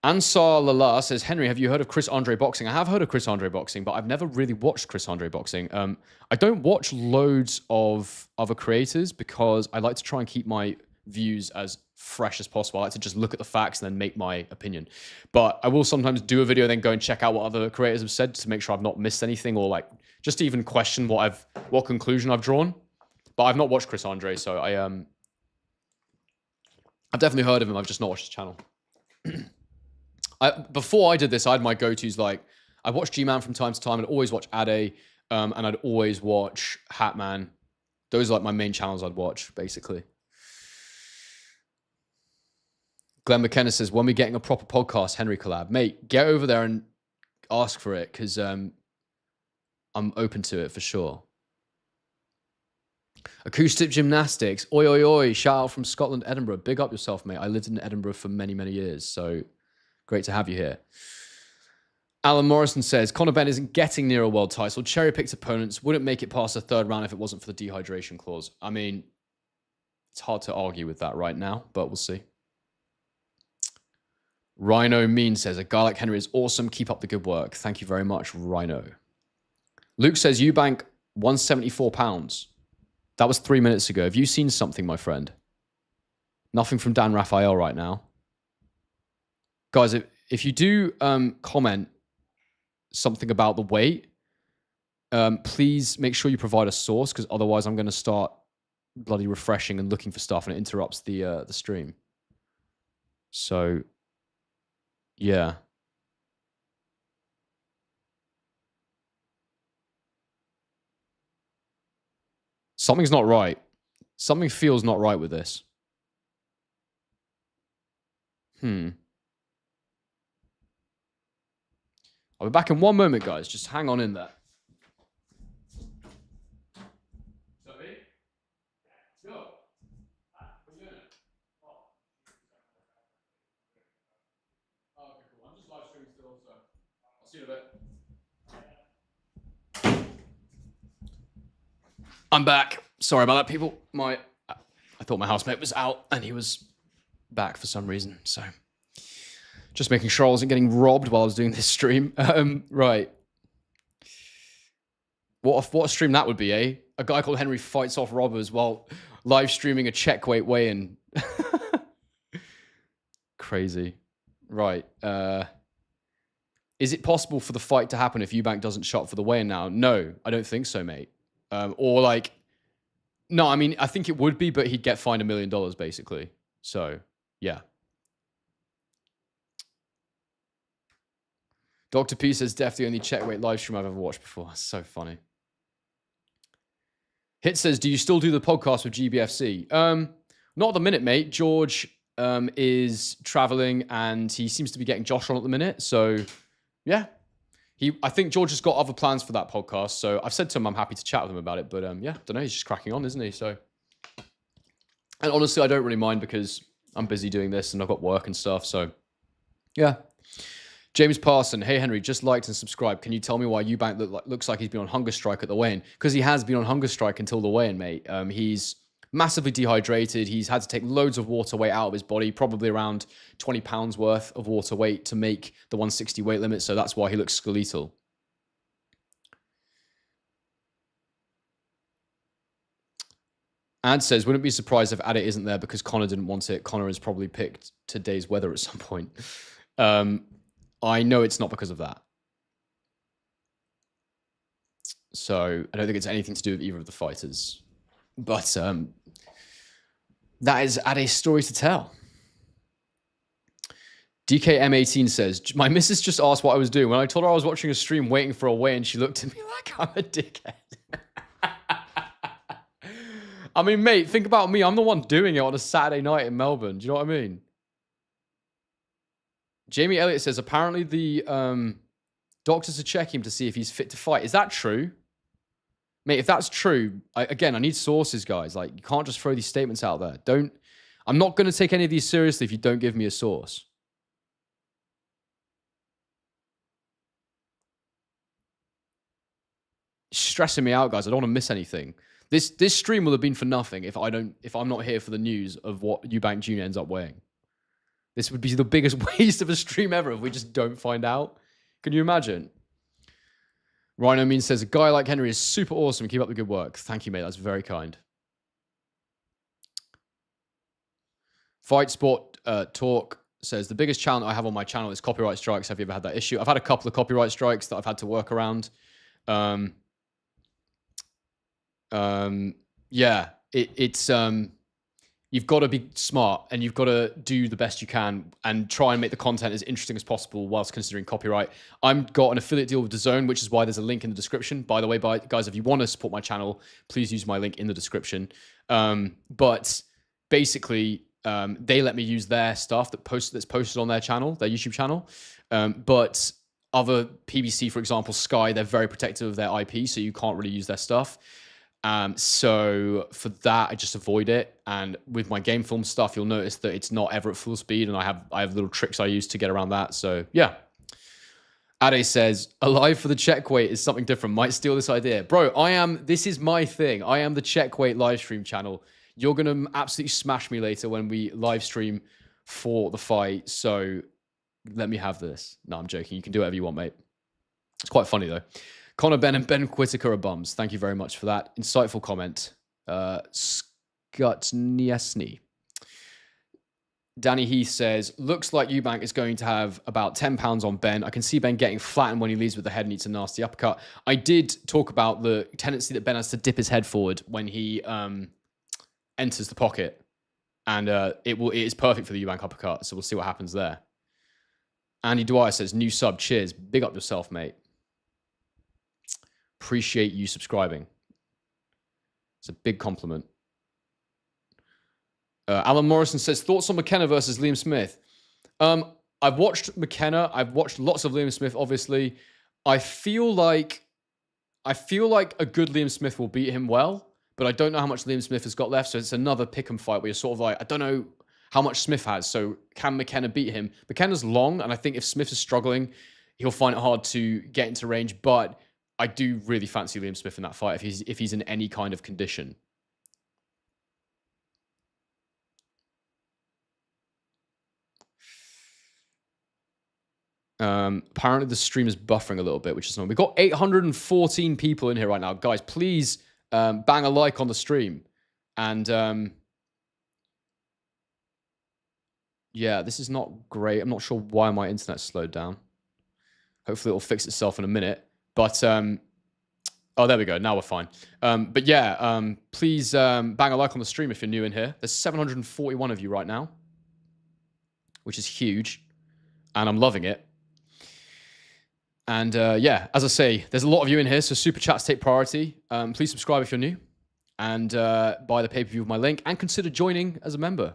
Ansar Lala says, Henry, have you heard of Chris Andre boxing? I have heard of Chris Andre boxing, but I've never really watched Chris Andre boxing. I don't watch loads of other creators because I like to try and keep my views as fresh as possible. I like to just look at the facts and then make my opinion. But I will sometimes do a video, then go and check out what other creators have said to make sure I've not missed anything, or like just to even question what conclusion I've drawn. But I've not watched Chris Andre, so I've definitely heard of him. I've just not watched his channel. Before I did this, I had my go-tos. Like I watched G-Man from time to time, and I'd always watch Ade, and I'd always watch Hatman. Those are like my main channels I'd watch, basically. Glenn McKenna says, when we getting a proper podcast Henry collab? Mate, get over there and ask for it, because I'm open to it for sure. Acoustic Gymnastics. Oi, oi, oi. Shout out from Scotland, Edinburgh. Big up yourself, mate. I lived in Edinburgh for many, many years, so great to have you here. Alan Morrison says, Conor Benn isn't getting near a world title. Cherry-picked opponents wouldn't make it past the third round if it wasn't for the dehydration clause. I mean, it's hard to argue with that right now, but we'll see. Rhino Mean says, a guy like Henry is awesome. Keep up the good work. Thank you very much, Rhino. Luke says, Eubank, 174 pounds. That was 3 minutes ago. Have you seen something, my friend? Nothing from Dan Raphael right now. Guys, if you do comment something about the weight, please make sure you provide a source, because otherwise I'm going to start bloody refreshing and looking for stuff, and it interrupts the stream. So, yeah. Something's not right. Something feels not right with this. I'll be back in one moment, guys. Just hang on in there. See you in a bit. I'm back. Sorry about that, people. I thought my housemate was out and he was back for some reason. So just making sure I wasn't getting robbed while I was doing this stream. Right. What a stream that would be, eh? A guy called Henry fights off robbers while live streaming a check weight weigh-in. Crazy. Right. Is it possible for the fight to happen if Eubank doesn't shop for the weigh-in now? No, I don't think so, mate. Or like, no, I mean, I think it would be, but he'd get fined $1 million basically. So, yeah. Dr. P says, definitely only check weight live stream I've ever watched before. That's so funny. Hit says, do you still do the podcast with GBFC? Not at the minute, mate. George is traveling and he seems to be getting Josh on at the minute. So, yeah. I think George has got other plans for that podcast. So I've said to him I'm happy to chat with him about it. But yeah, don't know. He's just cracking on, isn't he? So, and honestly, I don't really mind because I'm busy doing this and I've got work and stuff. So, yeah. James Parson, hey Henry, just liked and subscribed. Can you tell me why Eubank looks like he's been on hunger strike at the weigh-in? Because he has been on hunger strike until the weigh-in, mate. He's massively dehydrated. He's had to take loads of water weight out of his body, probably around 20 pounds worth of water weight to make the 160 weight limit. So that's why he looks skeletal. Ad says, wouldn't be surprised if Adit isn't there because Conor didn't want it. Conor has probably picked today's weather at some point. I know it's not because of that. So I don't think it's anything to do with either of the fighters. But that is Ade's story to tell. DKM18 says, my missus just asked what I was doing. When I told her I was watching a stream waiting for a weigh-in, she looked at me like I'm a dickhead. I mean, mate, think about me. I'm the one doing it on a Saturday night in Melbourne. Do you know what I mean? Jamie Elliott says, apparently the doctors are checking him to see if he's fit to fight. Is that true? Mate, if that's true, I need sources, guys. Like, you can't just throw these statements out there. I'm not going to take any of these seriously if you don't give me a source. It's stressing me out, guys. I don't want to miss anything. This stream will have been for nothing if I'm not here for the news of what Eubank Jr. ends up weighing. This would be the biggest waste of a stream ever if we just don't find out. Can you imagine? Rhino Mean says, a guy like Henry is super awesome. Keep up the good work. Thank you, mate. That's very kind. Fight Sport Talk says, the biggest challenge I have on my channel is copyright strikes. Have you ever had that issue? I've had a couple of copyright strikes that I've had to work around. Yeah, it's you've got to be smart and you've got to do the best you can and try and make the content as interesting as possible whilst considering copyright. I've got an affiliate deal with DAZN, which is why there's a link in the description. By the way, guys, if you want to support my channel, please use my link in the description. But basically, they let me use their stuff that's posted on their channel, their YouTube channel. But other PBC, for example, Sky, they're very protective of their IP, so you can't really use their stuff. So for that, I just avoid it. And with my game film stuff, you'll notice that it's not ever at full speed, and I have little tricks I use to get around that. So yeah. Ade says, alive for the check weight is something different. Might steal this idea. Bro, this is my thing. I am the check weight live stream channel. You're going to absolutely smash me later when we live stream for the fight. So let me have this. No, I'm joking. You can do whatever you want, mate. It's quite funny though. Conor Benn and Ben Whittaker are bums. Thank you very much for that insightful comment. Scott Niesny. Danny Heath says, looks like Eubank is going to have about 10 pounds on Ben. I can see Ben getting flattened when he leads with the head and eats a nasty uppercut. I did talk about the tendency that Ben has to dip his head forward when he enters the pocket. And it is perfect for the Eubank uppercut. So we'll see what happens there. Andy Dwyer says, new sub, cheers. Big up yourself, mate. Appreciate you subscribing. It's a big compliment. Alan Morrison says, thoughts on McKenna versus Liam Smith? I've watched McKenna. I've watched lots of Liam Smith, obviously. I feel like a good Liam Smith will beat him well, but I don't know how much Liam Smith has got left. So it's another pick 'em fight where you're sort of like, I don't know how much Smith has. So can McKenna beat him? McKenna's long, and I think if Smith is struggling, he'll find it hard to get into range. But I do really fancy Liam Smith in that fight if he's in any kind of condition. Apparently the stream is buffering a little bit, which is annoying. We've got 814 people in here right now. Guys, please bang a like on the stream. And yeah, this is not great. I'm not sure why my internet slowed down. Hopefully it'll fix itself in a minute. But oh, there we go. Now we're fine. But yeah, please bang a like on the stream if you're new in here. There's 741 of you right now, which is huge. And I'm loving it. And yeah, as I say, there's a lot of you in here, so super chats take priority. Please subscribe if you're new, and buy the pay-per-view with my link, and consider joining as a member.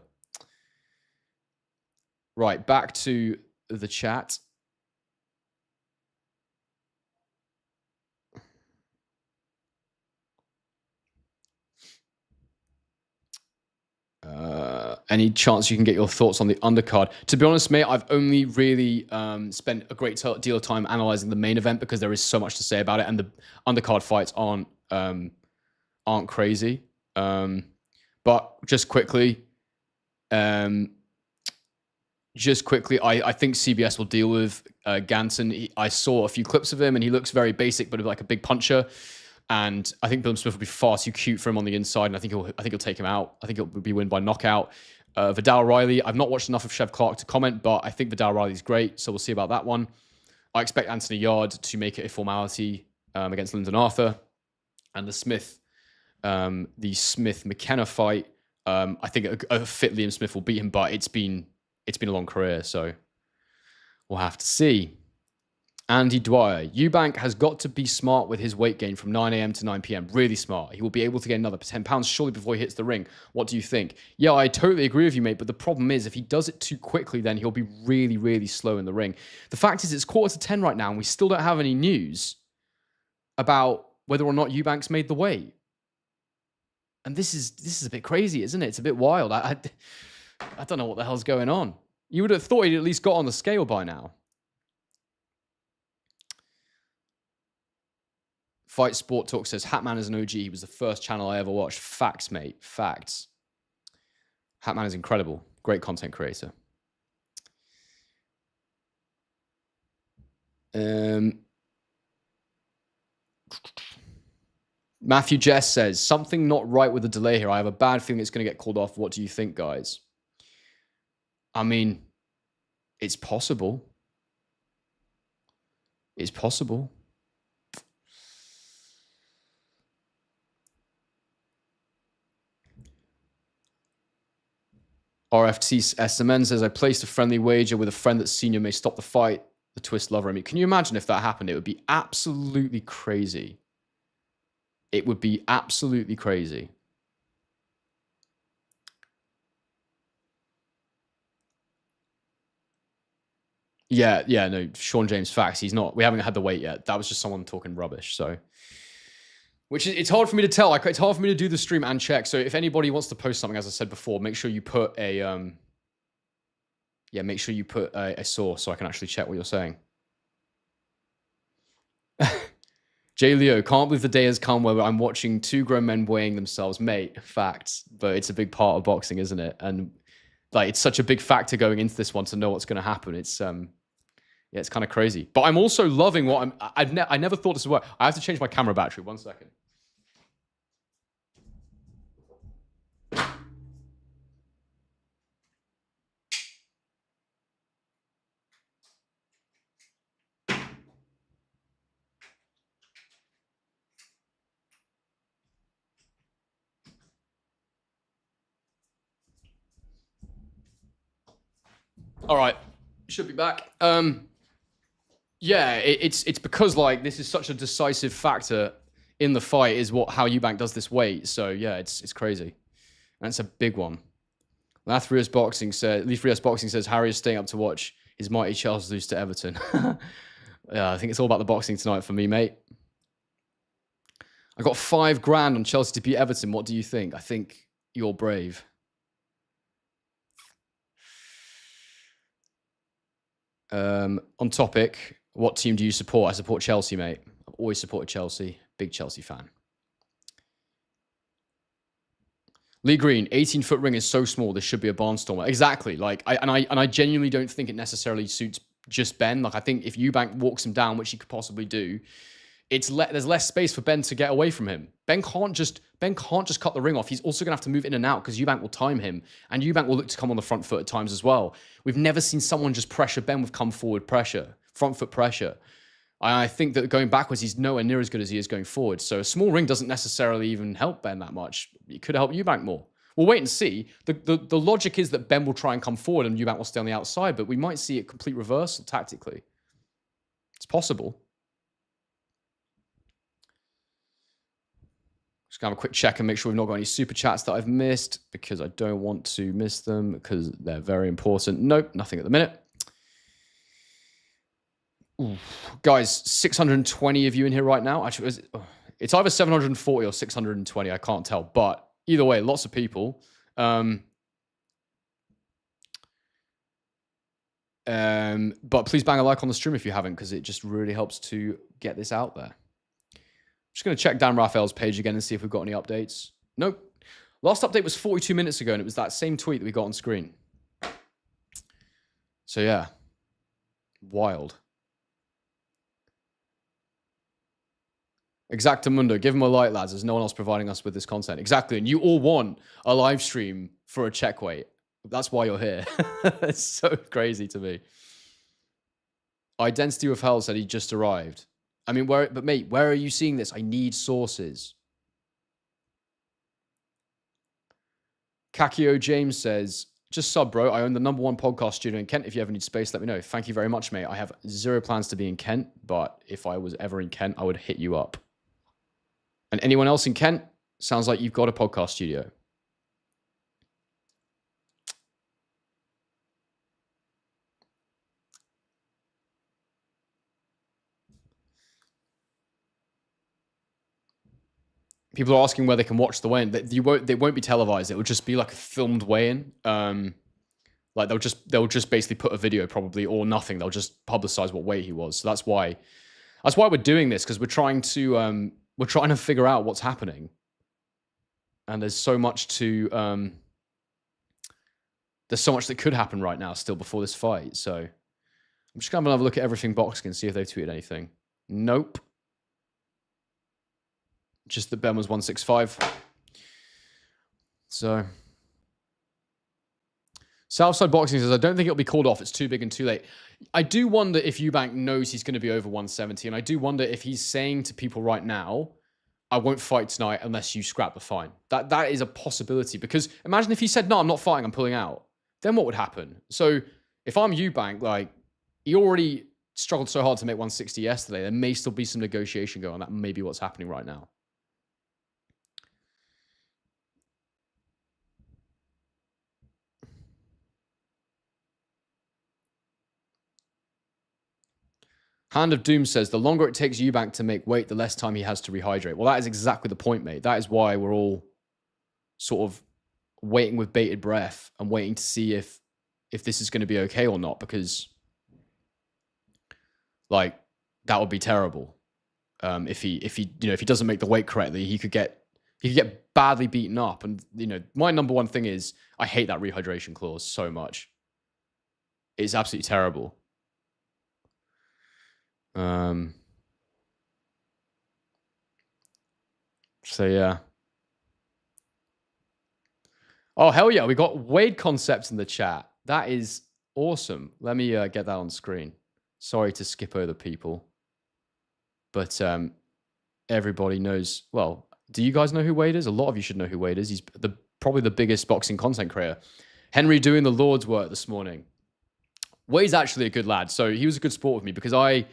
Right, back to the chat. Any chance you can get your thoughts on the undercard? To be honest, mate, I've only really spent a great deal of time analyzing the main event because there is so much to say about it, and the undercard fights aren't crazy. But just quickly, I think CBS will deal with Ganson. I saw a few clips of him, and he looks very basic, but like a big puncher. And I think Bill Smith will be far too cute for him on the inside, and I think he'll take him out. I think it'll be win by knockout. Vidal Riley, I've not watched enough of Chev Clark to comment, but I think Vidal Riley's great, so we'll see about that one. I expect Anthony Yard to make it a formality against Lyndon Arthur. And the Smith McKenna fight, I think a fit Liam Smith will beat him, but it's been a long career, so we'll have to see. Andy Dwyer, Eubank has got to be smart with his weight gain from 9 a.m. to 9 p.m. Really smart. He will be able to gain another 10 pounds surely before he hits the ring. What do you think? Yeah, I totally agree with you, mate. But the problem is, if he does it too quickly, then he'll be really, really slow in the ring. The fact is, it's 9:45 right now, and we still don't have any news about whether or not Eubank's made the weight. And this is a bit crazy, isn't it? It's a bit wild. I don't know what the hell's going on. You would have thought he'd at least got on the scale by now. Fight Sport Talk says, Hatman is an OG. He was the first channel I ever watched. Facts, mate. Facts. Hatman is incredible. Great content creator. Matthew Jess says, something not right with the delay here. I have a bad feeling it's going to get called off. What do you think, guys? I mean, it's possible. It's possible. RFT SMN says, I placed a friendly wager with a friend that senior may stop the fight. The twist lover. I mean, can you imagine if that happened? It would be absolutely crazy. It would be absolutely crazy. Yeah, no, Sean James, facts. He's not, we haven't had the weight yet. That was just someone talking rubbish, so. Which is, it's hard for me to tell. Like, it's hard for me to do the stream and check. So if anybody wants to post something, as I said before, make sure you put a, make sure you put a source so I can actually check what you're saying. Jay Leo, can't believe the day has come where I'm watching two grown men weighing themselves. Mate, facts. But it's a big part of boxing, isn't it? And like, it's such a big factor going into this one to know what's going to happen. It's, yeah, it's kind of crazy. But I'm also loving what I never thought this would work. I have to change my camera battery. 1 second. All right, should be back. Yeah, it's because like this is such a decisive factor in the fight is how Eubank does this weight. So yeah, it's crazy, and it's a big one. Leaf Boxing says Harry is staying up to watch his mighty Chelsea lose to Everton. Yeah, I think it's all about the boxing tonight for me, mate. I got $5,000 on Chelsea to beat Everton. What do you think? I think you're brave. On topic, what team do you support? I support Chelsea, mate. I've always supported Chelsea. Big Chelsea fan. Lee Green, 18-foot ring is so small. This should be a barnstormer. Exactly. Like, I genuinely don't think it necessarily suits just Ben. Like, I think if Eubank walks him down, which he could possibly do, there's less space for Ben to get away from him. Ben can't just cut the ring off. He's also gonna have to move in and out because Eubank will time him, and Eubank will look to come on the front foot at times as well. We've never seen someone just pressure Ben with come forward pressure, front foot pressure. I think that going backwards, he's nowhere near as good as he is going forward. So a small ring doesn't necessarily even help Ben that much. It could help Eubank more. We'll wait and see. The logic is that Ben will try and come forward and Eubank will stay on the outside, but we might see a complete reversal tactically. It's possible. Just gonna have a quick check and make sure we've not got any super chats that I've missed because I don't want to miss them because they're very important. Nope, nothing at the minute. Ooh. Guys, 620 of you in here right now. Actually, it's either 740 or 620. I can't tell, but either way, lots of people. But please bang a like on the stream if you haven't, because it just really helps to get this out there. Just going to check Dan Raphael's page again and see if we've got any updates. Nope. Last update was 42 minutes ago, and it was that same tweet that we got on screen. So, yeah. Wild. Exactamundo, give him a like, lads. There's no one else providing us with this content. Exactly. And you all want a live stream for a check weight. That's why you're here. It's so crazy to me. Identity of Hell said he just arrived. I mean, mate, where are you seeing this? I need sources. Kakio James says, just sub, bro. I own the #1 podcast studio in Kent. If you ever need space, let me know. Thank you very much, mate. I have zero plans to be in Kent, but if I was ever in Kent, I would hit you up. And anyone else in Kent, sounds like you've got a podcast studio. People are asking where they can watch the weigh-in. They won't be televised. It will just be like a filmed weigh-in. Like they'll just basically put a video probably or nothing. They'll just publicize what weight he was. So that's why we're doing this, because we're trying to figure out what's happening. And there's so much that could happen right now still before this fight. So I'm just gonna have another look at everything boxing and see if they've tweeted anything. Nope. Just that Ben was 165. So Southside Boxing says, I don't think it'll be called off. It's too big and too late. I do wonder if Eubank knows he's going to be over 170. And I do wonder if he's saying to people right now, I won't fight tonight unless you scrap the fine. That is a possibility. Because imagine if he said, no, I'm not fighting, I'm pulling out. Then what would happen? So if I'm Eubank, like, he already struggled so hard to make 160 yesterday. There may still be some negotiation going on. That may be what's happening right now. Hand of Doom says, the longer it takes Eubank to make weight, the less time he has to rehydrate. Well, that is exactly the point, mate. That is why we're all sort of waiting with bated breath and waiting to see if this is going to be okay or not, because like that would be terrible. If he doesn't make the weight correctly, he could get badly beaten up. And my #1 thing is I hate that rehydration clause so much. It's absolutely terrible. So yeah. Oh, hell yeah. We got Wade Concepts in the chat. That is awesome. Let me get that on screen. Sorry to skip over people. But everybody knows. Well, do you guys know who Wade is? A lot of you should know who Wade is. He's probably the biggest boxing content creator. Henry doing the Lord's work this morning. Wade's actually a good lad. So he was a good sport with me because I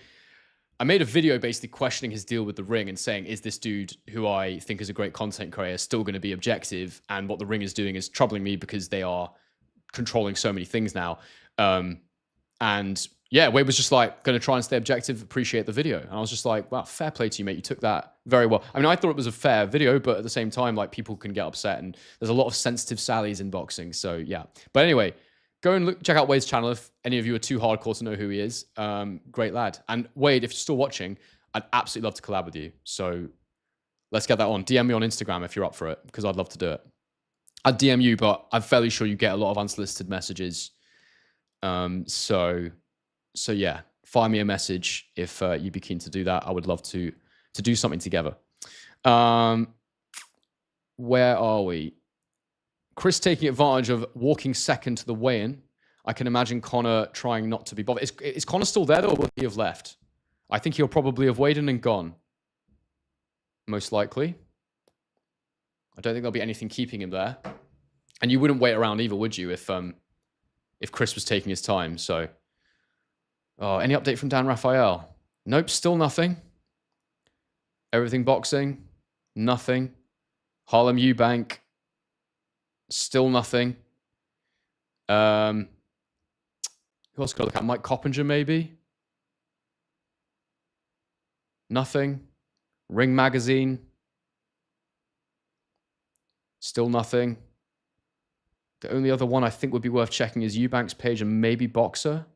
made a video basically questioning his deal with the ring and saying, is this dude who I think is a great content creator still going to be objective? And what the ring is doing is troubling me because they are controlling so many things now. And yeah, Wade was just like going to try and stay objective, appreciate the video. And I was just like, wow, fair play to you, mate. You took that very well. I mean, I thought it was a fair video, but at the same time, like, people can get upset and there's a lot of sensitive sallies in boxing. So yeah. But anyway, go and check out Wade's channel if any of you are too hardcore to know who he is. Great lad. And Wade, if you're still watching, I'd absolutely love to collab with you. So let's get that on. DM me on Instagram if you're up for it, because I'd love to do it. I'd DM you, but I'm fairly sure you get a lot of unsolicited messages. So yeah, fire me a message if you'd be keen to do that. I would love to do something together. Where are we? Chris taking advantage of walking second to the weigh-in. I can imagine Conor trying not to be bothered. Is Conor still there, though, or will he have left? I think he'll probably have weighed in and gone. Most likely. I don't think there'll be anything keeping him there. And you wouldn't wait around either, would you, if Chris was taking his time? So, oh, any update from Dan Raphael? Nope, still nothing. Everything boxing, nothing. Harlem Eubank, still nothing. Who else could I look at? Mike Coppinger, maybe? Nothing. Ring Magazine, still nothing. The only other one I think would be worth checking is Eubank's page and maybe Boxer.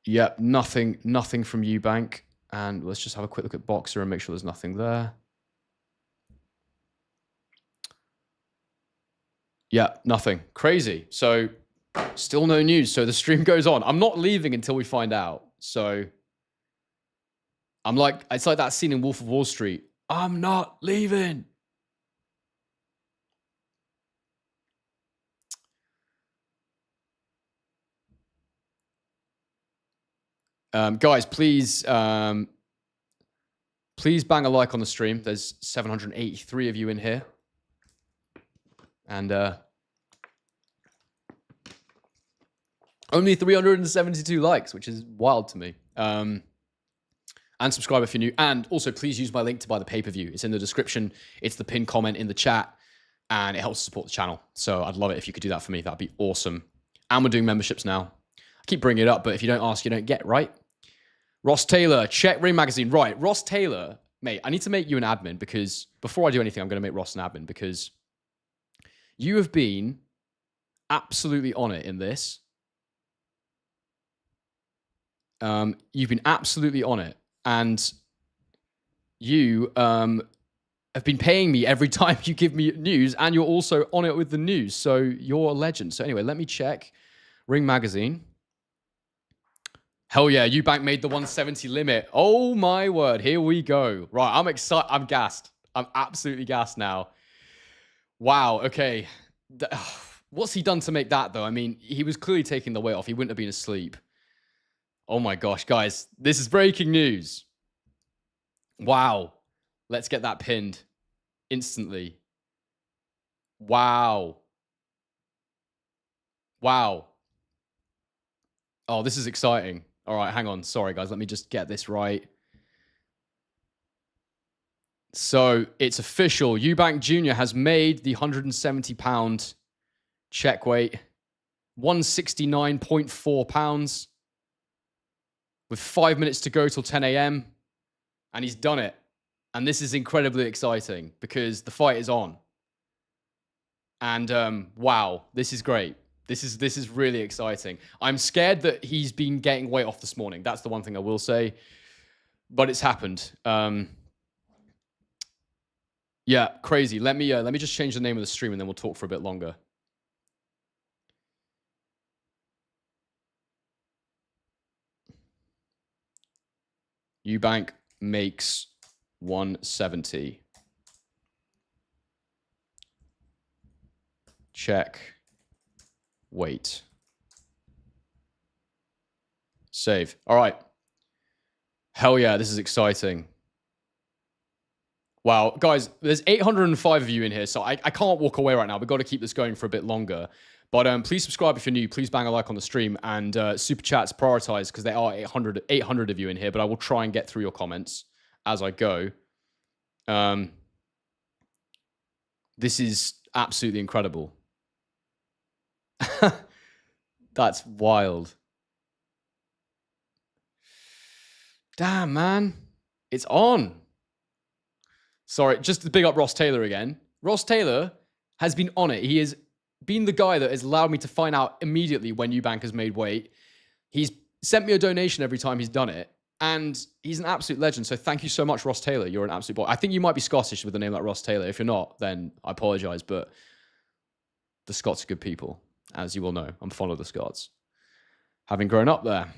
Yeah, nothing from Eubank. And let's just have a quick look at Boxer and make sure there's nothing there. Yeah, nothing. Crazy. So still no news. So the stream goes on. I'm not leaving until we find out. So I'm like, it's like that scene in Wolf of Wall Street. I'm not leaving. Guys, please bang a like on the stream. There's 783 of you in here. And only 372 likes, which is wild to me. And subscribe if you're new. And also, please use my link to buy the pay-per-view. It's in the description. It's the pinned comment in the chat. And it helps support the channel. So I'd love it if you could do that for me. That'd be awesome. And we're doing memberships now. I keep bringing it up, but if you don't ask, you don't get, right? Ross Taylor, check Ring Magazine. Right, Ross Taylor, mate, I need to make you an admin because before I do anything, I'm going to make Ross an admin because you have been absolutely on it in this. You've been absolutely on it. And you have been paying me every time you give me news, and you're also on it with the news. So you're a legend. So anyway, let me check Ring Magazine. Hell yeah, Eubank made the 170 limit. Oh my word, here we go. Right, I'm excited. I'm gassed. I'm absolutely gassed now. Wow, okay. What's he done to make that, though? I mean, he was clearly taking the weight off. He wouldn't have been asleep. Oh my gosh, guys. This is breaking news. Wow. Let's get that pinned instantly. Wow. Wow. Oh, this is exciting. All right, hang on. Sorry, guys. Let me just get this right. So it's official. Eubank Jr. has made the 170-pound check weight. 169.4 pounds. With 5 minutes to go till 10 a.m. And he's done it. And this is incredibly exciting because the fight is on. And wow, this is great. This is really exciting. I'm scared that he's been getting weight off this morning. That's the one thing I will say. But it's happened. Yeah, crazy. Let me just change the name of the stream and then we'll talk for a bit longer. Eubank makes 170. Check. Wait. Save. All right. Hell yeah, this is exciting. Wow, guys, there's 805 of you in here, so I can't walk away right now. We've got to keep this going for a bit longer. But please subscribe if you're new. Please bang a like on the stream. And super chats prioritized because there are 800 of you in here. But I will try and get through your comments as I go. This is absolutely incredible. That's wild. Damn, man. It's on. Sorry, just to big up Ross Taylor again. Ross Taylor has been on it. He has been the guy that has allowed me to find out immediately when Eubank has made weight. He's sent me a donation every time he's done it. And he's an absolute legend. So thank you so much, Ross Taylor. You're an absolute boy. I think you might be Scottish with a name like Ross Taylor. If you're not, then I apologize. But the Scots are good people, as you will know. I'm fond of the Scots, having grown up there.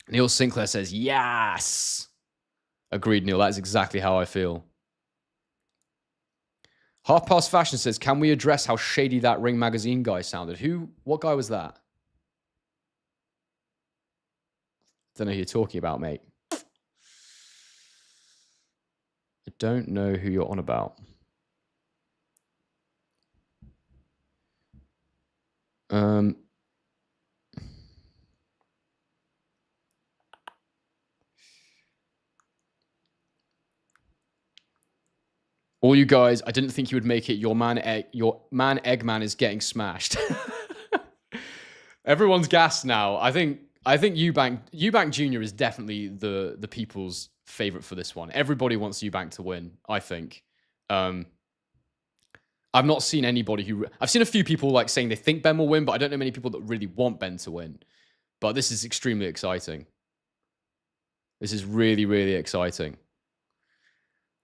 Neil Sinclair says, yes. Agreed, Neil. That is exactly how I feel. Half Past Fashion says, can we address how shady that Ring Magazine guy sounded? What guy was that? Don't know who you're talking about, mate. I don't know who you're on about. All you guys, I didn't think you would make it. Your man Eggman is getting smashed. Everyone's gassed now. I think Eubank Jr. is definitely the people's favorite for this one. Everybody wants Eubank to win, I think. I've not seen anybody I've seen a few people like saying they think Ben will win, but I don't know many people that really want Ben to win. But this is extremely exciting. This is really, really exciting.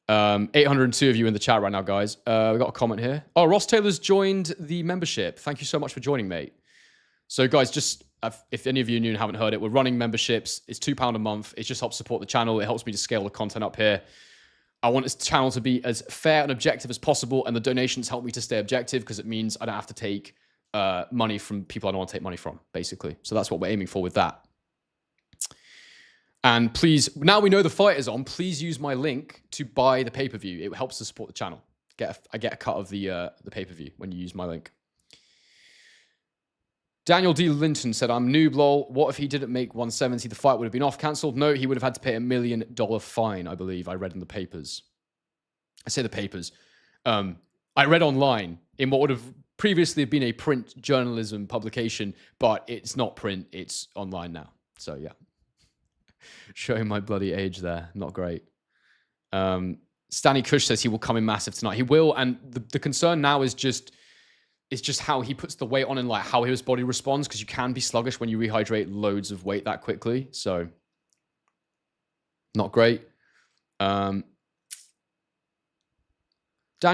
802 of you in the chat right now, guys. We got a comment here. Oh, Ross Taylor's joined the membership. Thank you so much for joining, mate. So, guys, just if any of you new and haven't heard it, we're running memberships. It's £2 a month. It just helps support the channel. It helps me to scale the content up here. I want this channel to be as fair and objective as possible, and the donations help me to stay objective because it means I don't have to take money from people I don't want to take money from, basically. So that's what we're aiming for with that. And please, now we know the fight is on, please use my link to buy the pay-per-view. It helps to support the channel. I get a cut of the pay-per-view when you use my link. Daniel D. Linton said, I'm noob, lol. What if he didn't make 170? The fight would have been off cancelled. No, he would have had to pay $1 million fine, I believe. I read in the papers. I say the papers. I read online in what would have previously been a print journalism publication, but it's not print. It's online now. So, yeah. Showing my bloody age there. Not great. Stanley Kush says he will come in massive tonight. He will, and the concern now is just how he puts the weight on and like how his body responds, because you can be sluggish when you rehydrate loads of weight that quickly. So not great. Daniel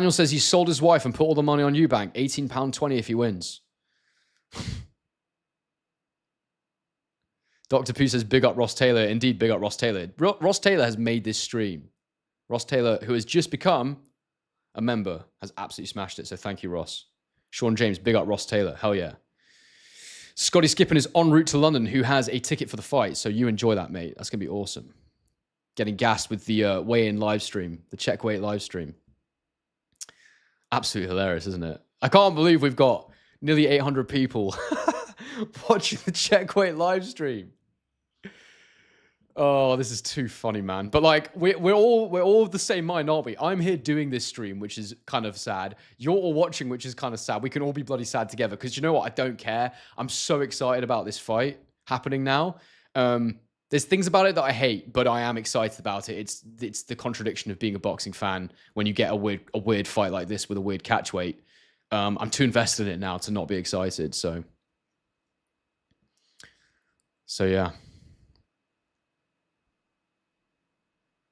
says he sold his wife and put all the money on Eubank. £18.20 if he wins. Dr. Pooh says, big up Ross Taylor. Indeed, big up Ross Taylor. Ross Taylor has made this stream. Ross Taylor, who has just become a member, has absolutely smashed it. So thank you, Ross. Sean James, big up Ross Taylor. Hell yeah. Scotty Skippen is en route to London, who has a ticket for the fight. So you enjoy that, mate. That's going to be awesome. Getting gassed with the weigh-in live stream, the check weight live stream. Absolutely hilarious, isn't it? I can't believe we've got nearly 800 people watching the check weight live stream. Oh, this is too funny, man. But like, we're all of the same mind, aren't we? I'm here doing this stream, which is kind of sad. You're all watching, which is kind of sad. We can all be bloody sad together because you know what? I don't care. I'm so excited about this fight happening now. There's things about it that I hate, but I am excited about it. It's the contradiction of being a boxing fan when you get a weird fight like this with a weird catch weight. I'm too invested in it now to not be excited. So yeah.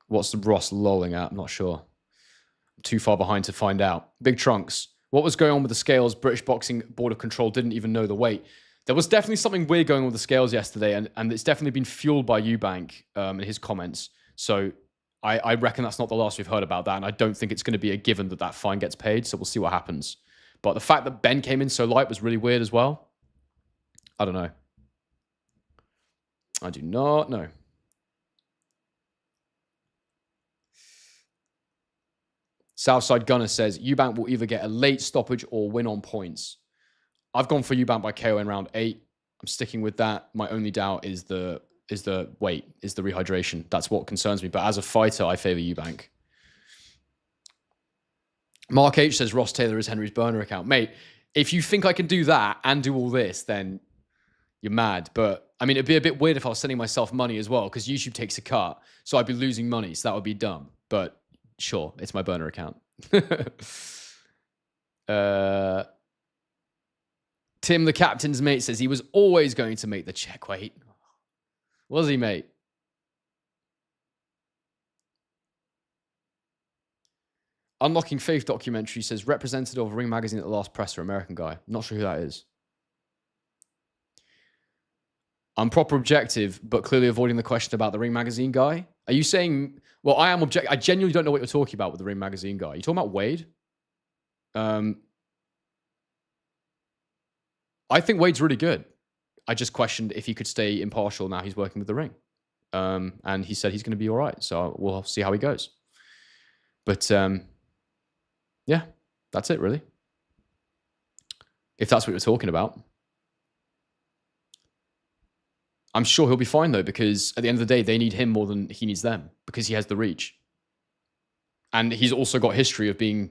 What's the Ross lolling at? I'm not sure. I'm too far behind to find out. Big Trunks. What was going on with the scales? British Boxing Board of Control didn't even know the weight. There was definitely something weird going on with the scales yesterday, and it's definitely been fueled by Eubank in his comments. So I reckon that's not the last we've heard about that, and I don't think it's going to be a given that fine gets paid, so we'll see what happens. But the fact that Ben came in so light was really weird as well. I don't know. I do not know. Southside Gunner says, Eubank will either get a late stoppage or win on points. I've gone for Eubank by KO in round 8. I'm sticking with that. My only doubt is the weight, is the rehydration. That's what concerns me. But as a fighter, I favor Eubank. Mark H says Ross Taylor is Henry's burner account. Mate, if you think I can do that and do all this, then you're mad. But I mean, it'd be a bit weird if I was sending myself money as well, because YouTube takes a cut. So I'd be losing money. So that would be dumb. But sure, it's my burner account. Tim, the captain's mate, says he was always going to make the check weight. Was he, mate? Unlocking Faith documentary says representative of Ring Magazine at the last presser, American guy. Not sure who that is. I'm proper objective, but clearly avoiding the question about the Ring Magazine guy. Are you saying... Well, I am objective. I genuinely don't know what you're talking about with the Ring Magazine guy. Are you talking about Wade? I think Wade's really good. I just questioned if he could stay impartial now he's working with the Ring. And he said he's going to be all right. So we'll see how he goes. But yeah, that's it, really. If that's what you're talking about. I'm sure he'll be fine, though, because at the end of the day, they need him more than he needs them, because he has the reach. And he's also got history of being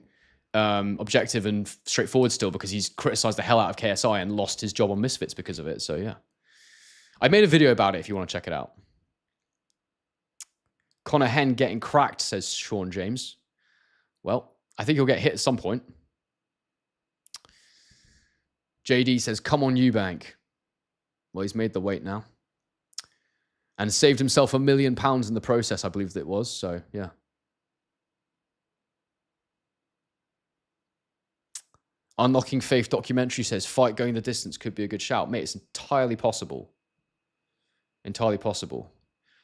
objective and straightforward still, because he's criticized the hell out of KSI and lost his job on Misfits because of it. So, yeah. I made a video about it if you want to check it out. Conor Henn getting cracked, says Sean James. Well, I think he'll get hit at some point. JD says, come on, Eubank. Well, he's made the weight now. And saved himself £1 million in the process, I believe it was. So, yeah. Unlocking Faith documentary says, fight going the distance could be a good shout. Mate, it's entirely possible. Entirely possible.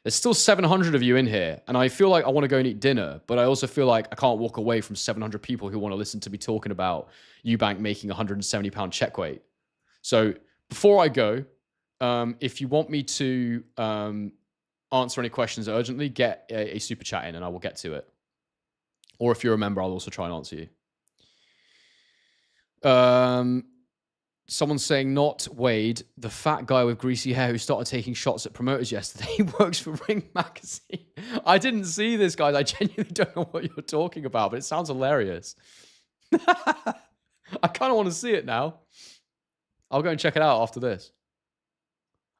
There's still 700 of you in here, and I feel like I want to go and eat dinner, but I also feel like I can't walk away from 700 people who want to listen to me talking about Eubank making £170 check weight. So before I go, if you want me to answer any questions urgently, get a super chat in and I will get to it. Or if you're a member, I'll also try and answer you. Someone's saying, not Wade, the fat guy with greasy hair who started taking shots at promoters yesterday. He works for Ring Magazine. I didn't see this, guys. I genuinely don't know what you're talking about, but it sounds hilarious. I kind of want to see it now. I'll go and check it out after this.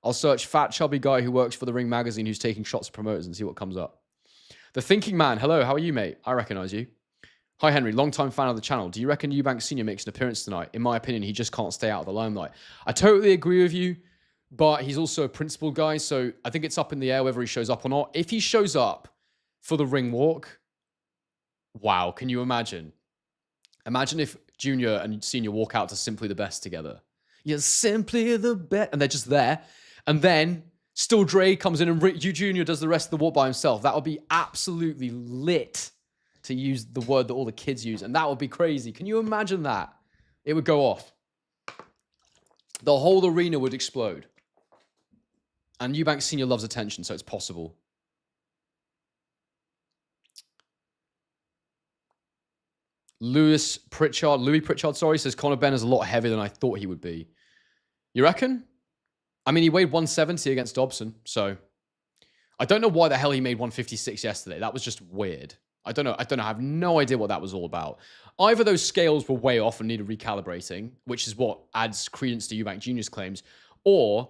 I'll search fat, chubby guy who works for the Ring Magazine who's taking shots at promoters and see what comes up. The Thinking Man. Hello, how are you, mate? I recognize you. Hi, Henry. Long-time fan of the channel. Do you reckon Eubank Sr. makes an appearance tonight? In my opinion, he just can't stay out of the limelight. I totally agree with you, but he's also a principled guy, so I think it's up in the air whether he shows up or not. If he shows up for the ring walk, wow, can you imagine? Imagine if Junior and Senior walk out to Simply the Best together. You're simply the best. And they're just there. And then Still Dre comes in and Junior does the rest of the walk by himself. That would be absolutely lit, to use the word that all the kids use. And that would be crazy. Can you imagine that? It would go off. The whole arena would explode. And Eubank Sr. loves attention, so it's possible. Louis Pritchard, sorry, says Conor Benn is a lot heavier than I thought he would be. You reckon? I mean, he weighed 170 against Dobson, so I don't know why the hell he made 156 yesterday. That was just weird. I don't know. I have no idea what that was all about. Either those scales were way off and needed recalibrating, which is what adds credence to Eubank Jr.'s claims, or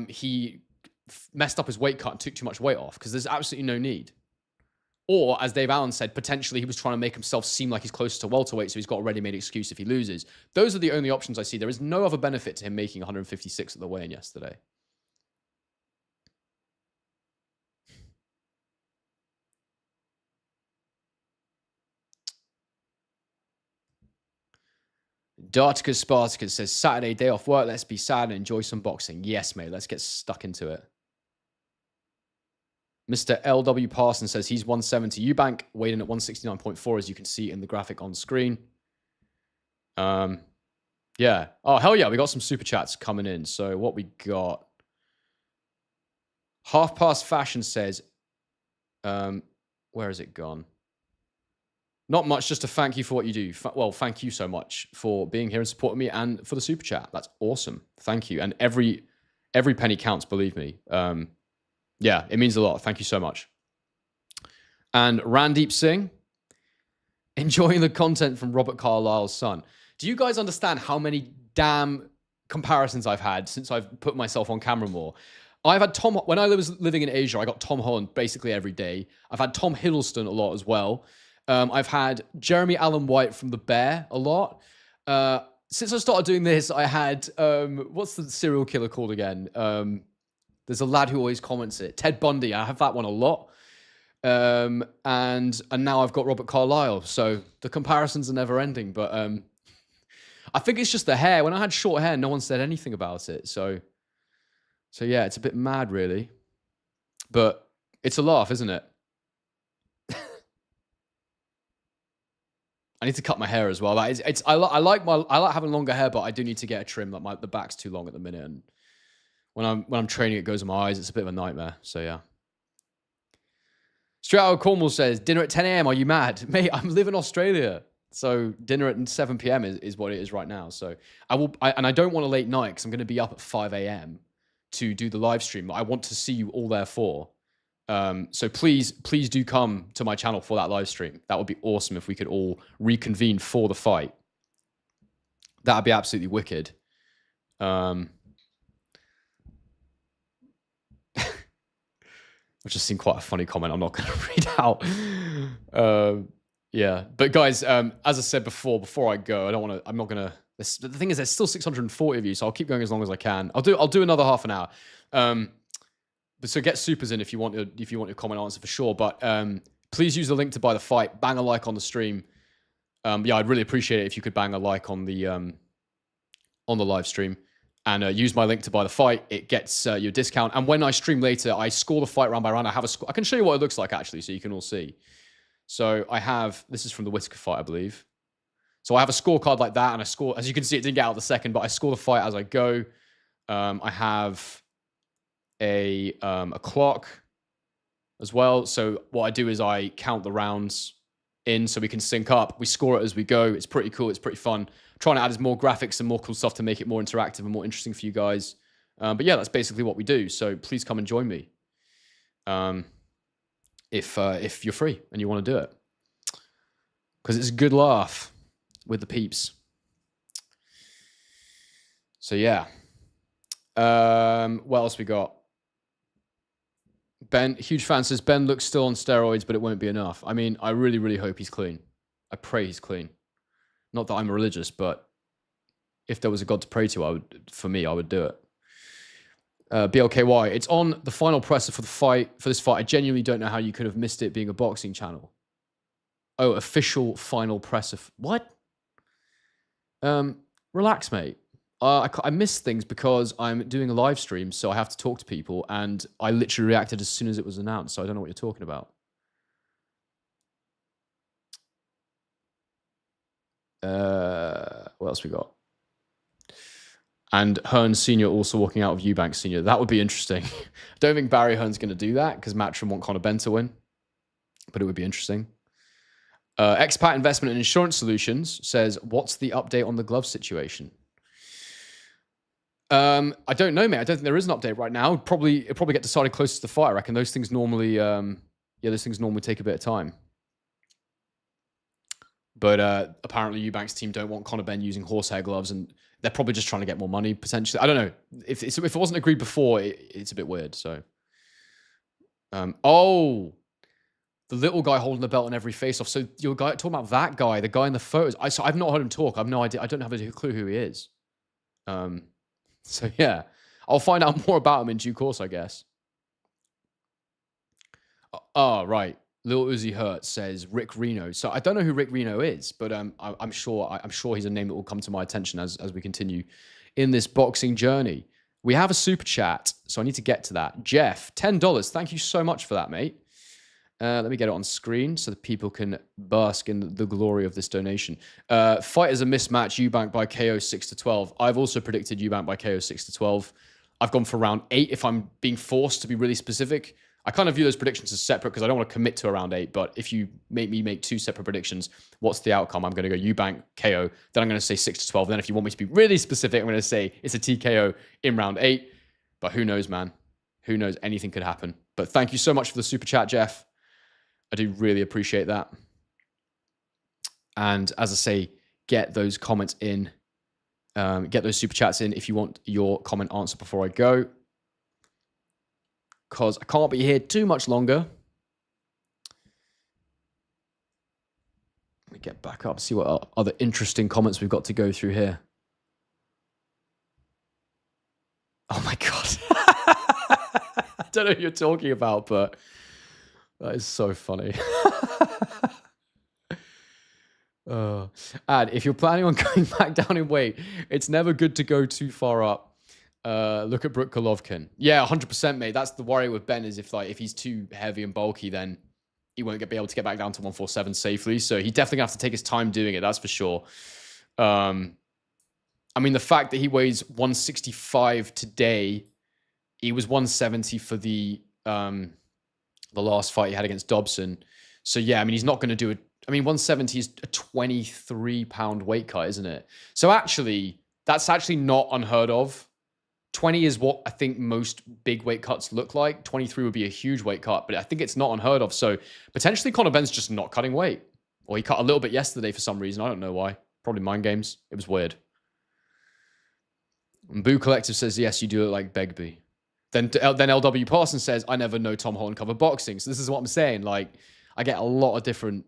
he messed up his weight cut and took too much weight off, because there's absolutely no need. Or, as Dave Allen said, potentially he was trying to make himself seem like he's closer to welterweight, so he's got a ready-made excuse if he loses. Those are the only options I see. There is no other benefit to him making 156 at the weigh-in yesterday. Darticus Spartacus says, Saturday, day off work. Let's be sad and enjoy some boxing. Yes, mate. Let's get stuck into it. Mr. LW Parsons says he's 170. Eubank weighed in at 169.4, as you can see in the graphic on screen. Yeah. Oh, hell yeah. We got some super chats coming in. So what we got. Half Past Fashion says, where has it gone? Not much, just to thank you for what you do. Well, thank you so much for being here and supporting me, and for the super chat. That's awesome. Thank you. And every penny counts, believe me. Yeah, it means a lot. Thank you so much. And Randeep Singh, enjoying the content from Robert Carlyle's son. Do you guys understand how many damn comparisons I've had since I've put myself on camera more? I've had when I was living in Asia, I got Tom Holland basically every day. I've had Tom Hiddleston a lot as well. I've had Jeremy Allen White from The Bear a lot. Since I started doing this, I had, what's the serial killer called again? There's a lad who always comments it. Ted Bundy. I have that one a lot. And now I've got Robert Carlyle. So the comparisons are never ending. But I think it's just the hair. When I had short hair, no one said anything about it. So yeah, it's a bit mad, really. But it's a laugh, isn't it? I need to cut my hair as well. I like having longer hair, but I do need to get a trim. Like the back's too long at the minute, and when I'm training, it goes in my eyes. It's a bit of a nightmare. So yeah. Straight out of Cornwall says, dinner at 10 a.m. Are you mad, mate? I'm living in Australia, so dinner at 7 p.m. is what it is right now. So I don't want a late night because I'm going to be up at 5 a.m. to do the live stream. I want to see you all there for. So please do come to my channel for that live stream. That would be awesome if we could all reconvene for the fight. That'd be absolutely wicked. I've just seen quite a funny comment I'm not going to read out. Yeah, but guys, as I said before I go, I'm not going to, the thing is there's still 640 of you, so I'll keep going as long as I can. I'll do another half an hour. But so get supers in if you want your comment answer for sure. But please use the link to buy the fight. Bang a like on the stream. Yeah, I'd really appreciate it if you could bang a like on the live stream, and use my link to buy the fight. It gets your discount. And when I stream later, I score the fight round by round. I have a score. I can show you what it looks like actually, so you can all see. So this is from the Whittaker fight, I believe. So I have a scorecard like that, and I score. As you can see, it didn't get out the second, but I score the fight as I go. I have a clock as well. So what I do is I count the rounds in so we can sync up. We score it as we go. It's pretty cool. It's pretty fun. I'm trying to add more graphics and more cool stuff to make it more interactive and more interesting for you guys. But yeah, that's basically what we do. So please come and join me if you're free and you want to do it, because it's a good laugh with the peeps. So yeah. What else we got? Ben, huge fan, says Ben looks still on steroids, but it won't be enough. I mean, I really, really hope he's clean. I pray he's clean. Not that I'm religious, but if there was a God to pray to, I would do it. BLKY, it's on the final presser for this fight. I genuinely don't know how you could have missed it being a boxing channel. Oh, official final presser. What? Relax, mate. I miss things because I'm doing a live stream, so I have to talk to people, and I literally reacted as soon as it was announced, so I don't know what you're talking about. What else we got? And Hearn Sr. also walking out of Eubank Sr. That would be interesting. I don't think Barry Hearn's going to do that because Matchroom want Conor Benn to win, but it would be interesting. Expat Investment and Insurance Solutions says, what's the update on the glove situation? I don't know, mate. I don't think there is an update right now. It'll probably get decided close to the fight. I reckon those things normally, those things normally take a bit of time. But apparently Eubank's team don't want Conor Benn using horsehair gloves, and they're probably just trying to get more money, potentially. I don't know. If it wasn't agreed before, it's a bit weird. So, the little guy holding the belt in every face-off. So you're talking about that guy, the guy in the photos. I've not heard him talk. I have no idea. I don't have a clue who he is. So yeah, I'll find out more about him in due course, I guess. Right. Lil Uzi Hurt says Rick Reno. So I don't know who Rick Reno is, but I'm sure he's a name that will come to my attention as we continue in this boxing journey. We have a super chat, so I need to get to that. Jeff, $10. Thank you so much for that, mate. Let me get it on screen so that people can bask in the glory of this donation. Fight is a mismatch, Eubank by KO 6-12. I've also predicted Eubank by KO 6-12. I've gone for round 8 if I'm being forced to be really specific. I kind of view those predictions as separate because I don't want to commit to a round 8. But if you make me make 2 separate predictions, what's the outcome? I'm going to go Eubank KO. Then I'm going to say 6-12. Then if you want me to be really specific, I'm going to say it's a TKO in round 8. But who knows, man? Who knows? Anything could happen. But thank you so much for the super chat, Jeff. I do really appreciate that. And as I say, get those comments in. Get those super chats in if you want your comment answered before I go. Because I can't be here too much longer. Let me get back up, see what other interesting comments we've got to go through here. Oh my God. I don't know what you're talking about, but that is so funny. And if you're planning on going back down in weight, it's never good to go too far up. Look at Brooke Golovkin. Yeah, 100%, mate. That's the worry with Ben is if he's too heavy and bulky, then he won't be able to get back down to 147 safely. So he definitely have to take his time doing it. That's for sure. I mean, the fact that he weighs 165 today, he was 170 for the last fight he had against Dobson. So yeah, I mean, he's not going to do it. I mean, 170 is a 23-pound weight cut, isn't it? So actually, that's actually not unheard of. 20 is what I think most big weight cuts look like. 23 would be a huge weight cut, but I think it's not unheard of. So potentially Conor Benn's just not cutting weight. Or he cut a little bit yesterday for some reason. I don't know why. Probably mind games. It was weird. And Boo Collective says, yes, you do it like Begbie. Then LW Parsons says, I never know Tom Holland cover boxing. So this is what I'm saying. Like, I get a lot of different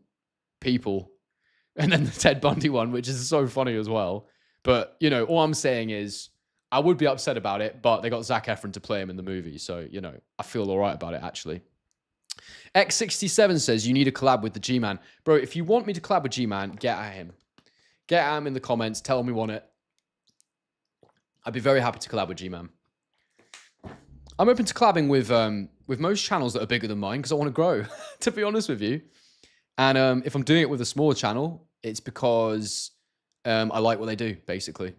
people. And then the Ted Bundy one, which is so funny as well. But, you know, all I'm saying is I would be upset about it, but they got Zac Efron to play him in the movie. So, you know, I feel all right about it, actually. X67 says, you need a collab with the G-Man. Bro, if you want me to collab with G-Man, get at him. Get at him in the comments. Tell him we want it. I'd be very happy to collab with G-Man. I'm open to collabing with most channels that are bigger than mine because I want to grow, to be honest with you. And if I'm doing it with a smaller channel, it's because I like what they do, basically.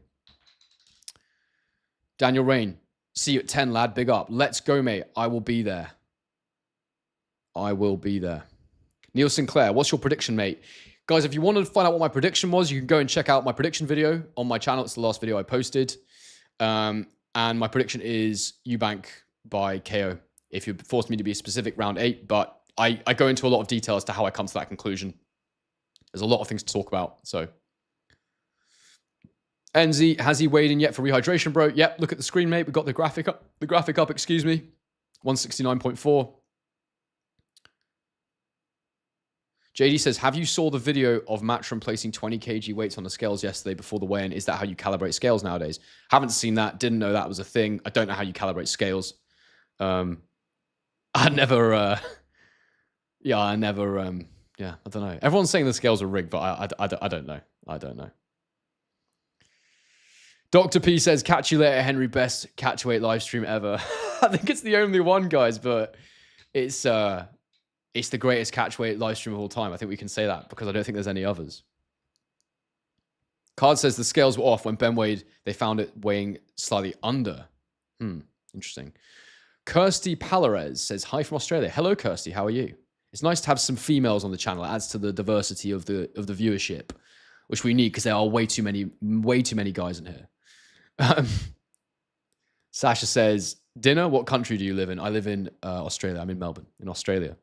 Daniel Rain, see you at 10, lad. Big up. Let's go, mate. I will be there. I will be there. Neil Sinclair, what's your prediction, mate? Guys, if you wanted to find out what my prediction was, you can go and check out my prediction video on my channel. It's the last video I posted. And my prediction is Eubank by KO. If you forced me to be a specific, round 8. But I go into a lot of detail as to how I come to that conclusion. There's a lot of things to talk about. So, NZ, has he weighed in yet for rehydration, bro? Yep, look at the screen, mate. We've got the graphic up. The graphic up, excuse me. 169.4. JD says, have you saw the video of Matchroom placing 20 kg weights on the scales yesterday before the weigh-in? Is that how you calibrate scales nowadays? Haven't seen that. Didn't know that was a thing. I don't know how you calibrate scales. I never, yeah, I don't know. Everyone's saying the scales are rigged, but I don't know. I don't know. Dr. P says, catch you later, Henry. Best catchweight live stream ever. I think it's the only one, guys, but it's the greatest catchweight live stream of all time. I think we can say that because I don't think there's any others. Card says the scales were off when Ben weighed. They found it weighing slightly under. Interesting. Kirsty Palares says, hi from Australia. Hello, Kirsty. How are you? It's nice to have some females on the channel. It adds to the diversity of the viewership, which we need because there are way too many guys in here. Sasha says, dinner, what country do you live in? I live in Australia. I'm in Melbourne, in Australia.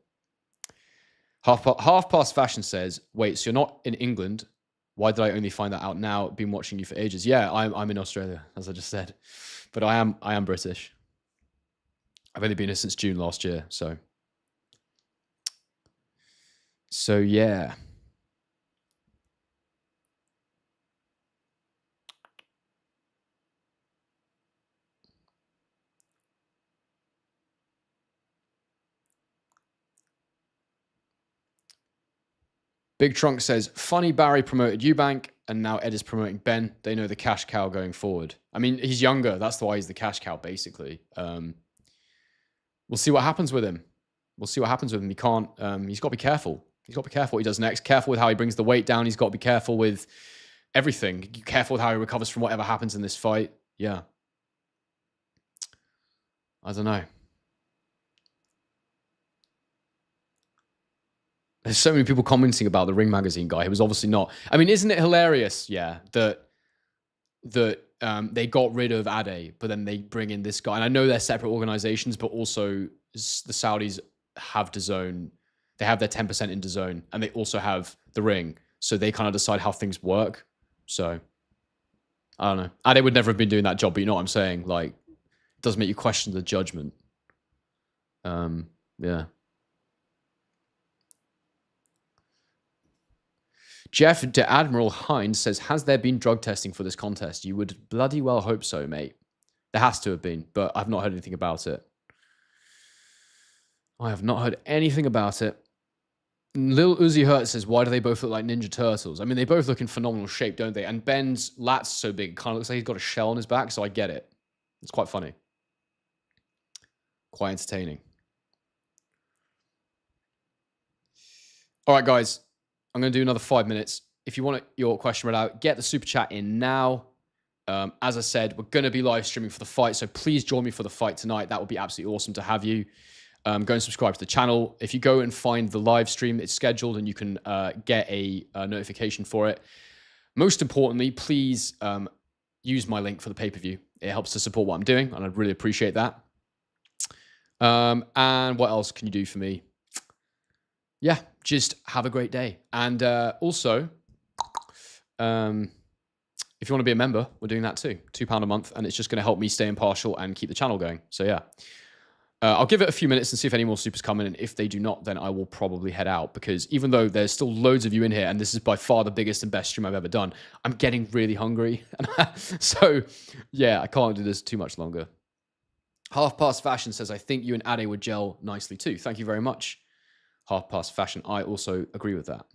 Half Past Fashion says, wait, so you're not in England? Why did I only find that out now? Been watching you for ages. Yeah, I'm in Australia, as I just said. But I am British. I've only been here since June last year, so yeah. Big Trunk says, funny Barry promoted Eubank, and now Ed is promoting Ben. They know the cash cow going forward. I mean, he's younger. That's why he's the cash cow, basically. We'll see what happens with him. We'll see what happens with him. He can't, he's got to be careful. He's got to be careful what he does next. Careful with how he brings the weight down. He's got to be careful with everything. Careful with how he recovers from whatever happens in this fight. Yeah. I don't know. There's so many people commenting about the Ring Magazine guy. He was obviously not. I mean, isn't it hilarious? Yeah, that they got rid of Ade, but then they bring in this guy. And I know they're separate organizations, but also the Saudis have DAZN. They have their 10% in DAZN, and they also have the Ring. So they kind of decide how things work. So I don't know. Ade would never have been doing that job, but you know what I'm saying? Like, it does make you question the judgment. Yeah. Jeff de Admiral Hines says, has there been drug testing for this contest? You would bloody well hope so, mate. There has to have been, but I've not heard anything about it. I have not heard anything about it. Lil Uzi Hurt says, why do they both look like Ninja Turtles? I mean, they both look in phenomenal shape, don't they? And Ben's lat's so big, it kind of looks like he's got a shell on his back, so I get it. It's quite funny. Quite entertaining. All right, guys. I'm going to do another 5 minutes. If you want your question read out, get the super chat in now. As I said, we're going to be live streaming for the fight, so please join me for the fight tonight. That would be absolutely awesome to have you. Go and subscribe to the channel. If you go and find the live stream, it's scheduled and you can get a notification for it. Most importantly, please use my link for the pay-per-view. It helps to support what I'm doing, and I'd really appreciate that. And what else can you do for me? Yeah, just have a great day. And also, if you want to be a member, we're doing that too. £2 a month, and it's just going to help me stay impartial and keep the channel going. So yeah. I'll give it a few minutes and see if any more supers come in, and if they do not, then I will probably head out, because even though there's still loads of you in here, and this is by far the biggest and best stream I've ever done, I'm getting really hungry. So yeah, I can't do this too much longer. Half Past Fashion says, I think you and Ade would gel nicely too. Thank you very much. Half Past Fashion, I also agree with that.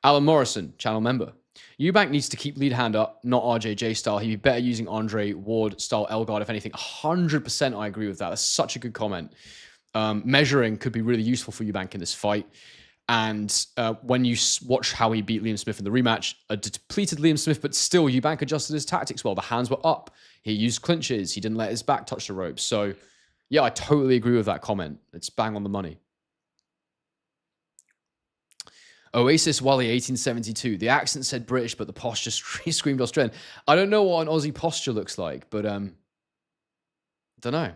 Alan Morrison, channel member. Eubank needs to keep lead hand up, not RJJ style. He'd be better using Andre Ward style L guard, if anything. 100% I agree with that. That's such a good comment. Measuring could be really useful for Eubank in this fight. And when you watch how he beat Liam Smith in the rematch, a depleted Liam Smith, but still Eubank adjusted his tactics well. The hands were up. He used clinches. He didn't let his back touch the ropes. So yeah, I totally agree with that comment. It's bang on the money. Oasis Wally 1872. The accent said British, but the posture screamed Australian. I don't know what an Aussie posture looks like, but don't know.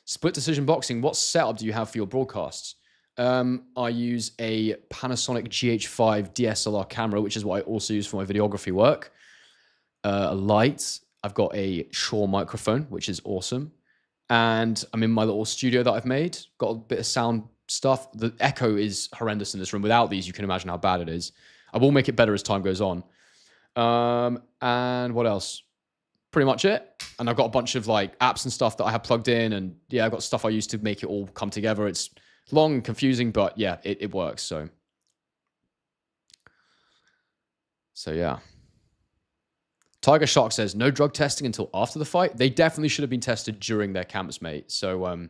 Split Decision Boxing. What setup do you have for your broadcasts? I use a Panasonic GH5 DSLR camera, which is what I also use for my videography work. A light. I've got a Shure microphone, which is awesome. And I'm in my little studio that I've made. Got a bit of sound stuff. The echo is horrendous in this room. Without these, you can imagine how bad it is. I will make it better as time goes on. And what else? Pretty much it. And I've got a bunch of like apps and stuff that I have plugged in, and yeah, I've got stuff I use to make it all come together. It's long and confusing, but yeah, it works. So yeah. Tiger Shark says no drug testing until after the fight. They definitely should have been tested during their camps, mate. So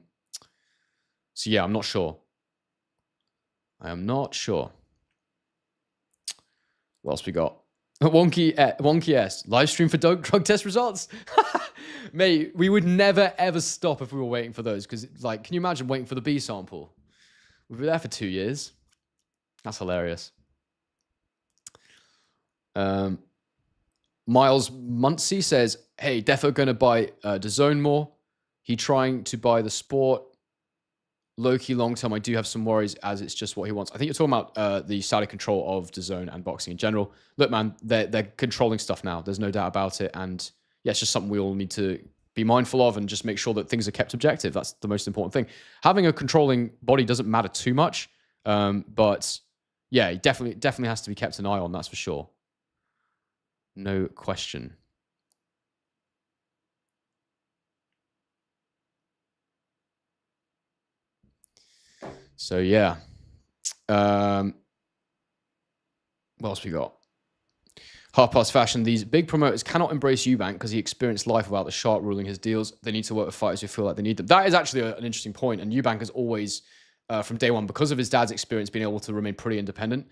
yeah, I'm not sure. I am not sure. What else we got? Wonky S. Live stream for drug test results? Mate, we would never, ever stop if we were waiting for those. Because, like, can you imagine waiting for the B sample? We've been there for 2 years. That's hilarious. Miles Muncie says, hey, defo going to buy DAZN more. He trying to buy the sport. Low-key long-term, I do have some worries as it's just what he wants. I think you're talking about the Saudi control of DAZN and boxing in general. Look, man, they're controlling stuff now. There's no doubt about it. And yeah, it's just something we all need to be mindful of and just make sure that things are kept objective. That's the most important thing. Having a controlling body doesn't matter too much. But yeah, it definitely has to be kept an eye on, that's for sure. No question. So yeah. What else we got? Half Past Fashion. These big promoters cannot embrace Eubank because he experienced life without the shark ruling his deals. They need to work with fighters who feel like they need them. That is actually an interesting point. And Eubank has always, from day one, because of his dad's experience, been able to remain pretty independent.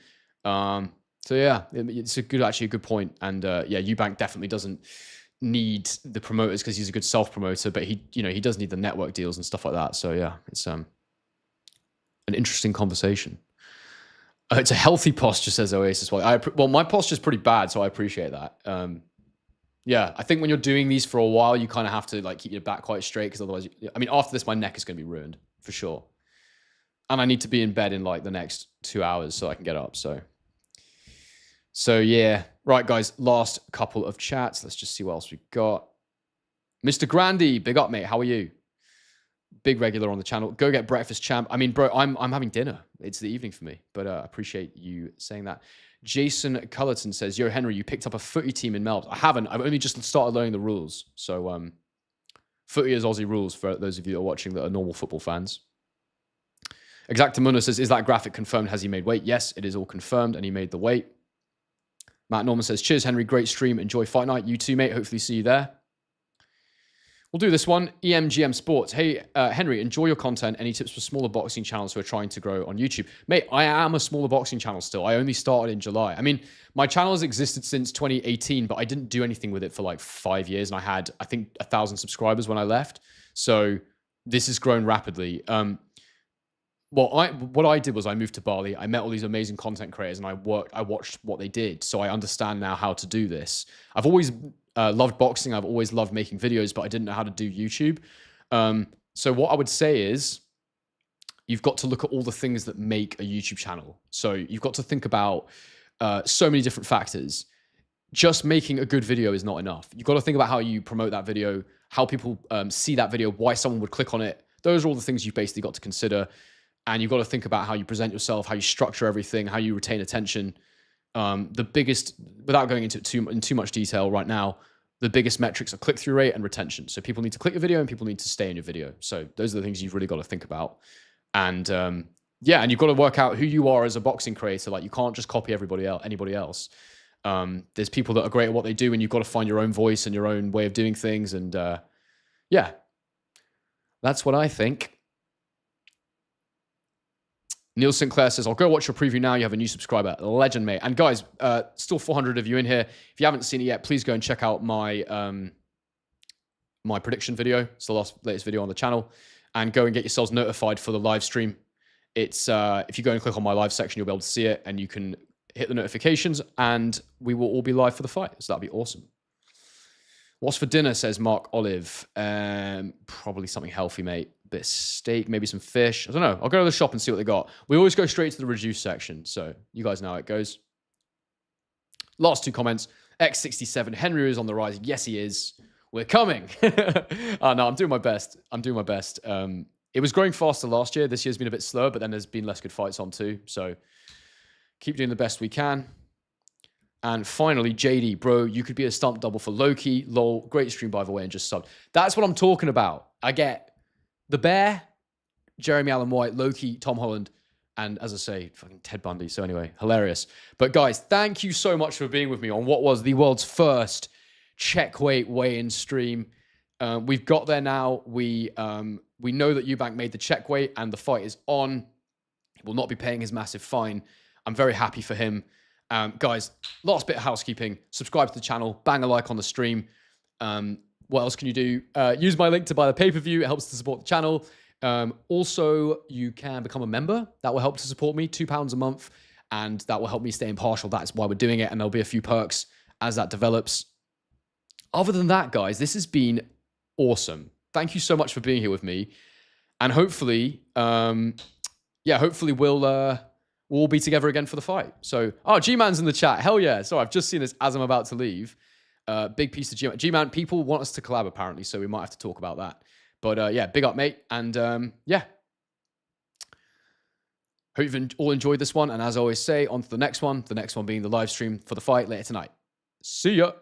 So yeah, it's actually a good point. And yeah, Eubank definitely doesn't need the promoters because he's a good self-promoter, but he does need the network deals and stuff like that. So yeah, it's an interesting conversation. It's a healthy posture, says Oasis. Well, my posture is pretty bad, so I appreciate that. Yeah, I think when you're doing these for a while, you kind of have to like keep your back quite straight, because otherwise, I mean, after this, my neck is going to be ruined for sure. And I need to be in bed in like the next 2 hours so I can get up. So yeah. Right, guys, last couple of chats. Let's just see what else we've got. Mr. Grandy, big up, mate. How are you? Big regular on the channel. Go get breakfast, champ. I mean, bro, I'm having dinner. It's the evening for me, but I appreciate you saying that. Jason Cullerton says, yo, Henry, you picked up a footy team in Melbourne. I haven't. I've only just started learning the rules. So footy is Aussie rules for those of you that are watching that are normal football fans. Exactamundo says, is that graphic confirmed? Has he made weight? Yes, it is all confirmed, and he made the weight. Matt Norman says, cheers, Henry. Great stream. Enjoy Fight Night. You too, mate. Hopefully see you there. We'll do this one. EMGM Sports. Hey, Henry, enjoy your content. Any tips for smaller boxing channels who are trying to grow on YouTube? Mate, I am a smaller boxing channel still. I only started in July. I mean, my channel has existed since 2018, but I didn't do anything with it for like 5 years. And I had, I think, 1,000 subscribers when I left. So this has grown rapidly. What I did was I moved to Bali. I met all these amazing content creators, and I watched what they did. So I understand now how to do this. I've always loved boxing. I've always loved making videos, but I didn't know how to do YouTube. So what I would say is you've got to look at all the things that make a YouTube channel. So you've got to think about so many different factors. Just making a good video is not enough. You've got to think about how you promote that video, how people see that video, why someone would click on it. Those are all the things you've basically got to consider. And you've got to think about how you present yourself, how you structure everything, how you retain attention. The biggest, without going into too much detail right now, the biggest metrics are click-through rate and retention. So people need to click your video and people need to stay in your video. So those are the things you've really got to think about. And yeah, and you've got to work out who you are as a boxing creator. Like, you can't just copy anybody else. There's people that are great at what they do, and you've got to find your own voice and your own way of doing things. And yeah, that's what I think. Neil Sinclair says, I'll go watch your preview now. You have a new subscriber. Legend, mate. And guys, still 400 of you in here. If you haven't seen it yet, please go and check out my my prediction video. It's the latest video on the channel. And go and get yourselves notified for the live stream. It's if you go and click on my live section, you'll be able to see it, and you can hit the notifications, and we will all be live for the fight. So that'd be awesome. What's for dinner, says Mark Olive. Probably something healthy, mate. Bit of steak, maybe some fish. I don't know. I'll go to the shop and see what they got. We always go straight to the reduced section, so you guys know how it goes. Last two comments. X67. Henry is on the rise. Yes, he is. We're coming. Oh, no, I'm doing my best. It was growing faster last year. This year's been a bit slower, but then there's been less good fights on too. So keep doing the best we can. And finally, JD, bro, you could be a stump double for Loki. Lol, great stream, by the way, and just subbed. That's what I'm talking about. I get The Bear, Jeremy Allen White, Loki, Tom Holland, and as I say, fucking Ted Bundy. So anyway, hilarious. But guys, thank you so much for being with me on what was the world's first check weight weigh-in stream. We've got there now. We know that Eubank made the check weight and the fight is on. He will not be paying his massive fine. I'm very happy for him. Guys, last bit of housekeeping. Subscribe to the channel. Bang a like on the stream. What else can you do? Use my link to buy the pay-per-view. It helps to support the channel. Also, you can become a member. That will help to support me, £2 a month. And that will help me stay impartial. That's why we're doing it. And there'll be a few perks as that develops. Other than that, guys, this has been awesome. Thank you so much for being here with me. And hopefully, hopefully we'll all be together again for the fight. So, Gman's in the chat. Hell yeah. So I've just seen this as I'm about to leave. Big piece of Gman. Gman, people want us to collab apparently, so we might have to talk about that. But yeah, big up, mate. And yeah. Hope you've all enjoyed this one. And as I always say, on to the next one. The next one being the live stream for the fight later tonight. See ya.